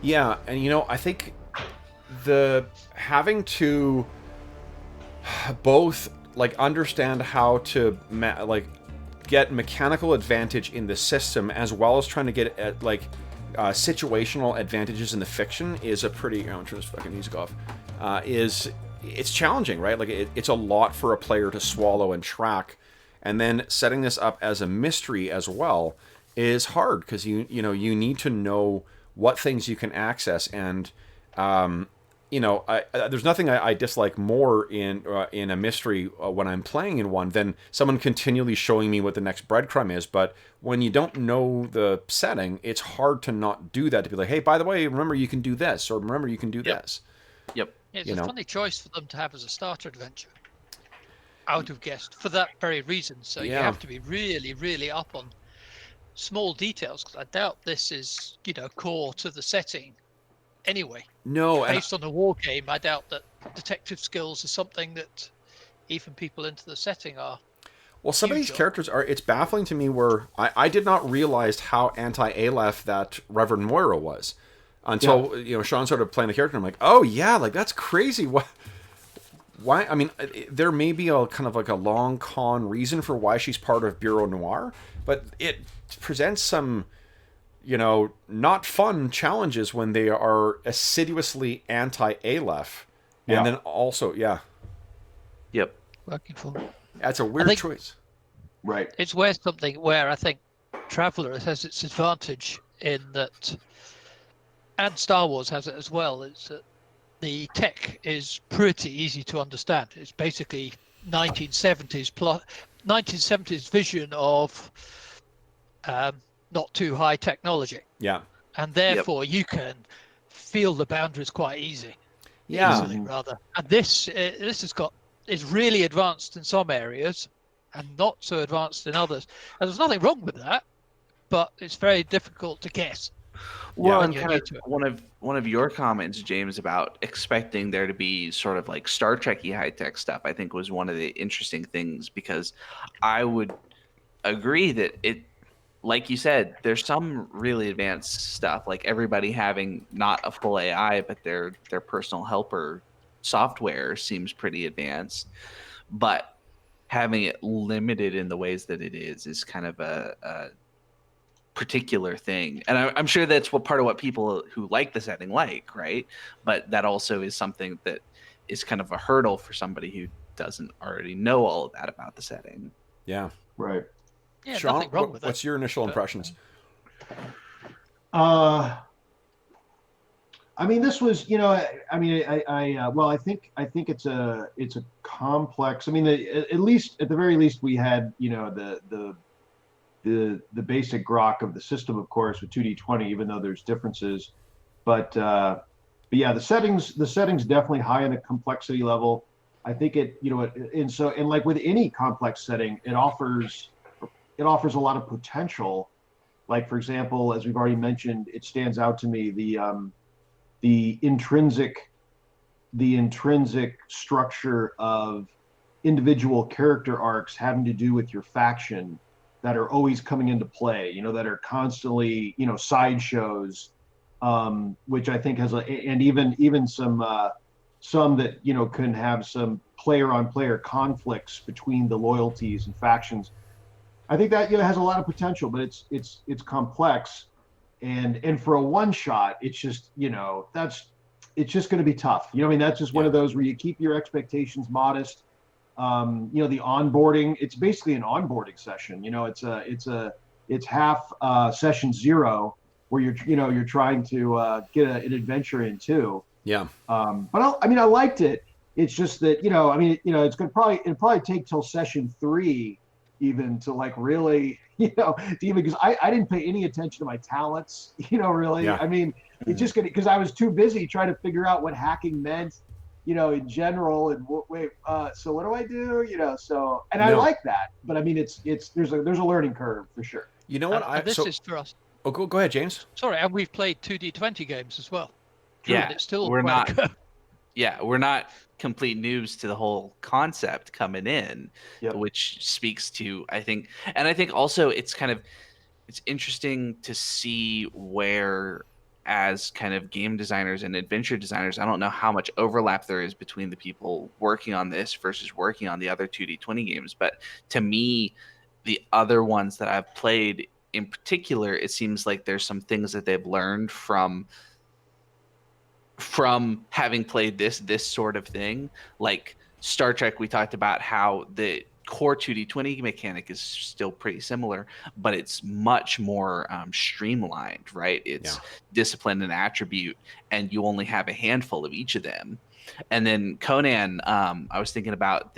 Yeah, and I think the having to both understand how to get mechanical advantage in the system, as well as trying to get situational advantages in the fiction is a pretty... turn this fucking music off. It's challenging, right? It's a lot for a player to swallow and track, and then setting this up as a mystery as well is hard because you need to know what things you can access, and there's nothing I dislike more in a mystery when I'm playing in one than someone continually showing me what the next breadcrumb is. But when you don't know the setting, it's hard to not do that, to be like, hey, by the way, remember you can do this, or remember you can do this. Yep. It's a funny choice for them to have as a starter adventure. I would have guessed for that very reason. So you have to be really, really up on small details, because I doubt this is, core to the setting anyway. No, based on a war game, I doubt that detective skills is something that even people into the setting are. Well, some of these characters are, it's baffling to me where I did not realize how anti-Aleph that Reverend Moira was until, Sean started playing the character, and I'm like, oh yeah, like that's crazy. Why? I mean, there may be a kind of like a long con reason for why she's part of Bureau Noir, but it presents some, not fun challenges when they are assiduously anti-Aleph. Yeah. And then also, Yep. Working for them. That's a weird choice. Right. It's something where I think Traveller has its advantage in that, and Star Wars has it as well, is that the tech is pretty easy to understand. It's basically 1970s vision of not too high technology. Yeah. And therefore you can feel the boundaries quite easily. Yeah. Easily, rather. And this is really advanced in some areas and not so advanced in others. And there's nothing wrong with that, but it's very difficult to guess. Well, and kind of one of your comments, James, about expecting there to be sort of like Star Trek-y high-tech stuff, I think was one of the interesting things, because I would agree that it, like you said, there's some really advanced stuff, like everybody having not a full AI, but their personal helper software seems pretty advanced. But having it limited in the ways that it is kind of a particular thing, and I'm sure that's part of what people who like the setting like, right? But that also is something that is kind of a hurdle for somebody who doesn't already know all of that about the setting. Yeah. Right. Yeah, Sean, nothing wrong with that. what's your initial impressions? I mean, this was, I think it's a complex. I mean, at the very least, we had, the basic grok of the system, of course, with 2D20, even though there's differences. But yeah, the settings definitely high in the complexity level. I think it, and like with any complex setting, it offers a lot of potential. Like, for example, as we've already mentioned, it stands out to me the intrinsic structure of individual character arcs having to do with your faction that are always coming into play, that are constantly, sideshows, which I think has and even some that, can have some player-on-player conflicts between the loyalties and factions. I think that, has a lot of potential, but it's complex. And for a one shot, it's just, it's just going to be tough. That's just one of those where you keep your expectations modest. The onboarding, it's basically an onboarding session. It's half session 0 where you're trying to get an adventure in too. Yeah. But I liked it. It's just that, it's going to probably take till session 3 even to like really, because I didn't pay any attention to my talents, really. Yeah. I mean, it's just because I was too busy trying to figure out what hacking meant, in general, and so what do I do? I like that, but I mean, there's a learning curve for sure. You know what? This is for us. Oh, go ahead, James. Sorry, and we've played 2D20 games as well. Yeah, it's still we're not. Yeah, we're not complete noobs to the whole concept coming in, which speaks to, I think also it's interesting to see where, as kind of game designers and adventure designers, I don't know how much overlap there is between the people working on this versus working on the other 2D20 games. But to me, the other ones that I've played in particular, it seems like there's some things that they've learned from having played this sort of thing. Like Star Trek, we talked about how the core 2D20 mechanic is still pretty similar, but it's much more streamlined, right? It's discipline and attribute, and you only have a handful of each of them. And then Conan, I was thinking about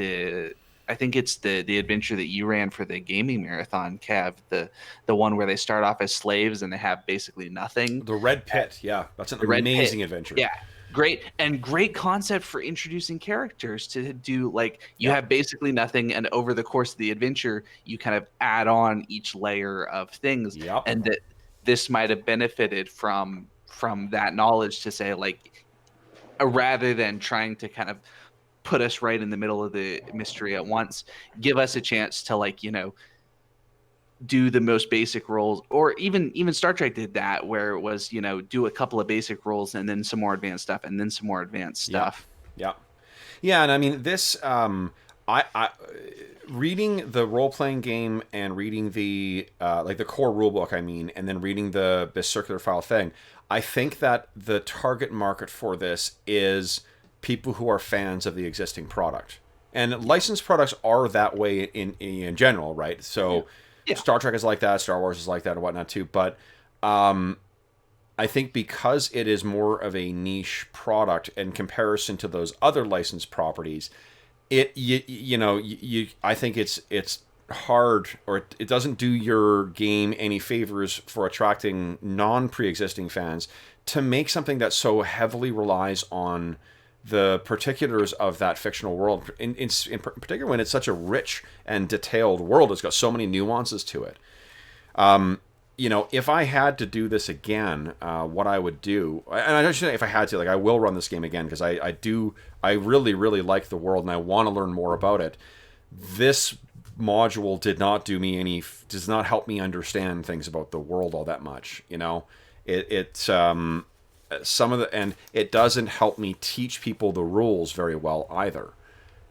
I think it's the adventure that you ran for the gaming marathon, Kev, the one where they start off as slaves and they have basically nothing. The Red Pit, yeah, that's an amazing adventure. Yeah, great concept for introducing characters to do. Like, you have basically nothing, and over the course of the adventure, you kind of add on each layer of things, and that this might have benefited from that knowledge to say, like, rather than trying to kind of put us right in the middle of the mystery at once, give us a chance to, like, do the most basic roles. Or even Star Trek did that, where it was, do a couple of basic roles and then some more advanced stuff and then some more advanced stuff. Yeah. And I mean, this I reading the role-playing game and reading the like the core rulebook, I mean, and then reading the circular file thing, I think that the target market for this is people who are fans of the existing product. And licensed products are that way in general, right? So Star Trek is like that, Star Wars is like that, and whatnot too. But I think because it is more of a niche product in comparison to those other licensed properties, I think it's hard, or it doesn't do your game any favors for attracting non-pre-existing fans to make something that so heavily relies on the particulars of that fictional world, in particular when it's such a rich and detailed world. It's got so many nuances to it. If I had to do this again, what I would do, and I don't say if I had to, like, I will run this game again, because I really, really like the world and I want to learn more about it. This module does not help me understand things about the world all that much. And it doesn't help me teach people the rules very well either.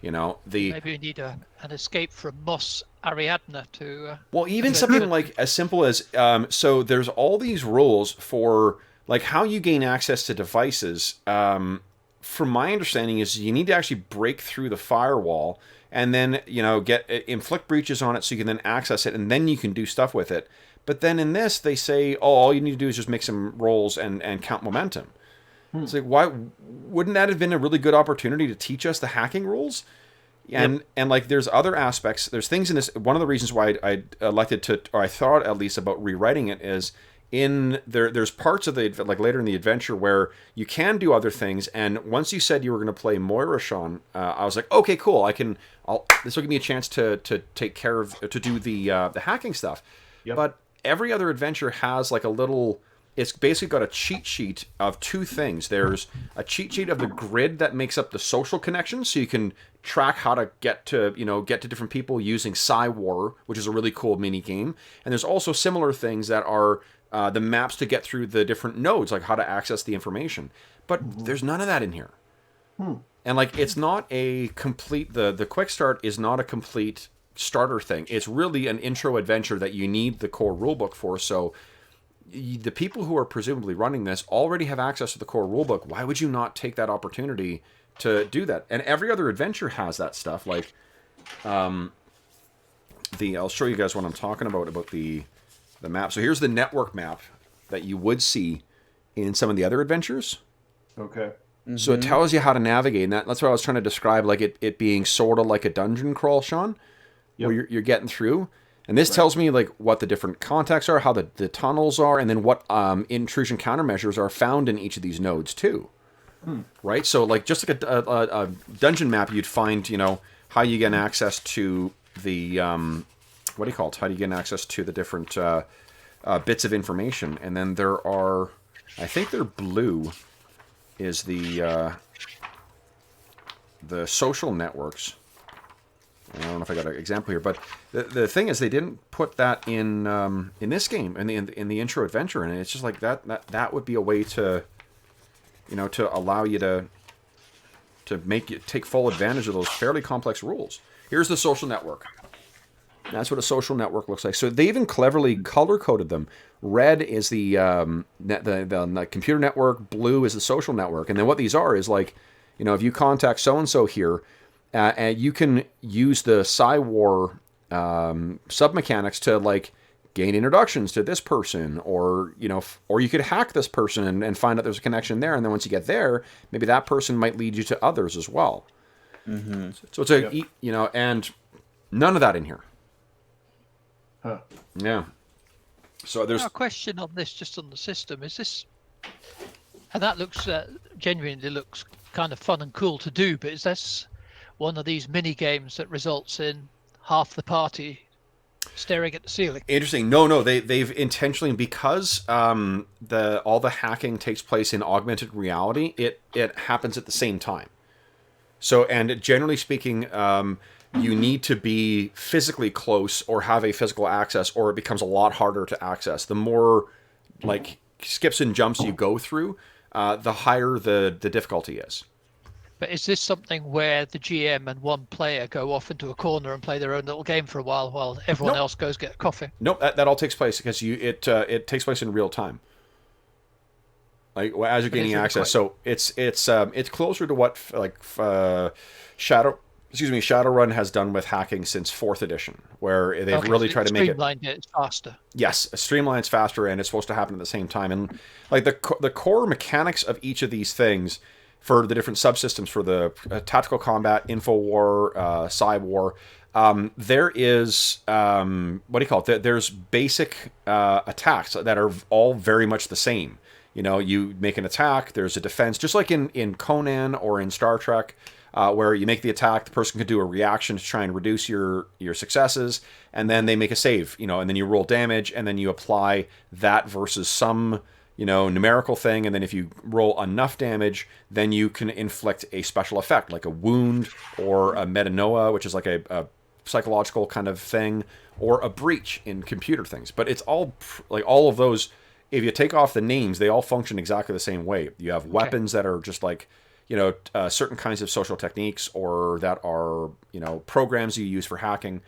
Maybe you need an escape from Moss Ariadne to well, even something like as simple as so there's all these rules for, like, how you gain access to devices. From my understanding is you need to actually break through the firewall and then inflict breaches on it so you can then access it, and then you can do stuff with it. But then in this, they say, all you need to do is just make some rolls and count momentum. It's like, why wouldn't that have been a really good opportunity to teach us the hacking rules? And like, there's other aspects. There's things in this. One of the reasons why I elected to, or I thought at least about rewriting it, is there's parts of like later in the adventure where you can do other things. And once you said you were going to play Moira, Sean, I was like, okay, cool. This will give me a chance to take care of, to do the hacking stuff. Yep. But every other adventure has like a little, it's basically got a cheat sheet of two things. There's a cheat sheet of the grid that makes up the social connections, so you can track how to get to different people using Psy-War, which is a really cool mini game. And there's also similar things that are the maps to get through the different nodes, like how to access the information. But there's none of that in here. And like, it's not a complete, the quick start is not a complete starter thing. It's really an intro adventure that you need the core rulebook for. So the people who are presumably running this already have access to the core rulebook. Why would you not take that opportunity to do that? And every other adventure has that stuff. Like, I'll show you guys what I'm talking about the map. So here's the network map that you would see in some of the other adventures. Okay. Mm-hmm. So it tells you how to navigate, and that's what I was trying to describe, like it being sort of like a dungeon crawl, Sean. Yep. Where you're getting through. And this tells me like what the different contacts are, how the tunnels are, and then what intrusion countermeasures are found in each of these nodes too. Right? So like, just like a dungeon map, you'd find, how you get access to the, what do you call it? How do you get access to the different bits of information? And then there are, I think they're blue, is the social networks. I don't know if I got an example here, but the thing is, they didn't put that in this game, in the intro adventure, and it's just like that would be a way to, to allow you to make you take full advantage of those fairly complex rules. Here's the social network. That's what a social network looks like. So they even cleverly color coded them. Red is the computer network. Blue is the social network. And then what these are is like, if you contact so and so here, and you can use the Psy-War sub-mechanics to, like, gain introductions to this person, or, you know, or you could hack this person and find out there's a connection there, and then once you get there, maybe that person might lead you to others as well. Mm-hmm. So it's a, you know, and none of that in here. Huh. Yeah. So there's a question on this, just on the system. Is this, and that looks genuinely looks kind of fun and cool to do, but is this one of these mini games that results in half the party staring at the ceiling? interesting. No, they've intentionally, because all the hacking takes place in augmented reality. It happens at the same time. So, and generally speaking, you need to be physically close or have a physical access, or it becomes a lot harder to access. The more, like, skips and jumps you go through, the higher the difficulty is. But is this something where the GM and one player go off into a corner and play their own little game for a while everyone else goes get a coffee? Nope, that all takes place because it takes place in real time. Like, as you're gaining access, so it's closer to what Shadowrun has done with hacking since 4th edition, where they've really tried to make it streamlined. It's faster. Yes, streamlines faster, and it's supposed to happen at the same time. And, like, the core mechanics of each of these things for the different subsystems, for the tactical combat, info war, Psy-War, there is there's basic attacks that are all very much the same. You know, you make an attack, there's a defense, just like in Conan or in Star Trek, where you make the attack, the person can do a reaction to try and reduce your successes, and then they make a save, you know, and then you roll damage, and then you apply that versus some, you know, numerical thing, and then if you roll enough damage, then you can inflict a special effect, like a wound, or a metanoia, which is like a psychological kind of thing, or a breach in computer things. But it's all, like, all of those, if you take off the names, they all function exactly the same way. You have weapons that are just like, you know, certain kinds of social techniques, or that are, you know, programs you use for hacking.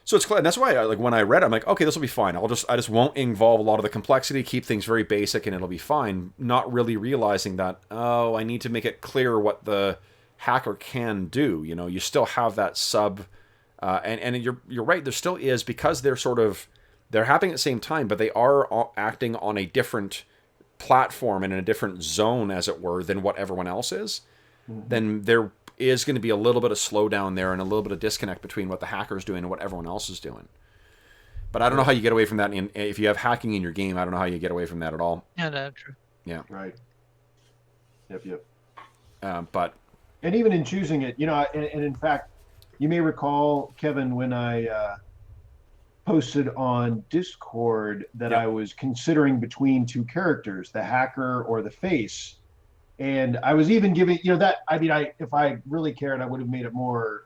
So it's, and that's why when I read it, I'm like, okay, this will be fine. I just won't involve a lot of the complexity, keep things very basic, and it'll be fine. Not really realizing that, I need to make it clear what the hacker can do. You know, you still have that sub, and you're right. There still is, because they're happening at the same time, but they are acting on a different platform and in a different zone, as it were, than what everyone else is. Mm-hmm. Then there is going to be a little bit of slowdown there, and a little bit of disconnect between what the hacker's doing and what everyone else is doing. But I don't know how you get away from that. If you have hacking in your game, I don't know how you get away from that at all. Yeah, no, true. Yeah. Right. Yep. But and even in choosing it, you know, and in fact, you may recall, Kevin, when I posted on Discord that I was considering between two characters, the hacker or the face. And I was even giving, you know, that, I mean, if I really cared, I would have made it more,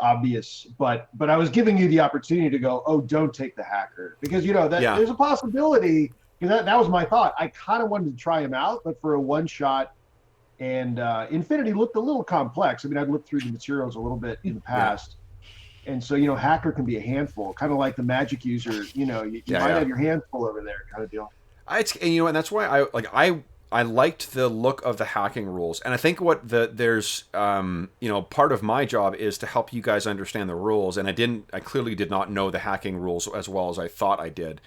obvious, but I was giving you the opportunity to go, oh, don't take the hacker, because, you know, that there's a possibility, because that was my thought. I kind of wanted to try him out, but for a one shot, and Infinity looked a little complex. I mean, I'd looked through the materials a little bit in the past. And so, you know, hacker can be a handful, kind of like the magic user, you know, you might have your handful over there kind of deal. And that's why I liked the look of the hacking rules. And I think there's part of my job is to help you guys understand the rules. And I clearly did not know the hacking rules as well as I thought I did,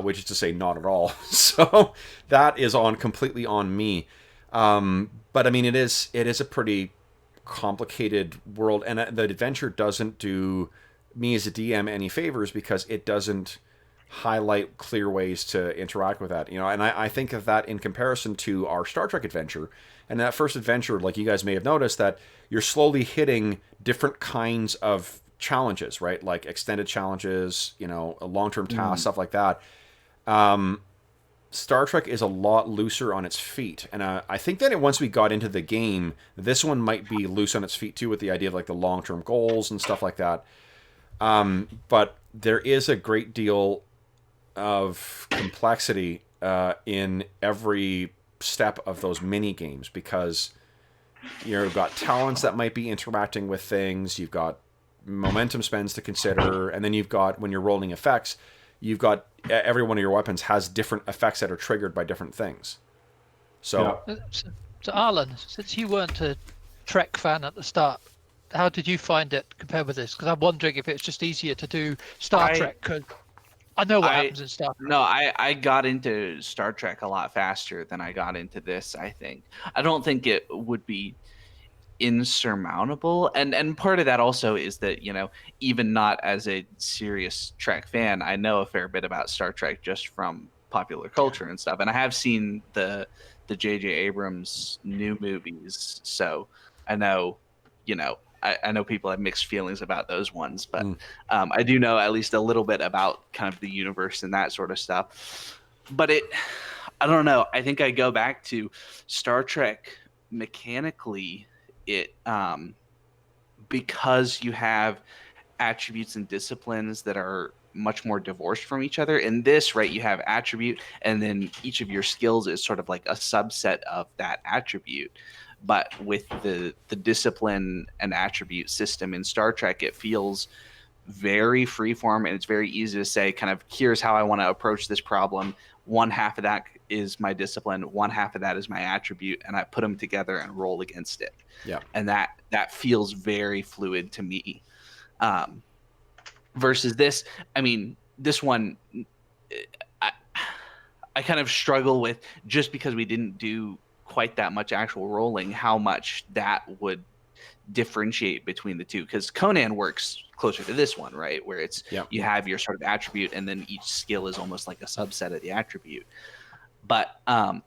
which is to say not at all. So that is completely on me. But I mean, it is a pretty complicated world, and the adventure doesn't do me as a DM any favors, because it doesn't highlight clear ways to interact with that, you know. And I think of that in comparison to our Star Trek adventure, and that first adventure, like you guys may have noticed, that you're slowly hitting different kinds of challenges, right? Like extended challenges, you know, long-term tasks, stuff like that. Star Trek is a lot looser on its feet, and I think that once we got into the game, this one might be loose on its feet too, with the idea of like the long-term goals and stuff like that. But there is a great deal of complexity in every step of those mini games, because you've got talents that might be interacting with things, you've got momentum spends to consider, and then you've got, when you're rolling effects, you've got every one of your weapons has different effects that are triggered by different things. So, so Arlen, since you weren't a Trek fan at the start. How did you find it compared with this? Because I'm wondering if it's just easier to do Star Trek. Cause I know what happens in Star Trek. No, I got into Star Trek a lot faster than I got into this, I think. I don't think it would be insurmountable. And part of that also is that, even not as a serious Trek fan, I know a fair bit about Star Trek just from popular culture and stuff. And I have seen the J.J. Abrams new movies. So I know, I know people have mixed feelings about those ones, but I do know at least a little bit about kind of the universe and that sort of stuff. But I don't know. I think I go back to Star Trek mechanically. It because you have attributes and disciplines that are much more divorced from each other. In this, right, you have attribute, and then each of your skills is sort of like a subset of that attribute. But with the discipline and attribute system in Star Trek, it feels very freeform, and it's very easy to say, kind of, here's how I want to approach this problem. One half of that is my discipline, one half of that is my attribute, and I put them together and roll against it. Yeah. And that feels very fluid to me. Versus this, I mean, this one, I kind of struggle with, just because we didn't do quite that much actual rolling, how much that would differentiate between the two, because Conan works closer to this one, right, where it's you have your sort of attribute, and then each skill is almost like a subset of the attribute. But I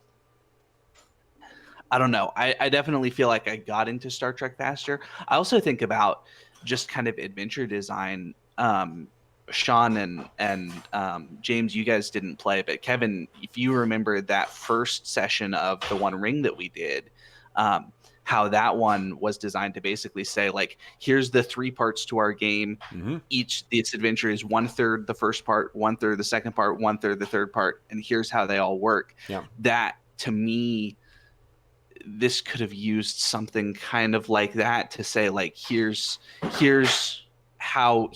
don't know, I definitely feel like I got into Star Trek faster. I also think about just kind of adventure design. Sean and James, you guys didn't play, but Kevin, if you remember that first session of the One Ring that we did, how that one was designed to basically say, like, here's the 3 parts to our game. This adventure is 1/3 the first part, 1/3 the second part, 1/3 the third part, and here's how they all work. That, to me, this could have used something kind of like that to say, like, here's how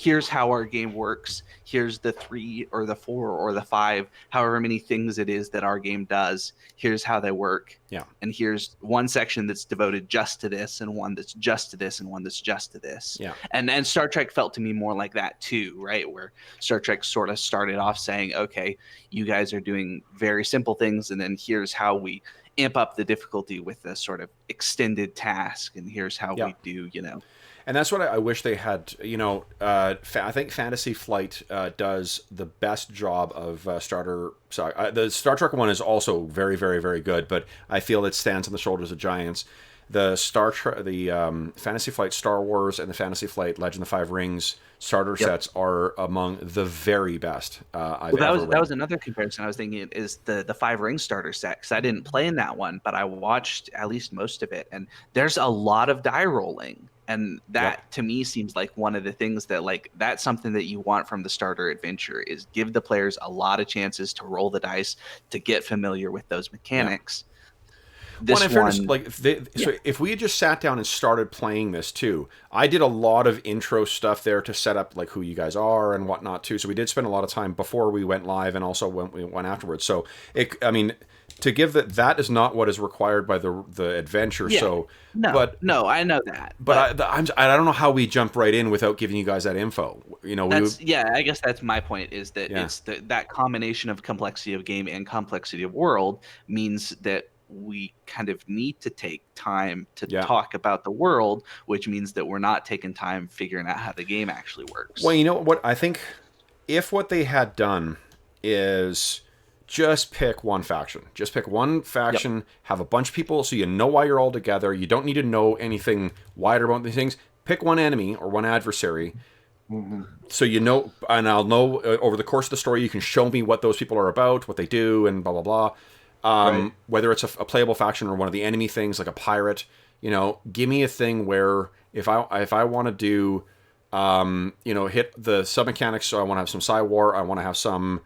our game works. Here's the 3 or the 4 or the 5, however many things it is that our game does. Here's how they work. And here's one section that's devoted just to this, and one that's just to this, and one that's just to this. And Star Trek felt to me more like that too, right? Where Star Trek sort of started off saying, okay, you guys are doing very simple things, and then here's how we amp up the difficulty with a sort of extended task, and here's how we do, And that's what I wish they had. I think Fantasy Flight does the best job of starter. Sorry, the Star Trek one is also very, very, very good, but I feel it stands on the shoulders of giants. The Fantasy Flight Star Wars and the Fantasy Flight Legend of the Five Rings starter sets are among the very best I've ever read. That was another comparison I was thinking, is the Five Rings starter set, because I didn't play in that one, but I watched at least most of it, and there's a lot of die rolling. And that, to me, seems like one of the things that, like, that's something that you want from the starter adventure, is give the players a lot of chances to roll the dice, to get familiar with those mechanics. This in fairness, if we had just sat down and started playing this too, I did a lot of intro stuff there to set up, like, who you guys are and whatnot too. So we did spend a lot of time before we went live, and also when we went afterwards. So to give that is not what is required by the adventure. So I know that, but I don't know how we jump right in without giving you guys that info. I guess that's my point, is that it's that combination of complexity of game and complexity of world means that we kind of need to take time to talk about the world, which means that we're not taking time figuring out how the game actually works. Well, you know what? I think if what they had done is just pick one faction. Just pick one faction, have a bunch of people so you know why you're all together. You don't need to know anything wider about these things. Pick one enemy or one adversary. So you know, and I'll know over the course of the story, you can show me what those people are about, what they do, and blah, blah, blah. Whether it's a playable faction or one of the enemy things, like a pirate, give me a thing where if I want to do, hit the sub-mechanics, so I want to have some Psy-War, I want to have some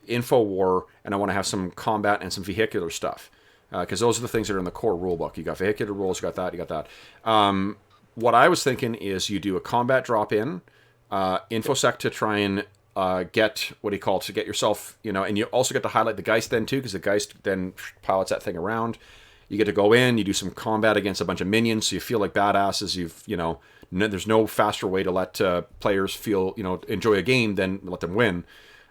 info war, and I want to have some combat and some vehicular stuff, because those are the things that are in the core rulebook. You got vehicular rules, you got that. What I was thinking is you do a combat drop-in, infosec to try and get to get yourself, and you also get to highlight the Geist then too, because the Geist then pilots that thing around. You get to go in, you do some combat against a bunch of minions, so you feel like badasses. There's no faster way to let players feel, enjoy a game than let them win.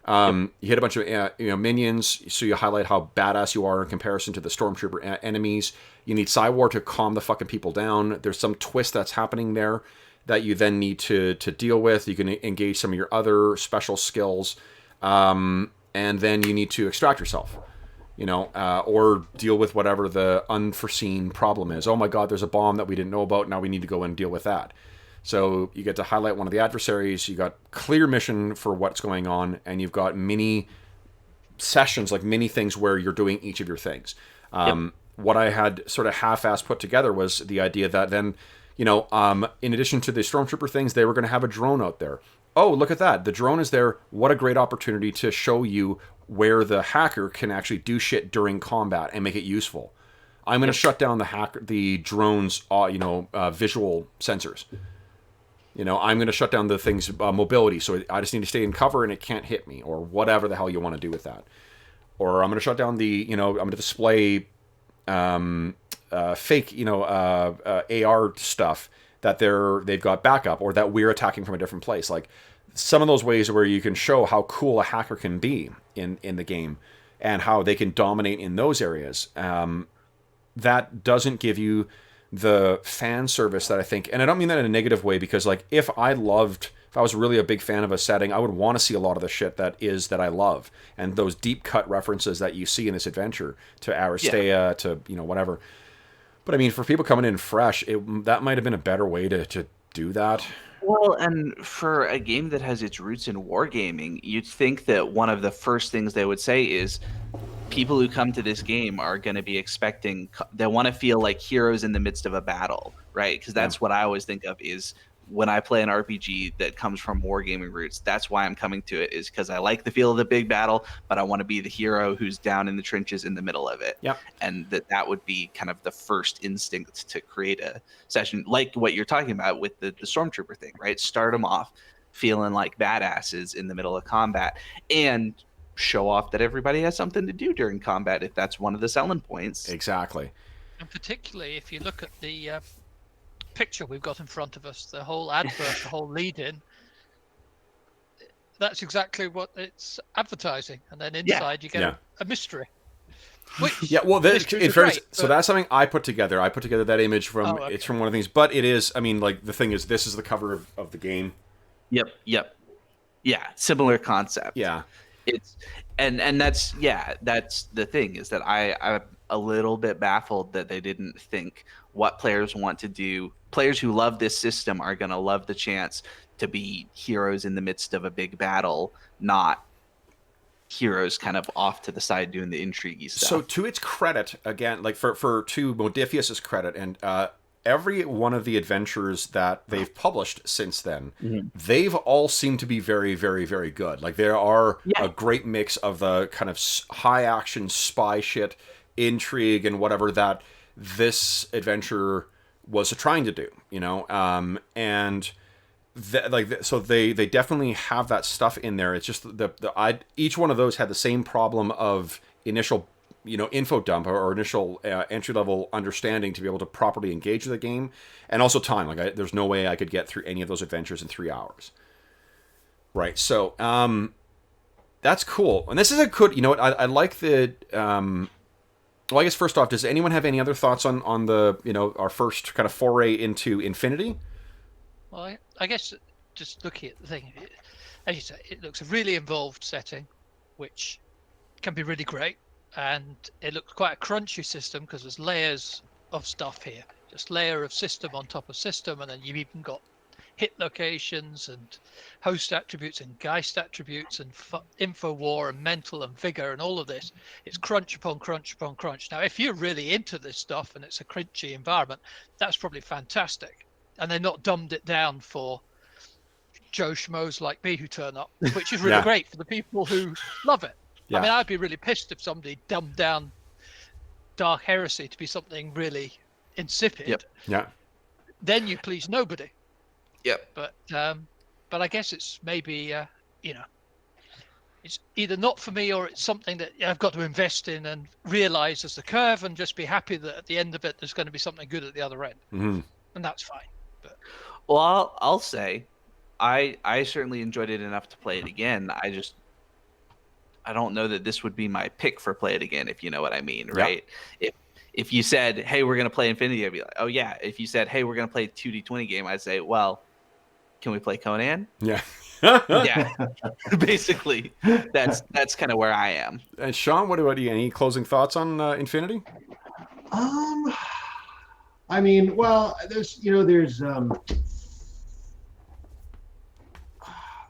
You hit a bunch of minions, so you highlight how badass you are in comparison to the stormtrooper enemies. You need Cywar to calm the fucking people down. There's some twist that's happening there that you then need to deal with. You can engage some of your other special skills, and then you need to extract yourself, or deal with whatever the unforeseen problem is. Oh my god, there's a bomb that we didn't know about. Now we need to go and deal with that. So you get to highlight one of the adversaries, you got clear mission for what's going on, and you've got mini sessions, like mini things where you're doing each of your things. What I had sort of half-assed put together was the idea that then, in addition to the Stormtrooper things, they were going to have a drone out there. Oh, look at that. The drone is there. What a great opportunity to show you where the hacker can actually do shit during combat and make it useful. I'm going to shut down the drone's, visual sensors. I'm going to shut down the thing's mobility, so I just need to stay in cover and it can't hit me, or whatever the hell you want to do with that. Or I'm going to shut down I'm going to display fake, AR stuff that they've got backup, or that we're attacking from a different place. Like some of those ways where you can show how cool a hacker can be in the game and how they can dominate in those areas. That doesn't give you the fan service that I think, and I don't mean that in a negative way, because like if I was really a big fan of a setting, I would want to see a lot of the shit that I love, and those deep cut references that you see in this adventure to Aristea, to whatever. But I mean, for people coming in fresh, that might have been a better way to do that. Well, and for a game that has its roots in wargaming, you'd think that one of the first things they would say is people who come to this game are going to be expecting, they want to feel like heroes in the midst of a battle, right? Because that's what I always think of is when I play an RPG that comes from wargaming roots, that's why I'm coming to it, is because I like the feel of the big battle, but I want to be the hero who's down in the trenches in the middle of it. Yep. And that would be kind of the first instinct to create a session like what you're talking about with the Stormtrooper thing, right? Start them off feeling like badasses in the middle of combat, and show off that everybody has something to do during combat if that's one of the selling points. Exactly. And particularly if you look at the picture we've got in front of us, the whole advert, the whole lead-in, that's exactly what it's advertising. And then inside you get a mystery. Which so that's something I put together. I put together that image from it's from one of the things, but it is, I mean, like the thing is, this is the cover of the game. Yep. Yeah, similar concept. Yeah. It's and that's the thing, is that I'm a little bit baffled that they didn't think what players want to do. Players who love this system are going to love the chance to be heroes in the midst of a big battle, not heroes kind of off to the side doing the intriguey stuff. So to its credit, again, like to Modiphius's credit, and every one of the adventures that they've published since then, they've all seemed to be very, very, very good. Like there are a great mix of the kind of high action spy shit, intrigue, and whatever that this adventure was trying to do, and so they definitely have that stuff in there. It's just each one of those had the same problem of initial info dump or initial entry level understanding to be able to properly engage with the game, and also time. Like there's no way I could get through any of those adventures in 3 hours. Right. So that's cool, and this is a good. I like the. Well, I guess first off, does anyone have any other thoughts on the our first kind of foray into Infinity? Well, I guess just looking at the thing, as you say, it looks a really involved setting, which can be really great. And it looks quite a crunchy system because there's layers of stuff here, just layer of system on top of system, and then you've even got hit locations and host attributes and Geist attributes and info war and mental and vigor and all of this. It's crunch upon crunch upon crunch. Now, if you're really into this stuff and it's a crunchy environment, that's probably fantastic. And they're not dumbed it down for Joe Schmoes like me who turn up, which is really great for the people who love it. Yeah. I mean, I'd be really pissed if somebody dumbed down Dark Heresy to be something really insipid. Yep. Yeah. Then you please nobody. Yep. But I guess it's maybe it's either not for me or it's something that I've got to invest in and realize as the curve and just be happy that at the end of it there's going to be something good at the other end, and that's fine. But Well, I'll say, I certainly enjoyed it enough to play it again. I don't know that this would be my pick for play it again, if you know what I mean, right? If you said, hey, we're gonna play Infinity, I'd be like, oh yeah. If you said, hey, we're gonna play 2D20 game, I'd say, well, can we play Conan? Yeah. Yeah. Basically, that's kind of where I am. And Sean, what about you? Any closing thoughts on Infinity? I mean, well, there's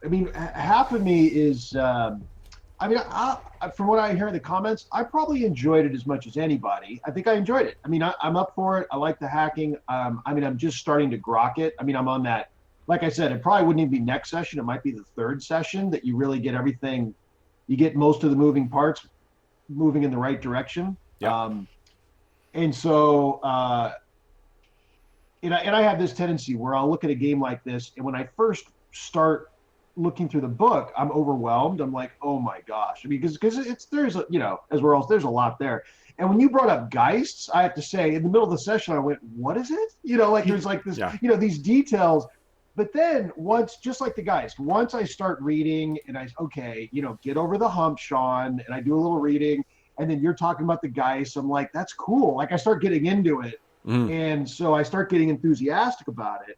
I mean, half of me is, I mean, from what I hear in the comments, I probably enjoyed it as much as anybody. I think I enjoyed it. I mean, I'm up for it. I like the hacking. I mean, I'm just starting to grok it. I mean, I'm on that. Like I said, it probably wouldn't even be next session. It might be the third session that you really get everything. You get most of the moving parts moving in the right direction. Yeah. And so, and I have this tendency where I'll look at a game like this, and when I first start looking through the book, I'm overwhelmed. I'm like, oh my gosh. I mean, because there's a lot there. And when you brought up Geists, I have to say, in the middle of the session, I went, what is it? Like there's like this, these details. But then just like the Geist, once I start reading and get over the hump, Sean, and I do a little reading, and then you're talking about the Geist, I'm like, that's cool. Like I start getting into it. And so I start getting enthusiastic about it.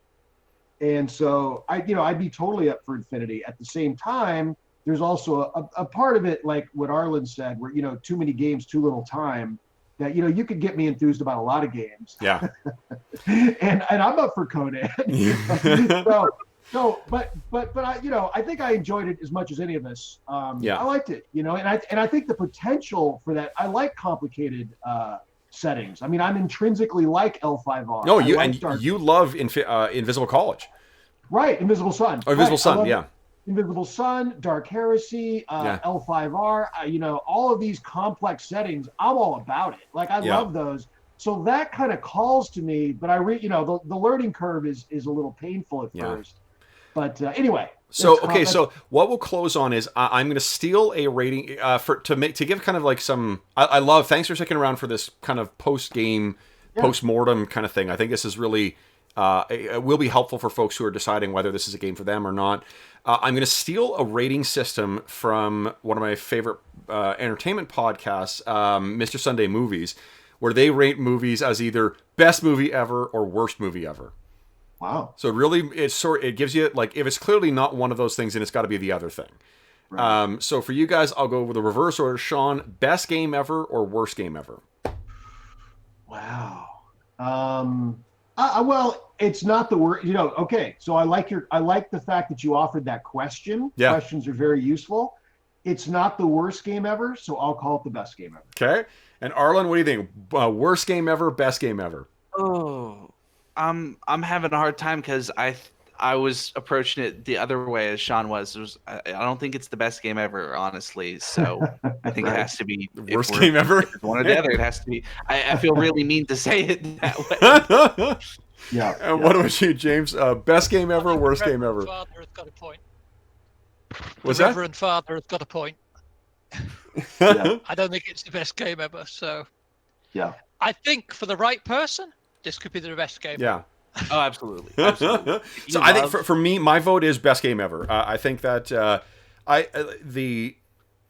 And so I'd be totally up for Infinity. At the same time, there's also a part of it, like what Arlen said, where, too many games, too little time, that, you could get me enthused about a lot of games. Yeah. and I'm up for Conan. But I think I enjoyed it as much as any of us. I liked it, and I think the potential for that, I like complicated settings. I mean, I'm intrinsically like L5R. No, you love Invisible College. Right, Invisible Sun. Oh, Invisible Sun, yeah. Invisible Sun, Dark Heresy, L5R, all of these complex settings, I'm all about it. Like, I love those. So that kind of calls to me, but the learning curve is a little painful at first. But anyway. So what we'll close on is I'm going to steal a rating to give kind of like some. I love. Thanks for sticking around for this kind of post-game, post-mortem kind of thing. I think this is really it will be helpful for folks who are deciding whether this is a game for them or not. I'm going to steal a rating system from one of my favorite entertainment podcasts, Mr. Sunday Movies, where they rate movies as either best movie ever or worst movie ever. Wow. So it gives you, like, if it's clearly not one of those things, then it's got to be the other thing. Right. So for you guys, I'll go with the reverse order. Sean, best game ever or worst game ever? Wow. Well, it's not the worst. Okay. So I like the fact that you offered that question. Yeah. Questions are very useful. It's not the worst game ever, so I'll call it the best game ever. Okay. And Arlen, what do you think? Worst game ever, best game ever? Oh. I'm having a hard time because I was approaching it the other way as Sean was. I don't think it's the best game ever, honestly. So I think it has to be the worst game ever. One or the other. It has to be. I feel really mean to say it that way. Yeah. And what about you, James? Best game ever, worst game ever? Father has got a point. What's the that? Reverend Father has got a point. Yeah. I don't think it's the best game ever. So yeah. I think for the right person, this could be the best game. Yeah. Oh, absolutely. So I think for me, my vote is best game ever. I think that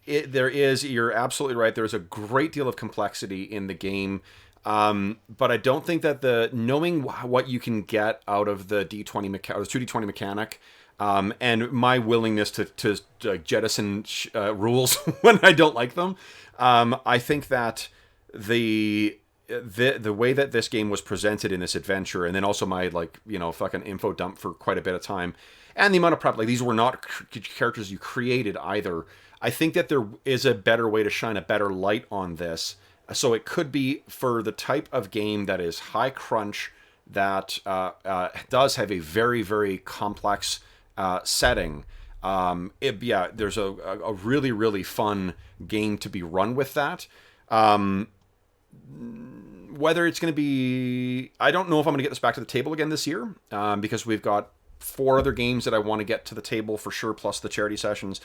you're absolutely right. There's a great deal of complexity in the game. But I don't think that knowing what you can get out of the D20 the 2D20 mechanic, and my willingness to jettison rules when I don't like them, I think that the way that this game was presented in this adventure, and then also my fucking info dump for quite a bit of time, and the amount of prep, like these were not characters you created either. I think that there is a better way to shine a better light on this. So it could be for the type of game that is high crunch, that does have a very, very complex setting. There's a really, really fun game to be run with that. Whether it's going to be... I don't know if I'm going to get this back to the table again this year, because we've got 4 other games that I want to get to the table for sure, plus the charity sessions.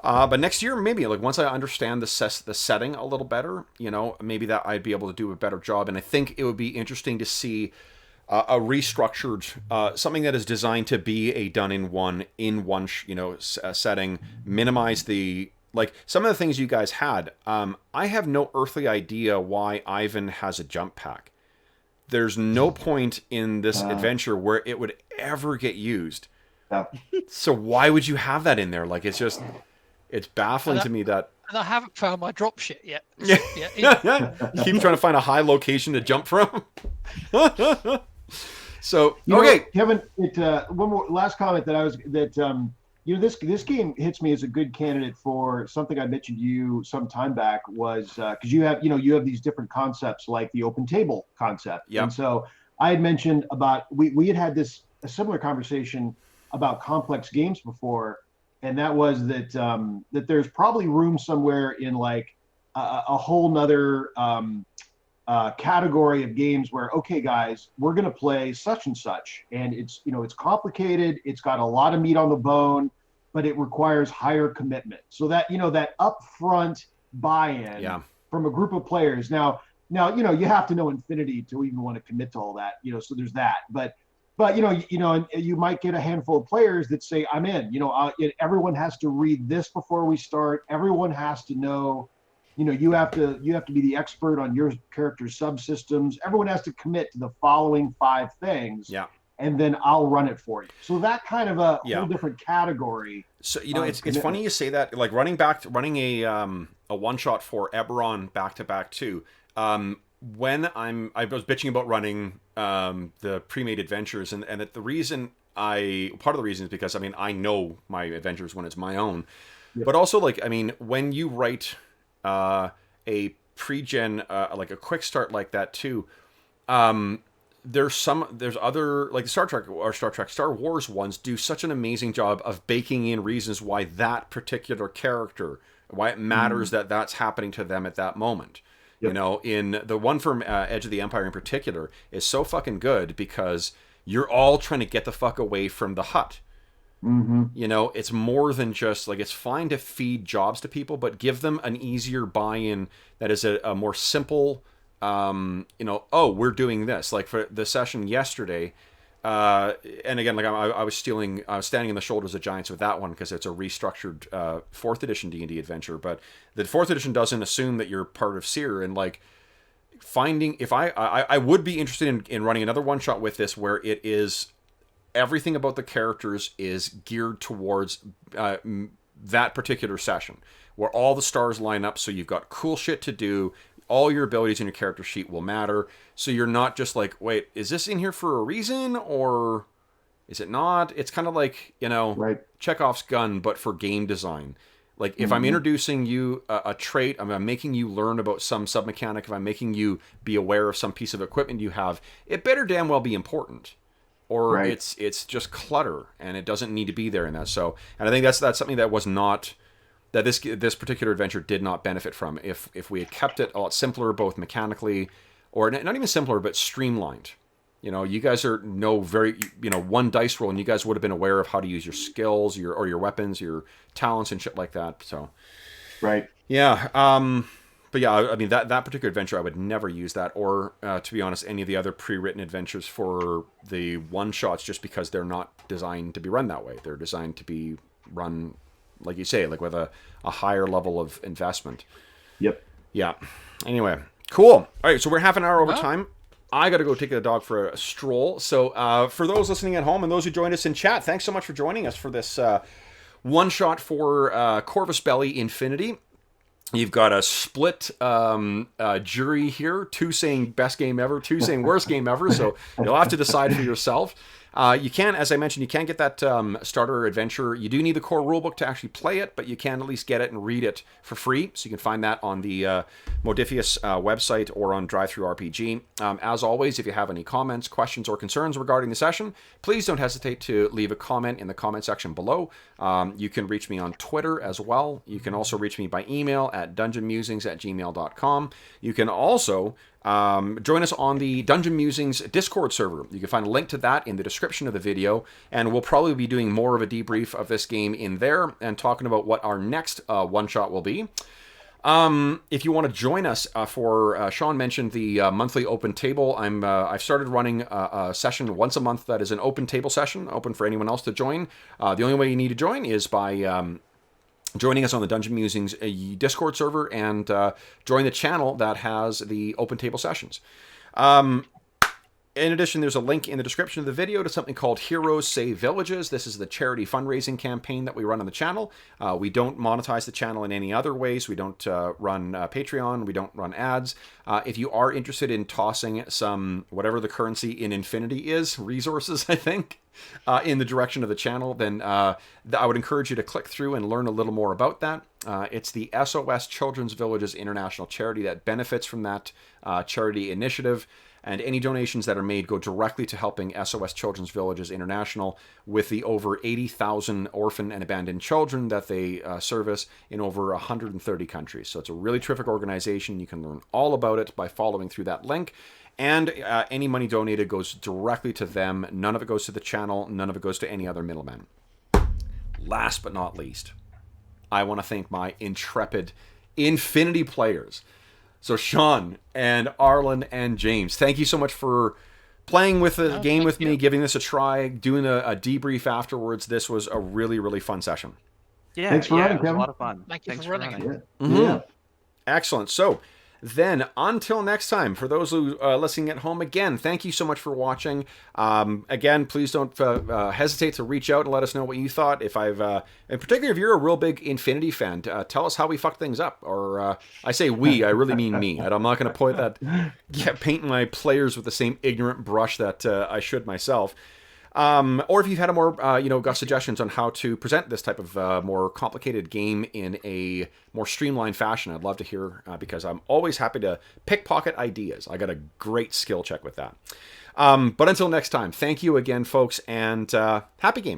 But next year, maybe like once I understand the setting a little better, maybe that I'd be able to do a better job. And I think it would be interesting to see a restructured something that is designed to be a done in one setting, minimize the like some of the things you guys had. I have no earthly idea why Ivan has a jump pack. There's no point in this adventure where it would ever get used. So why would you have that in there? Like it's baffling to me that. And I haven't found my drop shit yet. Yeah. Keep trying to find a high location to jump from. So okay, Kevin. One more last comment this game hits me as a good candidate for something I mentioned to you some time back was because you have these different concepts like the open table concept. Yep. And so I had mentioned about we had a similar conversation about complex games before, and that was that there's probably room somewhere in like a whole nother category of games where, okay, guys, we're going to play such and such, and it's complicated, it's got a lot of meat on the bone, but it requires higher commitment. So that that upfront buy-in from a group of players. Now you have to know Infinity to even want to commit to all that. So there's that, but you might get a handful of players that say, I'm in. Everyone has to read this before we start. Everyone has to know. You have to be the expert on your character's subsystems. Everyone has to commit to the following 5 things. Yeah. And then I'll run it for you. So that kind of a whole different category. So it's funny you say that. Like running a one shot for Eberron back to back too. When I was bitching about running the pre-made adventures, and that part of the reason is because I know my adventures when it's my own, but also when you write a pre-gen like a quick start like that too, there's other like Star Wars ones do such an amazing job of baking in reasons why that particular character, why it matters that that's happening to them at that moment. In the one from Edge of the Empire in particular is so fucking good because you're all trying to get the fuck away from the hut. It's more than just like, it's fine to feed jobs to people, but give them an easier buy-in that is a more simple, we're doing this. Like for the session yesterday, and again, like I was standing on the shoulders of giants with that one because it's a restructured 4th edition D&D adventure, but the 4th edition doesn't assume that you're part of Seer, and like finding, if I would be interested in running another one shot with this where it is everything about the characters is geared towards that particular session, where all the stars line up, so you've got cool shit to do. All your abilities in your character sheet will matter, so you're not just like, wait, is this in here for a reason, or is it not? It's kind of like, Chekhov's gun, but for game design. Like, if I'm introducing you a trait, I'm making you learn about some sub-mechanic, if I'm making you be aware of some piece of equipment you have, it better damn well be important. Or it's just clutter, and it doesn't need to be there in that. So, and I think that's something that was not, that this particular adventure did not benefit from. If we had kept it a lot simpler, both mechanically, or not even simpler, but streamlined. You guys are one dice roll, and you guys would have been aware of how to use your skills, your weapons, your talents, and shit like that. So, yeah. But yeah, that particular adventure, I would never use that, or to be honest, any of the other pre-written adventures for the one-shots, just because they're not designed to be run that way. They're designed to be run, like you say, like with a higher level of investment. Yep. Yeah. Anyway, cool. All right, so we're half an hour over time. I got to go take the dog for a stroll. So for those listening at home and those who joined us in chat, thanks so much for joining us for this one-shot for Corvus Belli Infinity. You've got a split jury here, 2 saying best game ever, 2 saying worst game ever, so you'll have to decide for yourself. You can, as I mentioned, you can get that starter adventure. You do need the core rulebook to actually play it, but you can at least get it and read it for free. So you can find that on the Modiphius website or on DriveThruRPG. As always, if you have any comments, questions, or concerns regarding the session, please don't hesitate to leave a comment in the comment section below. You can reach me on Twitter as well. You can also reach me by email at dungeonmusings@gmail.com. You can also join us on the Dungeon Musings Discord server. You can find a link to that in the description of the video, and we'll probably be doing more of a debrief of this game in there and talking about what our next one-shot will be. If you want to join us for, Sean mentioned the monthly open table. I've started running a session once a month that is an open table session, open for anyone else to join. The only way you need to join is by joining us on the Dungeon Musings Discord server and join the channel that has the open table sessions. In addition, there's a link in the description of the video to something called Heroes Save Villages. This is the charity fundraising campaign that we run on the channel. We don't monetize the channel in any other ways. We don't run Patreon. We don't run ads. If you are interested in tossing some, whatever the currency in Infinity is, resources, I think, in the direction of the channel, then I would encourage you to click through and learn a little more about that. It's the SOS Children's Villages International Charity that benefits from that charity initiative. And any donations that are made go directly to helping SOS Children's Villages International with the over 80,000 orphan and abandoned children that they service in over 130 countries. So it's a really terrific organization. You can learn all about it by following through that link. And any money donated goes directly to them. None of it goes to the channel. None of it goes to any other middleman. Last but not least, I want to thank my intrepid Infinity players. So Sean and Arlen and James, thank you so much for playing with the game with me, giving this a try, doing a debrief afterwards. This was a really, really fun session. Yeah, Thanks for running, it was Kevin. a lot of fun. Thank you Thanks for running. Yeah. Excellent. So then until next time, for those who are listening at home, again, thank you so much for watching. Again, please don't hesitate to reach out and let us know what you thought. If in particular, if you're a real big Infinity fan, tell us how we fucked things up. Or I say we, I really mean me. I'm not going to paint my players with the same ignorant brush that I should myself. Or if you've had a more, got suggestions on how to present this type of more complicated game in a more streamlined fashion, I'd love to hear, because I'm always happy to pickpocket ideas. I got a great skill check with that. But until next time, thank you again, folks, and happy gaming.